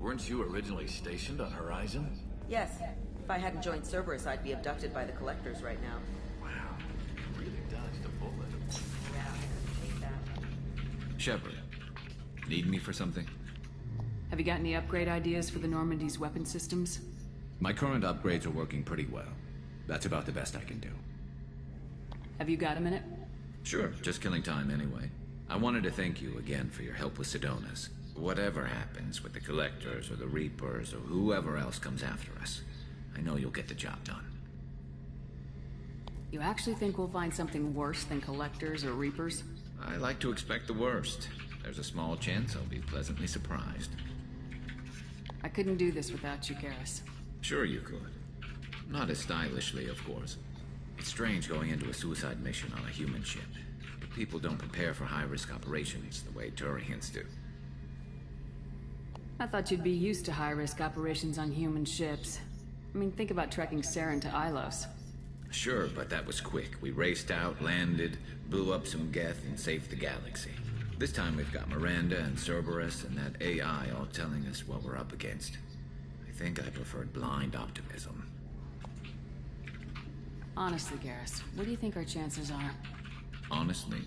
Weren't you originally stationed on Horizon? Yes. If I hadn't joined Cerberus, I'd be abducted by the Collectors right now. Wow, you really dodged a bullet. Yeah, I hate that. Shepard, need me for something? Have you got any upgrade ideas for the Normandy's weapon systems? My current upgrades are working pretty well. That's about the best I can do. Have you got a minute? Sure, just killing time anyway. I wanted to thank you again for your help with Sidonis. Whatever happens with the Collectors or the Reapers or whoever else comes after us, I know you'll get the job done. You actually think we'll find something worse than Collectors or Reapers? I like to expect the worst. There's a small chance I'll be pleasantly surprised. I couldn't do this without you, Garrus. Sure you could. Not as stylishly, of course. It's strange going into a suicide mission on a human ship. But people don't prepare for high-risk operations the way Turians do. I thought you'd be used to high-risk operations on human ships. I mean, think about trekking Saren to Ilos. Sure, but that was quick. We raced out, landed, blew up some Geth, and saved the galaxy. This time we've got Miranda and Cerberus and that AI all telling us what we're up against. I think I preferred blind optimism. Honestly, Garrus, what do you think our chances are? Honestly?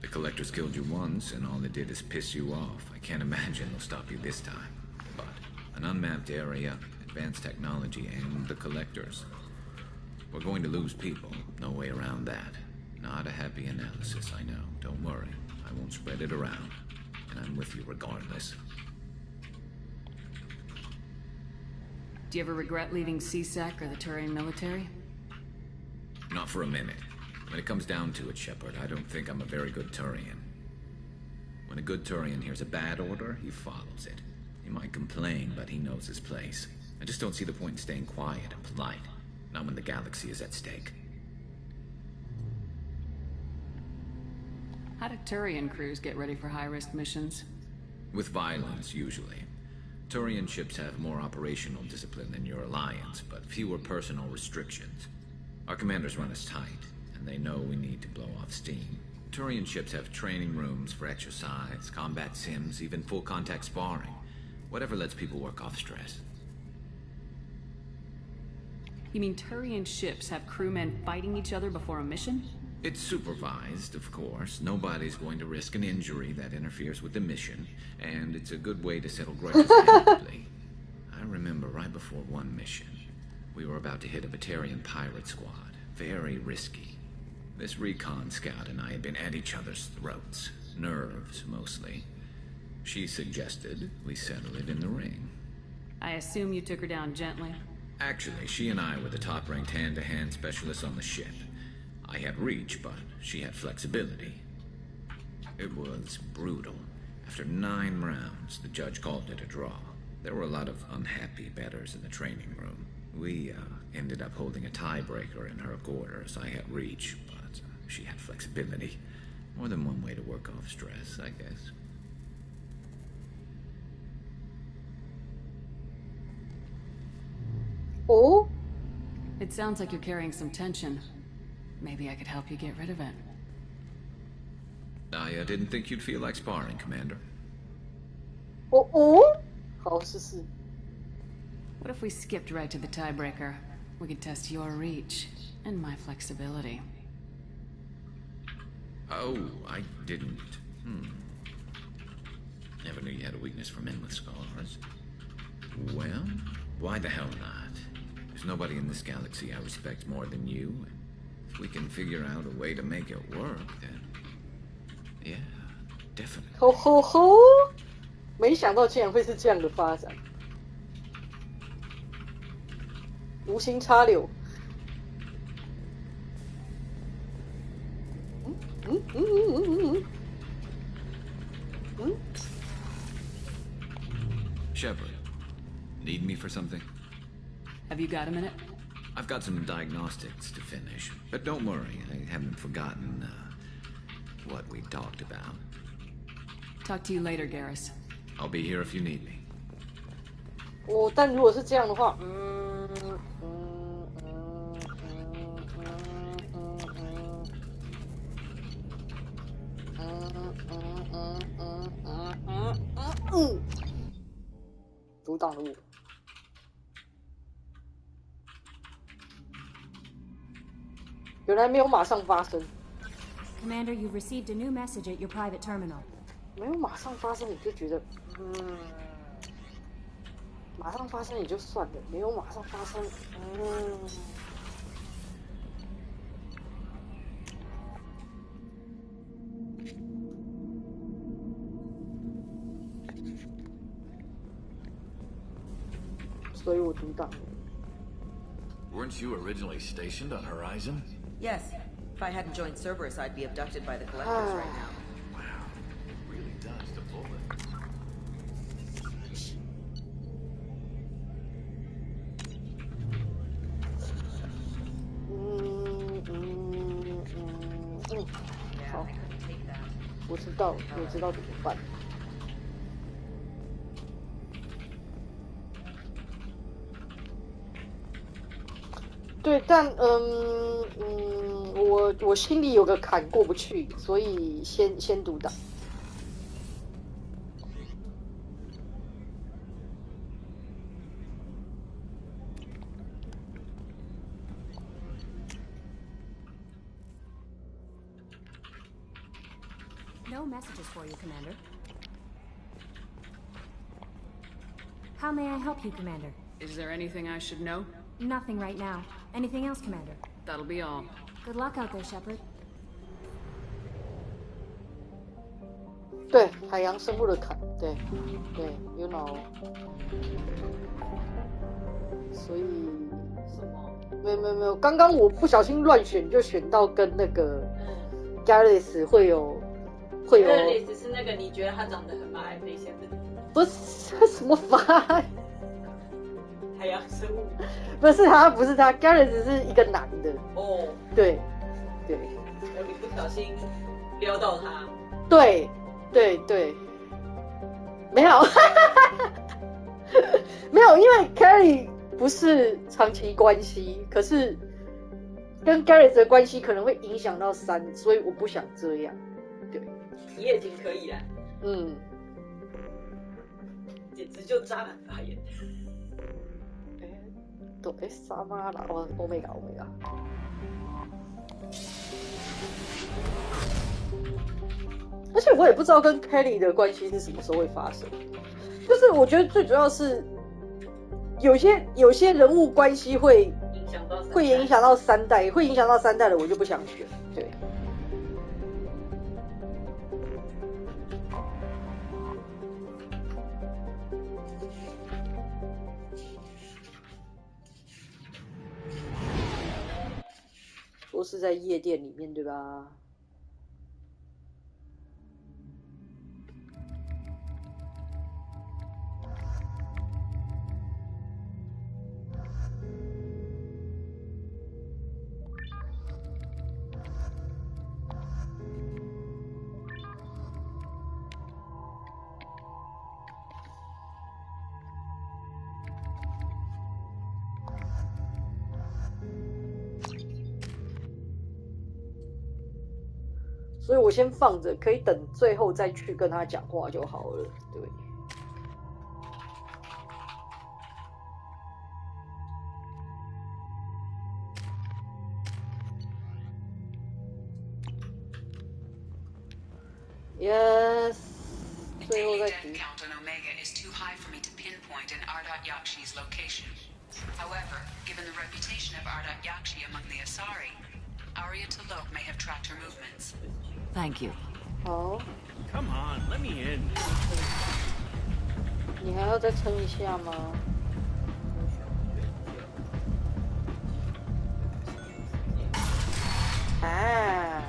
The Collectors killed you once, and all they did is piss you off. I can't imagine they'll stop you this time. But an unmapped area, advanced technology, and the Collectors. We're going to lose people. No way around that. Not a happy analysis, I know. Don't worry. I won't spread it around. And I'm with you regardless. Do you ever regret leaving CSEC or the Turian military? Not for a minute. When it comes down to it, Shepard, I don't think I'm a very good Turian. When a good Turian hears a bad order, he follows it. He might complain, but he knows his place. I just don't see the point in staying quiet and polite. Not when the galaxy is at stake. How do Turian crews get ready for high-risk missions? With violence, usually. Turian ships have more operational discipline than your alliance, but fewer personal restrictions. Our commanders run us tight, and they know we need to blow off steam. Turian ships have training rooms for exercise, combat sims, even full-contact sparring. Whatever lets people work off stress. You mean Turian ships have crewmen fighting each other before a mission? It's supervised, of course. Nobody's going to risk an injury that interferes with the mission, and it's a good way to settle grudges amicably. I remember right before one mission, we were about to hit a Batarian pirate squad. Very risky. This recon scout and I had been at each other's throats. Nerves, mostly. She suggested we settle it in the ring. I assume you took her down gently? Actually, she and I were the top-ranked hand-to-hand specialists on the ship. I had reach, but she had flexibility. It was brutal. After 9 rounds, the judge called it a draw. There were a lot of unhappy bettors in the training room. We ended up holding a tiebreaker in her quarters. I had reach, but she had flexibility. More than one way to work off stress, I guess. Oh? It sounds like you're carrying some tension. Maybe I could help you get rid of it. I didn't think you'd feel like sparring, Commander. Oh, oh? 好，试试。 What if we skipped right to the tiebreaker? We could test your reach and my flexibility. Oh, I didn't. Never knew you had a weakness for men with scars. Well, why the hell not? There's nobody in this galaxy I respect more than you. If we can figure out a way to make it work, then... yeah, definitely. 吼吼吼！没想到竟然会是这样的发展，无心插柳。Shepard, need me for something? Have you got a minute? I've got some diagnostics to finish, but don't worry, I haven't forgotten what we talked about. Talk to you later, Garrus. I'll be here if you need me. 但如果是这样的话，阻挡了我。原来没有马上发生。Commander, you've received a new message at your private terminal. 没有马上发生，你就觉得，马上发生也就算了，没有马上发生，所以我阻挡了。Weren't you originally stationed on Horizon? Yes. If I hadn't joined Cerberus, I'd be abducted by the Collectors right now. Wow. Really dodged a bullet. Yeah, I couldn't take that. 我知道怎么办。对，但我心里有个坎过不去，所以先独挡。No messages for you, Commander. How may I help you, Commander? Is there anything I should know? Nothing right now. Anything else, Commander? That'll be all. Good luck out there, Shepard. 对，海洋生物的坎，对 ，you know。所以没有，刚刚我不小心乱选，就选到跟那个 Garrus 会有。Garrus 是那个你觉得他长得很马来飞仙的？不是什么法？海洋生物？不是他，Garrus 是一个男的。哦。对。你不小心撩到他。对，没有，没有，因为 Carrie 不是长期关系，可是跟 Garrus 的关系可能会影响到3，所以我不想这样。对，一夜情可以啦。简直就渣男发言。沙妈啦，欧米伽。而且我也不知道跟 Kelly 的关系是什么时候会发生，就是我觉得最主要是有些人物关系会影响到3代，会影响到3代的我就不想选，对。说是在夜店里面，对吧？所以我先放着，可以等最后再去跟他讲话就好了。对。Yes， 最后再读。Count on Omega is too high for me to pinpoint an Ardat Yakshi's location. However, given the reputation of Ardat Yakshi among the Asari, Arya T'Loak may have tracked her movements. Thank you. 好。Come on, let me in. 你还要再撑一下吗？啊！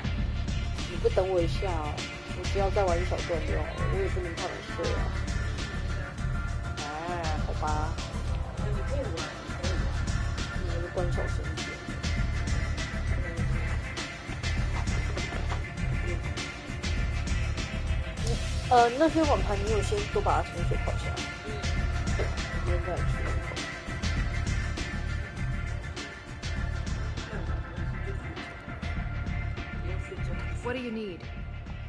你不等我一下哦，我只要再玩一小段就好了，我也不能怕你睡啊。啊，好吧。你们关小声一点。那些碗盘你有先都把它清水泡下来，明天再去。What do you need?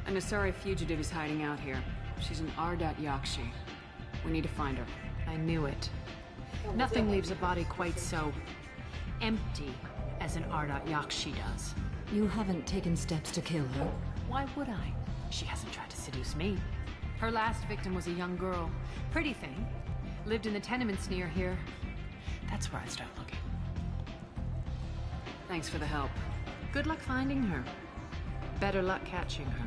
An Asari fugitive is hiding out here. She's an Ardat Yakshi. We need to find her. I knew it. Nothing leaves a body quite so empty as an Ardat Yakshi does. You haven't taken steps to kill her? Why would I? She hasn't tried to seduce me. Her last victim was a young girl. Pretty thing. Lived in the tenements near here. That's where I'd start looking. Thanks for the help. Good luck finding her. Better luck catching her.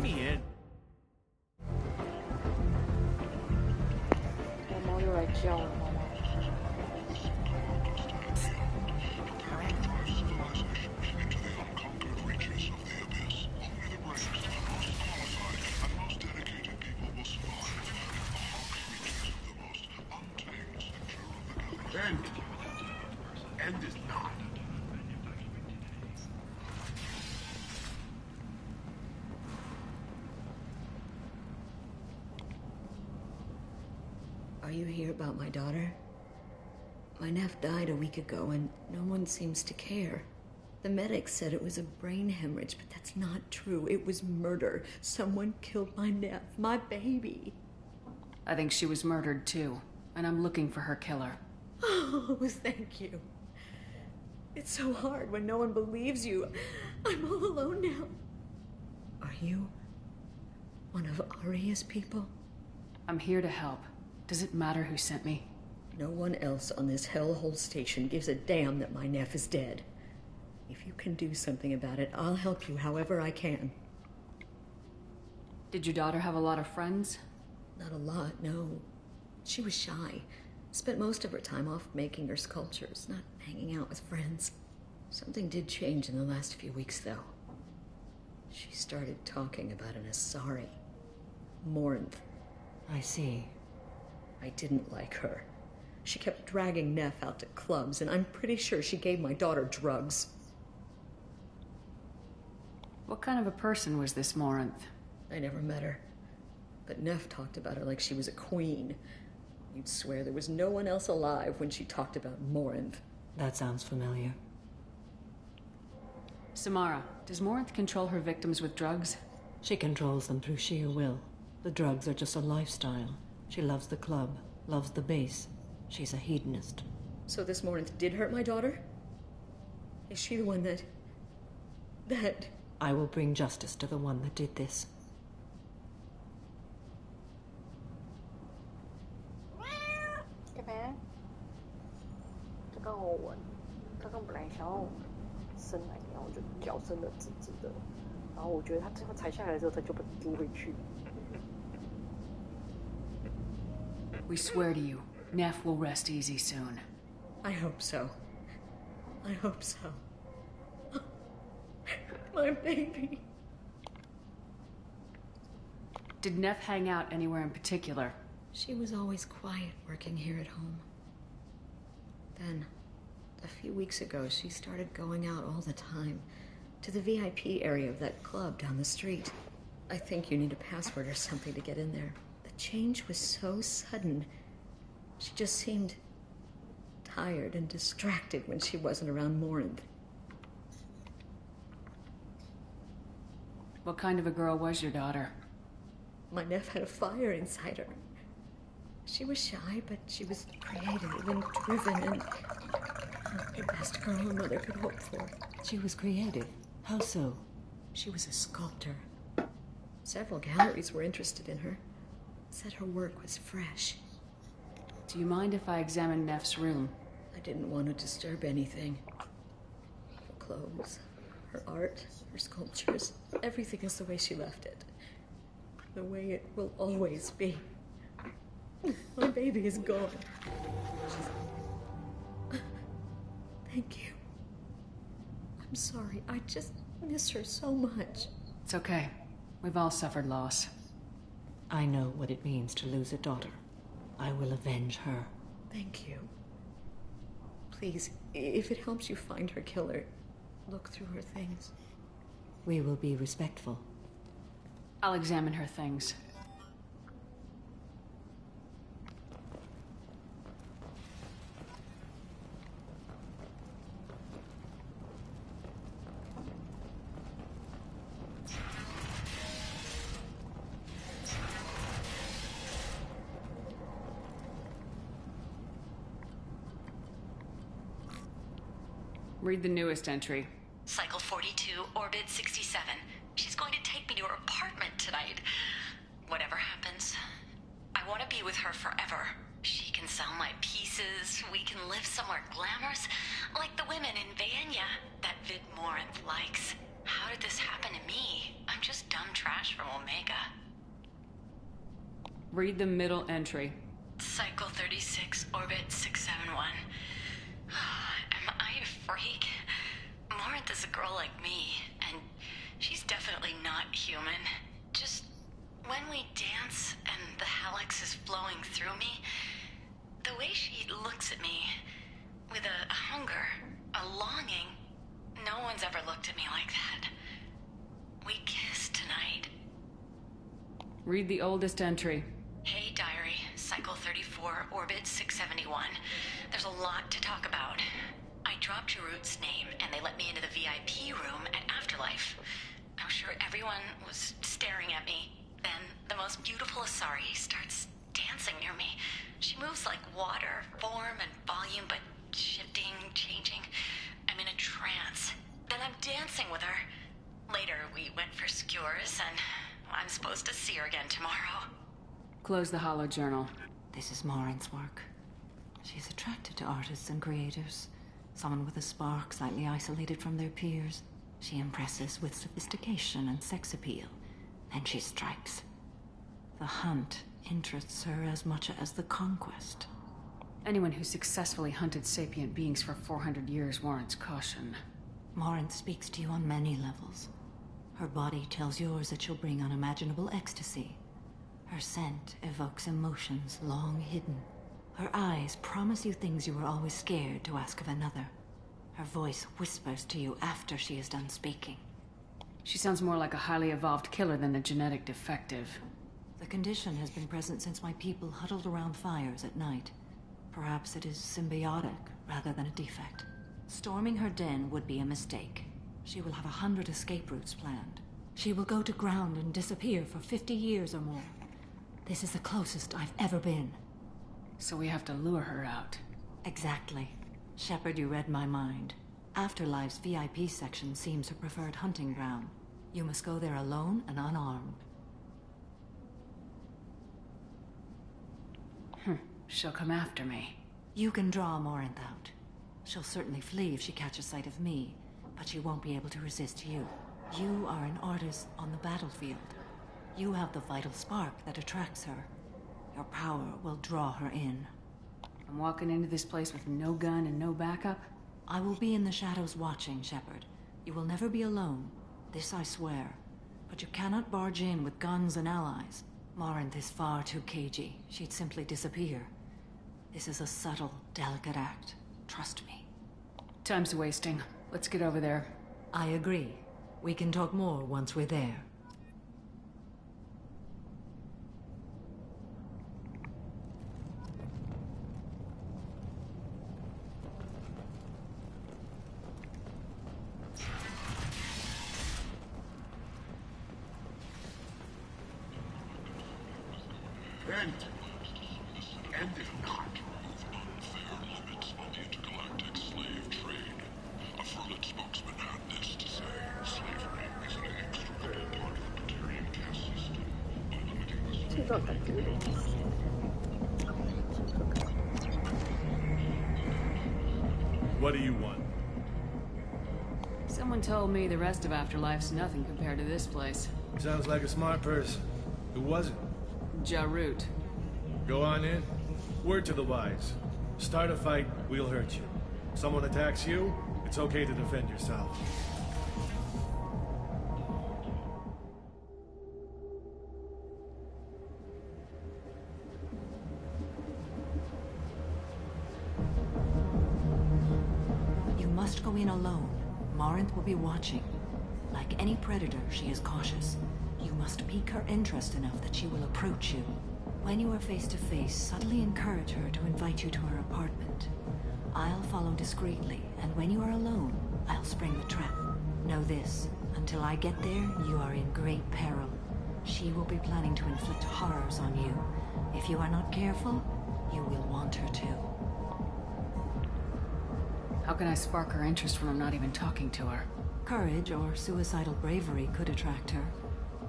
me in. 猫猫又来叫了，猫猫。End is not. Are you here about my daughter? My nephew died a week ago and no one seems to care. The medics said it was a brain hemorrhage, but that's not true. It was murder. Someone killed my nephew, my baby. I think she was murdered too, and I'm looking for her killer. Oh, thank you. It's so hard when no one believes you. I'm all alone now. Are you one of Aria's people? I'm here to help. Does it matter who sent me? No one else on this hellhole station gives a damn that my nephew is dead. If you can do something about it, I'll help you however I can. Did your daughter have a lot of friends? Not a lot, no. She was shy. Spent most of her time off making her sculptures, not hanging out with friends. Something did change in the last few weeks, though. She started talking about an Asari. Morinth. I see. I didn't like her. She kept dragging Neff out to clubs, and I'm pretty sure she gave my daughter drugs. What kind of a person was this Morinth? I never met her. But Neff talked about her like she was a queen. You'd swear there was no one else alive when she talked about Morinth. That sounds familiar. Samara, does Morinth control her victims with drugs? She controls them through sheer will. The drugs are just a lifestyle. She loves the club, loves the base. She's a hedonist. So this Morinth did hurt my daughter? Is she the one that... I will bring justice to the one that did this. We swear to you, Neff will rest easy soon. I hope so. I hope so. My baby. Did Neff hang out anywhere in particular? She was always quiet working here at home. Then, a few weeks ago, she started going out all the time to the VIP area of that club down the street. I think you need a password or something to get in there. The change was so sudden. She just seemed tired and distracted when she wasn't around Morinth. What kind of a girl was your daughter? My nephew had a fire inside her. She was shy, but she was creative and driven and the best girl a mother could hope for. She was creative. How so? She was a sculptor. Several galleries were interested in her. Said her work was fresh. Do you mind if I examine Neff's room? I didn't want to disturb anything. Her clothes, her art, her sculptures, everything is the way she left it. The way it will always be. My baby is gone. Thank you. I'm sorry. I just miss her so much. It's okay. We've all suffered loss. I know what it means to lose a daughter. I will avenge her. Thank you. Please, if it helps you find her killer, look through her things. We will be respectful. I'll examine her things. Read the newest entry. Cycle 42, Orbit 67. She's going to take me to her apartment tonight. Whatever happens, I want to be with her forever. She can sell my pieces. We can live somewhere glamorous, like the women in Vanya that Vid Morinth likes. How did this happen to me? I'm just dumb trash from Omega. Read the middle entry. Cycle 36, Orbit 671. Am I a freak? Morinth is a girl like me, and she's definitely not human. Just when we dance and the Helix is flowing through me, the way she looks at me, with a hunger, a longing, no one's ever looked at me like that. We kissed tonight. Read the oldest entry. Hey, diary. Cycle 34, Orbit 671. There's a lot to talk about. I dropped Jarut's name, and they let me into the VIP room at Afterlife. I'm sure everyone was staring at me. Then, the most beautiful Asari starts dancing near me. She moves like water, form and volume, but shifting, changing. I'm in a trance. Then I'm dancing with her. Later, we went for skewers, and I'm supposed to see her again tomorrow. Close the holo journal. This is Morinth's work. She's attracted to artists and creators. Someone with a spark, slightly isolated from their peers. She impresses with sophistication and sex appeal. Then she strikes. The hunt interests her as much as the conquest. Anyone who successfully hunted sapient beings for 400 years warrants caution. Morinth speaks to you on many levels. Her body tells yours that she'll bring unimaginable ecstasy. Her scent evokes emotions long hidden. Her eyes promise you things you were always scared to ask of another. Her voice whispers to you after she is done speaking. She sounds more like a highly evolved killer than a genetic defective. The condition has been present since my people huddled around fires at night. Perhaps it is symbiotic rather than a defect. Storming her den would be a mistake. She will have 100 escape routes planned. She will go to ground and disappear for 50 years or more. This is the closest I've ever been. So we have to lure her out. Exactly. Shepard, you read my mind. Afterlife's VIP section seems her preferred hunting ground. You must go there alone and unarmed. She'll come after me. You can draw Morinth out. She'll certainly flee if she catches sight of me, but she won't be able to resist you. You are an artist on the battlefield. You have the vital spark that attracts her. Your power will draw her in. I'm walking into this place with no gun and no backup? I will be in the shadows watching, Shepard. You will never be alone. This I swear. But you cannot barge in with guns and allies. Morinth is far too cagey. She'd simply disappear. This is a subtle, delicate act. Trust me. Time's wasting. Let's get over there. I agree. We can talk more once we're there. And if not, unfair limits on the intergalactic slave trade. A Furlet spokesman had this to say. Slavery is an inextricable part of the Batarian caste system. By limiting this... What do you want? Someone told me the rest of Afterlife's nothing compared to this place. Sounds like a smart person. Who was it? Jarut. Go on in. Word to the wise. Start a fight, we'll hurt you. Someone attacks you, it's okay to defend yourself. You must go in alone. Morinth will be watching. Like any predator, she is cautious. You must pique her interest enough that she will approach you. When you are face to face, subtly encourage her to invite you to her apartment. I'll follow discreetly, and when you are alone, I'll spring the trap. Know this, until I get there, you are in great peril. She will be planning to inflict horrors on you. If you are not careful, you will want her to. How can I spark her interest when I'm not even talking to her? Courage or suicidal bravery could attract her.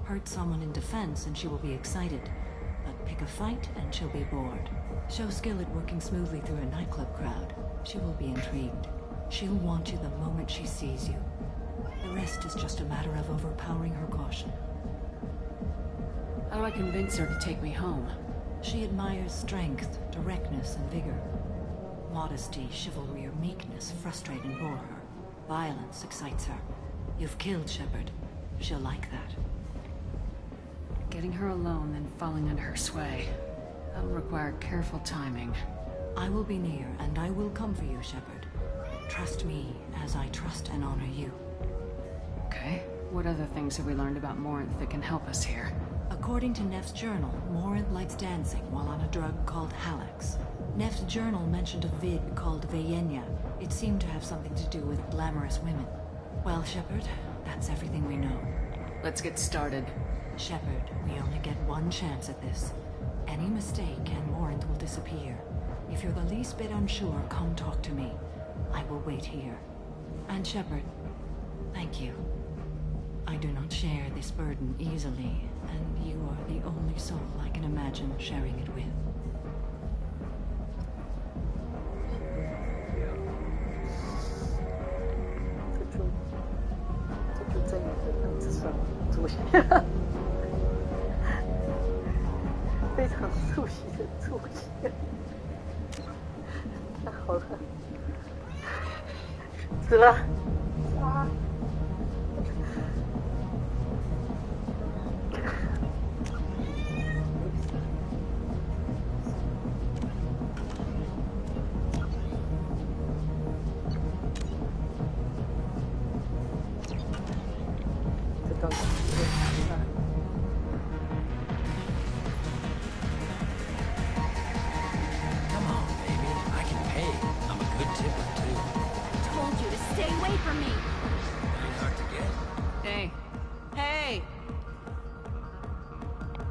Hurt someone in defense and she will be excited. But pick a fight and she'll be bored. Show skill at working smoothly through a nightclub crowd. She will be intrigued. She'll want you the moment she sees you. The rest is just a matter of overpowering her caution. How do I convince her to take me home? She admires strength, directness, and vigor. Modesty, chivalry, or meekness frustrate and bore her. Violence excites her. You've killed Shepard. She'll like that. Getting her alone, then falling under her sway. That'll require careful timing. I will be near, and I will come for you, Shepard. Trust me, as I trust and honor you. Okay. What other things have we learned about Morinth that can help us here? According to Neff's journal, Morinth likes dancing while on a drug called Halax. Neff's journal mentioned a vid called Vayenya. It seemed to have something to do with glamorous women. Well, Shepard, that's everything we know. Let's get started. Shepard, we only get one chance at this. Any mistake and Morinth will disappear. If you're the least bit unsure, come talk to me. I will wait here. And Shepard, thank you. I do not share this burden easily, and you are the only soul I can imagine sharing it with.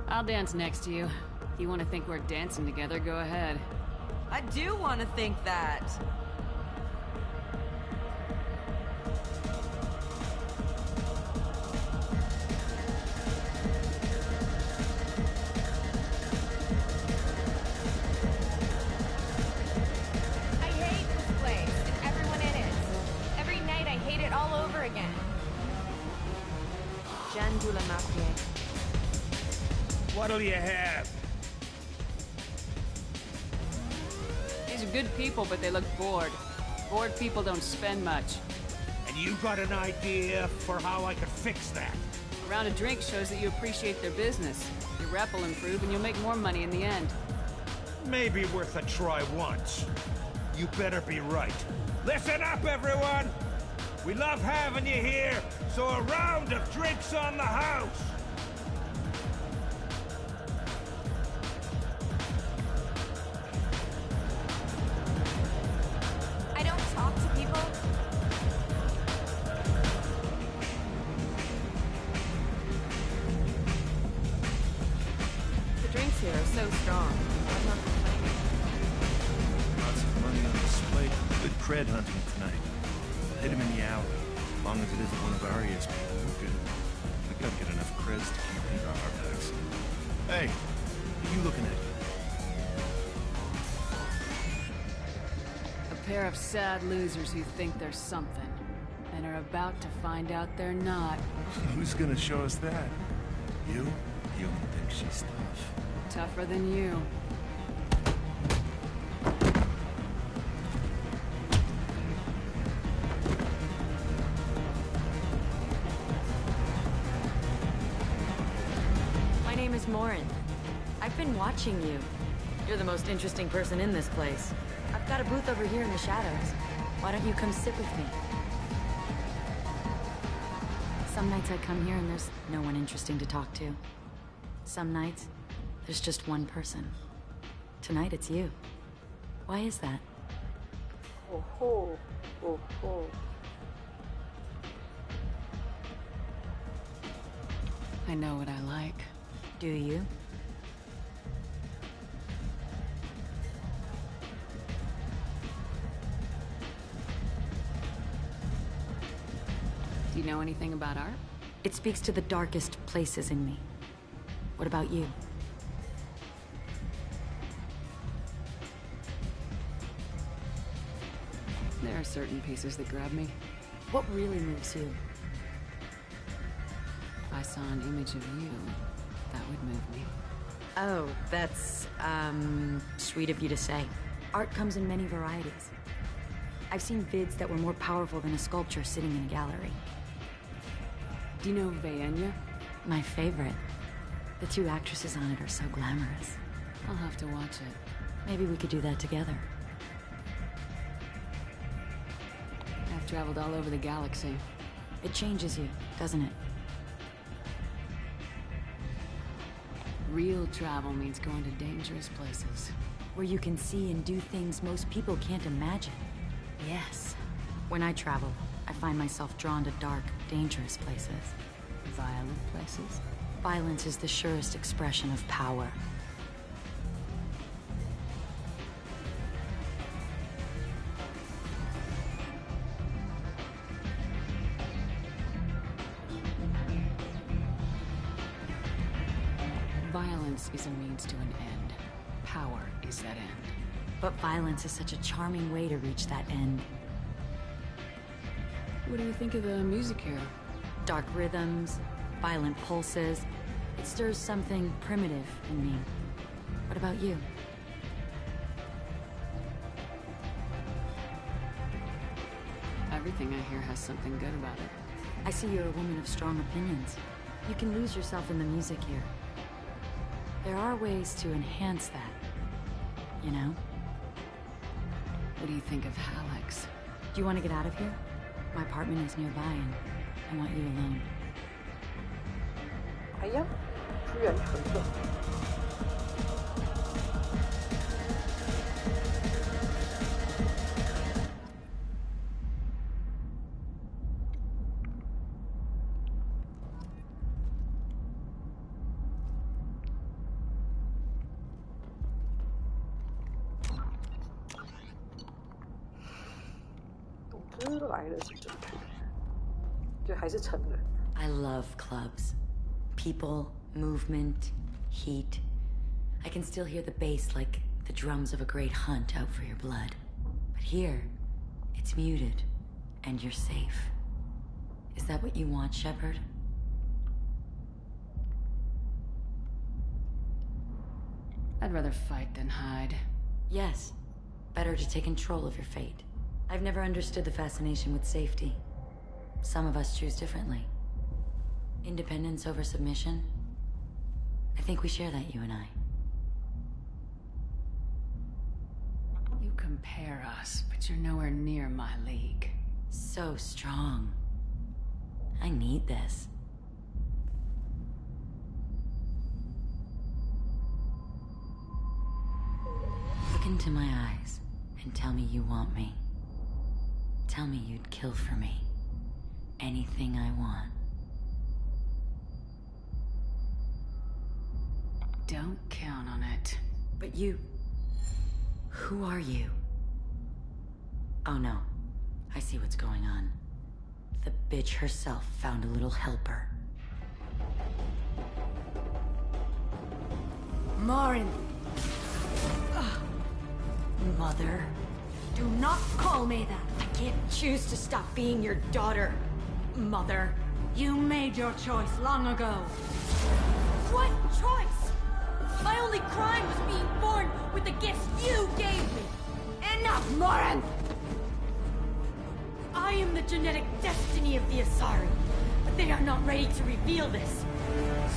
I'll dance next to you. If you want to think we're dancing together, go ahead. I do want to think that. I hate this place and everyone in it. Every night I hate it all over again. Jeanne de la Marque. What'll you have? These are good people, but they look bored. Bored people don't spend much. And you got an idea for how I could fix that? A round of drinks shows that you appreciate their business. Your rep will improve and you'll make more money in the end. Maybe worth a try once. You better be right. Listen up, everyone! We love having you here, so a round of drinks on the house! Cred hunting tonight. Hit him in the alley. As long as it isn't one of Arya's people, we're good. We gotta get enough creds to keep these on our backs. Hey, what are you looking at? A pair of sad losers who think they're something, and are about to find out they're not. Who's gonna show us that? You? You don't think she's tough. Tougher than you. Morinth. I've been watching you. You're the most interesting person in this place. I've got a booth over here in the shadows. Why don't you come sit with me? Some nights I come here and there's no one interesting to talk to. Some nights, there's just one person. Tonight it's you. Why is that? Oh ho. Oh ho. I know what I like. Do you? Do you know anything about art? It speaks to the darkest places in me. What about you? There are certain pieces that grab me. What really moves you? I saw an image of you, that would move me. Oh, that's, sweet of you to say. Art comes in many varieties. I've seen vids that were more powerful than a sculpture sitting in a gallery. Do you know Vaenya? My favorite. The two actresses on it are so glamorous. I'll have to watch it. Maybe we could do that together. I've traveled all over the galaxy. It changes you, doesn't it? Real travel means going to dangerous places. Where you can see and do things most people can't imagine. Yes. When I travel, I find myself drawn to dark, dangerous places. Violent places? Violence is the surest expression of power. Violence is a means to an end. Power is that end. But violence is such a charming way to reach that end. What do you think of the music here? Dark rhythms, violent pulses. It stirs something primitive in me. What about you? Everything I hear has something good about it. I see you're a woman of strong opinions. You can lose yourself in the music here. There are ways to enhance that, you know? What do you think of Hallex? Do you want to get out of here? My apartment is nearby and I want you alone. 哎呀，居然成了。总之来了是正确的，就还是成了。I love clubs. People, movement, heat. I can still hear the bass like the drums of a great hunt out for your blood. But here, it's muted, and you're safe. Is that what you want, Shepard? I'd rather fight than hide. Yes. Better to take control of your fate. I've never understood the fascination with safety. Some of us choose differently. Independence over submission? I think we share that, you and I. You compare us, but you're nowhere near my league. So strong. I need this. Look into my eyes and tell me you want me. Tell me you'd kill for me. Anything I want. Don't count on it. But you... Who are you? Oh no. I see what's going on. The bitch herself found a little helper. Morin! Mother. Do not call me that! I can't choose to stop being your daughter, Mother. You made your choice long ago. What choice? My only crime was being born with the gifts you gave me. Enough, Morin! I am the genetic destiny of the Asari, but they are not ready to reveal this.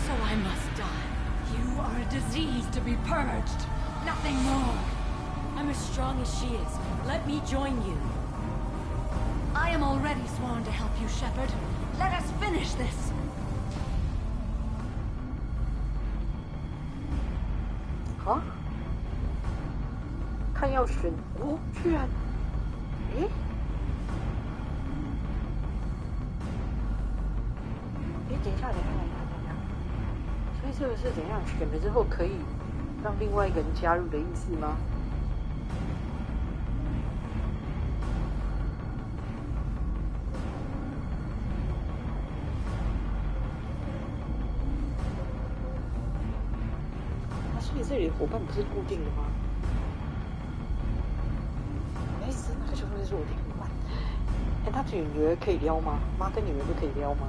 So I must die. You are a disease to be purged. Nothing more. I'm as strong as she is. Let me join you. I am already sworn to help you, Shepard. Let us finish this. 啊？看要选哦，居然，诶？诶，等一下，所以这个是怎样选了之后可以让另外一个人加入的意思吗？所以这里的伙伴不是固定的吗？没事，那个就会是我的伙伴。哎，他女儿可以撩吗？妈跟女儿都可以撩吗？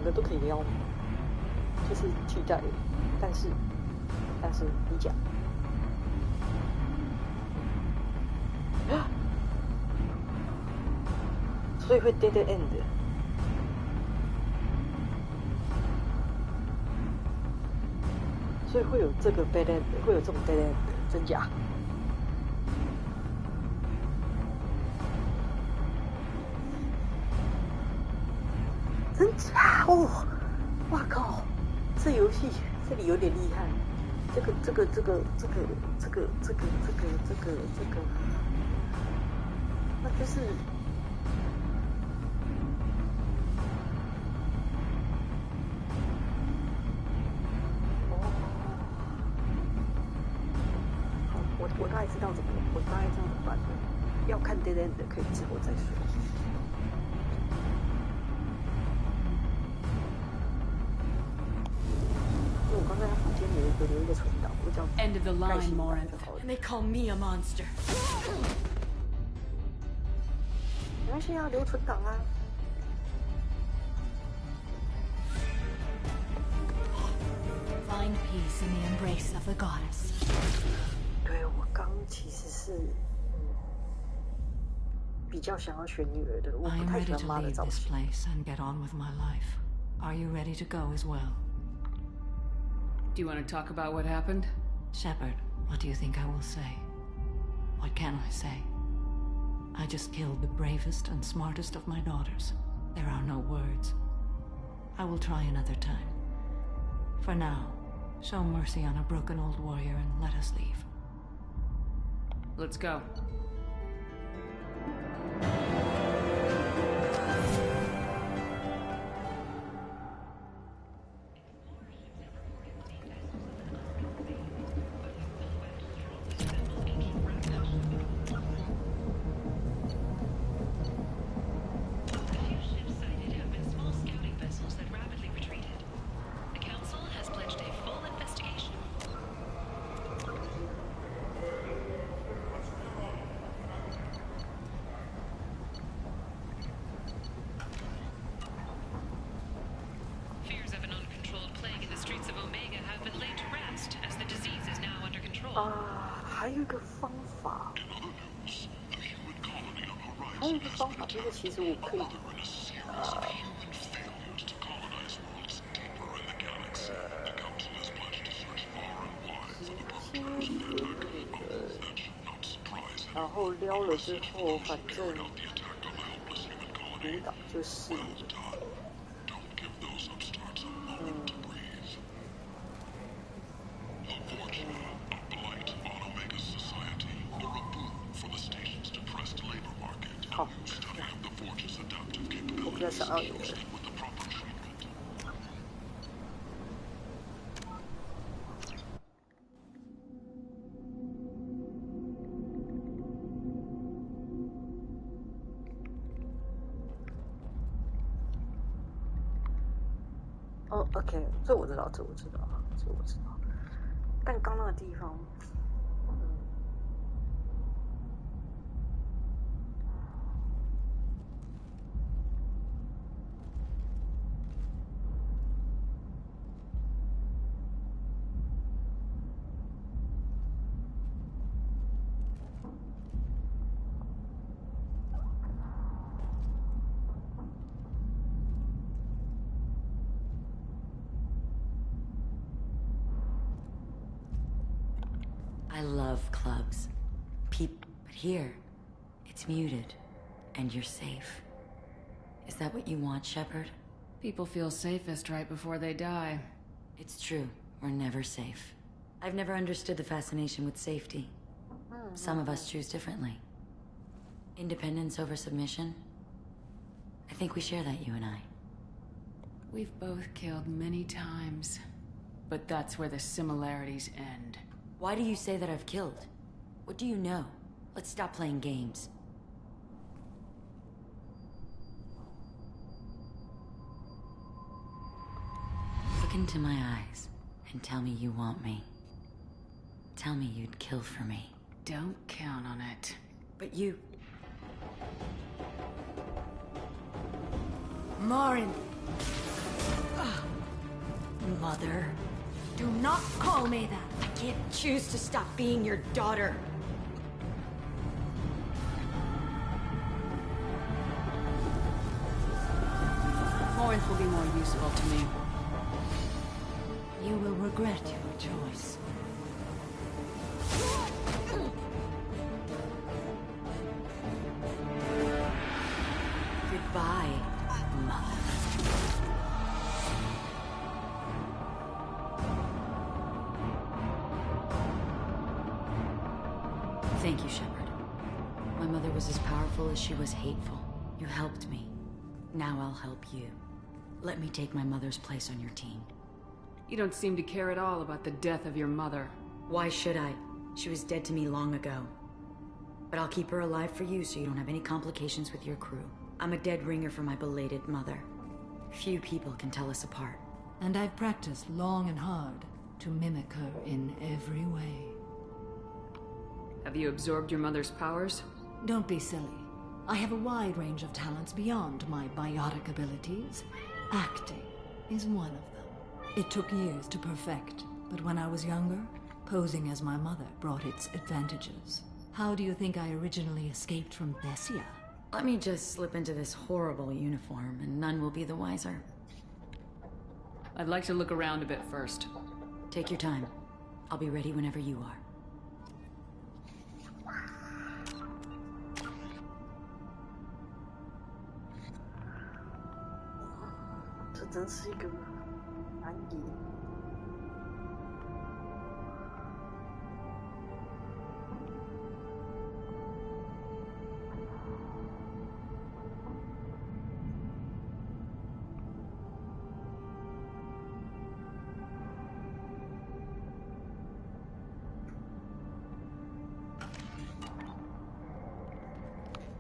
个都可以撩，就是替代，但是你讲，所以会 dead end， 所以会有这个 dead end， 会有这种 dead end， 真假？真假哦！哇靠，这游戏这里有点厉害。这个，那就是我大概知道怎么办的。要看 dead end 的可以之后再说。留一个存档，我叫 End of the line, Morin. And they call me a monster. 没关系啊，留存档啊。Find peace in the embrace of the goddess. 对，我刚其实是比较想要选女儿的，我不太喜欢妈的造型。 Are you ready to go as well? Do you want to talk about what happened? Shepard, what do you think I will say? What can I say? I just killed the bravest and smartest of my daughters. There are no words. I will try another time. For now, show mercy on a broken old warrior and let us leave. Let's go. Fears of an uncontrolled plague in the streets of Omega have been laid to rest, as the disease is now under control. 还有一个方法，就是其实我可以，然后撩了之后，反正领导就是。 好，我比较想要有人。哦 ，OK， 这我知道，但刚那个地方。 I love clubs. But here, it's muted, and you're safe. Is that what you want, Shepard? People feel safest right before they die. It's true. We're never safe. I've never understood the fascination with safety. Some of us choose differently. Independence over submission? I think we share that, you and I. We've both killed many times, but that's where the similarities end. Why do you say that I've killed? What do you know? Let's stop playing games. Look into my eyes and tell me you want me. Tell me you'd kill for me. Don't count on it. But you... Morin! Mother. Do not call me that. I can't choose to stop being your daughter. Lawrence will be more useful to me. You will regret your choice. Goodbye, Mother. Thank you, Shepard. My mother was as powerful as she was hateful. You helped me. Now I'll help you. Let me take my mother's place on your team. You don't seem to care at all about the death of your mother. Why should I? She was dead to me long ago. But I'll keep her alive for you so you don't have any complications with your crew. I'm a dead ringer for my belated mother. Few people can tell us apart. And I've practiced long and hard to mimic her in every way. Have you absorbed your mother's powers? Don't be silly. I have a wide range of talents beyond my biotic abilities. Acting is one of them. It took years to perfect, but when I was younger, posing as my mother brought its advantages. How do you think I originally escaped from Thessia? Let me just slip into this horrible uniform, and none will be the wiser. I'd like to look around a bit first. Take your time. I'll be ready whenever you are.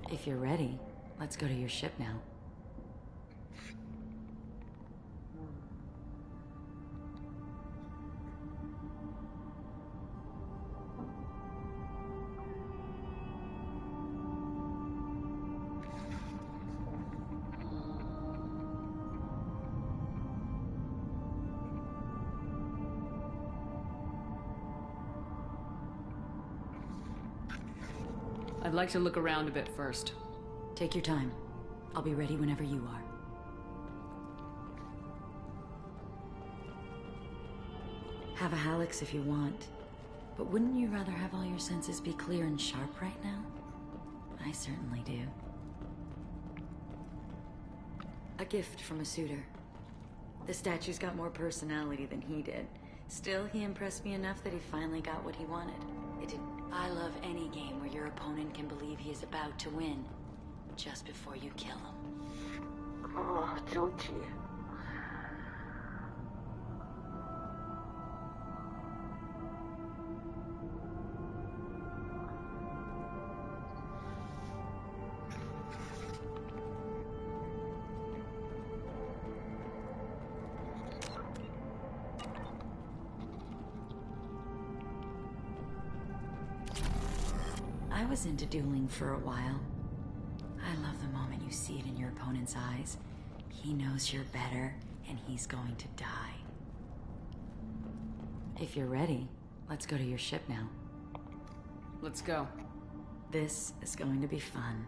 If you're ready, let's go to your ship now. I'd like to look around a bit first. Take your time. I'll be ready whenever you are. Have a Hallex if you want. But wouldn't you rather have all your senses be clear and sharp right now? I certainly do. A gift from a suitor. The statue's got more personality than he did. Still, he impressed me enough that he finally got what he wanted. It did. I love any game where your opponent can believe he is about to win, just before you kill him. Oh, Joji. I was into dueling for a while. I love the moment you see it in your opponent's eyes. He knows you're better, and he's going to die. If you're ready, let's go to your ship now. Let's go. This is going to be fun.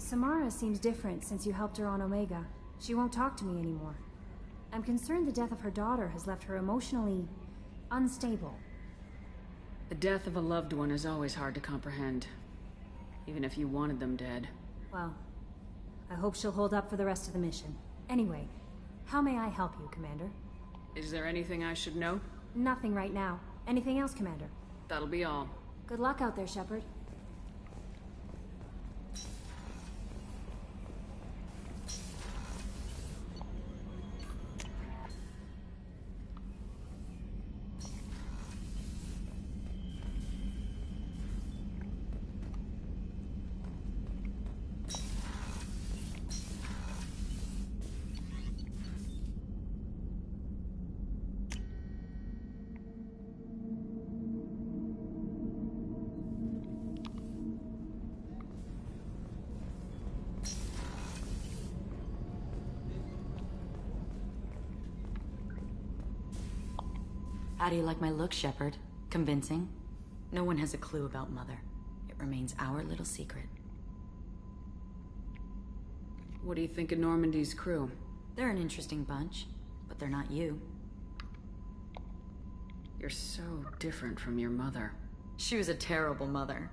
Samara seems different since you helped her on Omega. She won't talk to me anymore. I'm concerned the death of her daughter has left her emotionally unstable. The death of a loved one is always hard to comprehend, even if you wanted them dead. Well, I hope she'll hold up for the rest of the mission. Anyway, how may I help you, Commander? Is there anything I should know? Nothing right now. Anything else, Commander? That'll be all. Good luck out there, Shepard. How do you like my look, Shepard? Convincing? No one has a clue about Mother. It remains our little secret. What do you think of Normandy's crew? They're an interesting bunch, but they're not you. You're so different from your mother. She was a terrible mother.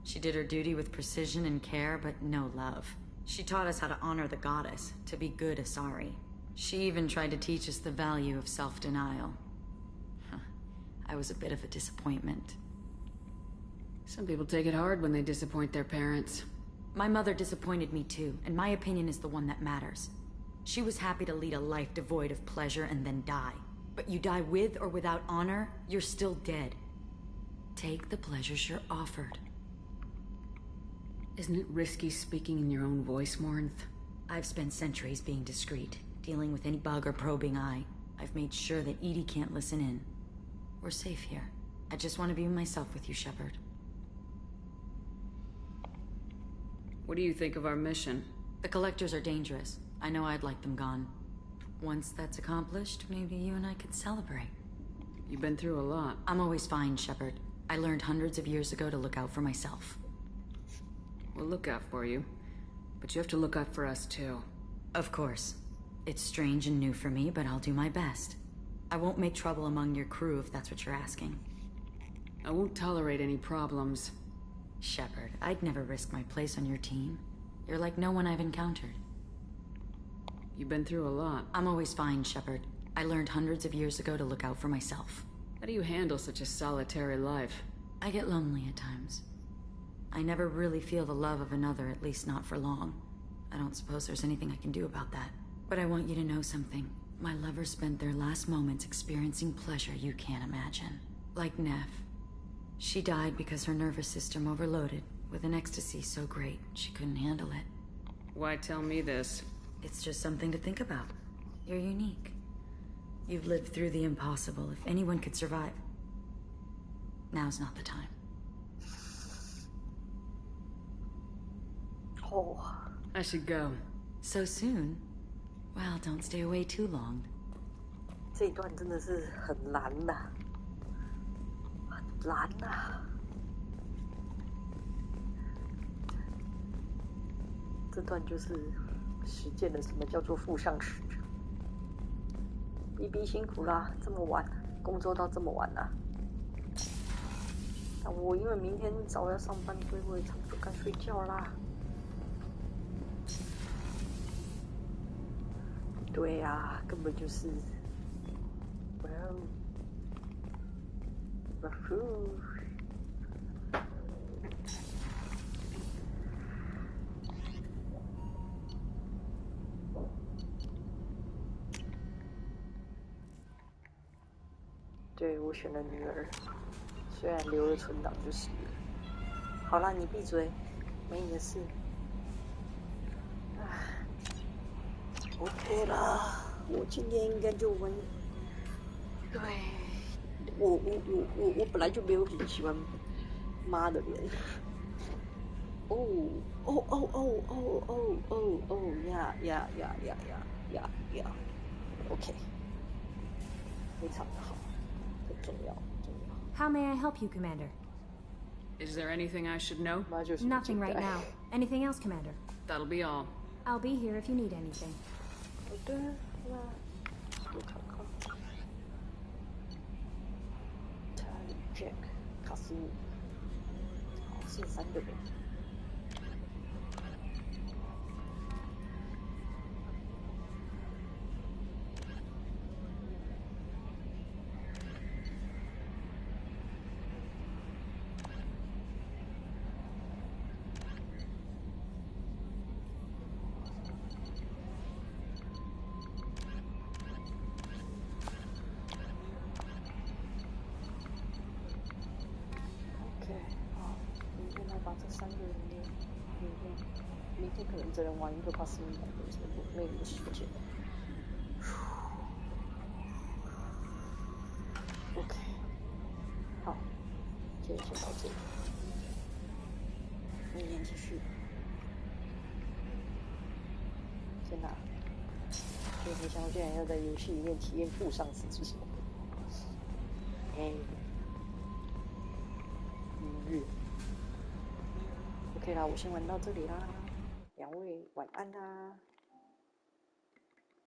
She did her duty with precision and care, but no love. She taught us how to honor the goddess, to be good Asari. She even tried to teach us the value of self-denial. I was a bit of a disappointment. Some people take it hard when they disappoint their parents. My mother disappointed me too, and my opinion is the one that matters. She was happy to lead a life devoid of pleasure and then die. But you die with or without honor, you're still dead. Take the pleasures you're offered. Isn't it risky speaking in your own voice, Morinth? I've spent centuries being discreet, dealing with any bug or probing eye. I've made sure that EDI can't listen in. We're safe here. I just want to be myself with you, Shepard. What do you think of our mission? The Collectors are dangerous. I know I'd like them gone. Once that's accomplished, maybe you and I could celebrate. You've been through a lot. I'm always fine, Shepard. I learned hundreds of years ago to look out for myself. We'll look out for you. But you have to look out for us, too. Of course. It's strange and new for me, but I'll do my best. I won't make trouble among your crew if that's what you're asking. I won't tolerate any problems. Shepard, I'd never risk my place on your team. You're like no one I've encountered. You've been through a lot. I'm always fine, Shepard. I learned hundreds of years ago to look out for myself. How do you handle such a solitary life? I get lonely at times. I never really feel the love of another, at least not for long. I don't suppose there's anything I can do about that. But I want you to know something. My lovers spent their last moments experiencing pleasure you can't imagine. Like Neff. She died because her nervous system overloaded with an ecstasy so great she couldn't handle it. Why tell me this? It's just something to think about. You're unique. You've lived through the impossible. If anyone could survive, now's not the time. Oh. I should go. So soon? Well, don't stay away too long. 这一段真的是很难呐，很难呐。这段就是实践了什么叫做负向时。BB 辛苦啦，这么晚，工作到这么晚啦。那我因为明天早要上班，所以我也差不多该睡觉啦。对呀，根本就是，对，我选了女儿，虽然留了存档就是了。好啦，你闭嘴，没你的事。OK 啦，我今天应该就完。对，我本来就没有很喜欢妈的人。呀 ，OK， 非常的好，很重要，重要。How may I help you, Commander? Is there anything I should know? Nothing right now. Anything else, Commander? That'll be all. I'll be here if you need anything. 好的，那我看看。Jack 卡斯米，好，剩3个人。明天可能只能玩一个巴斯米版本，所以没有时间。OK， 好，今天先到这里，明天继续。天哪！就没想到竟然要在游戏里面体验顾上司是什么。愉悦。OK 啦，我先玩到这里啦，两位晚安啦。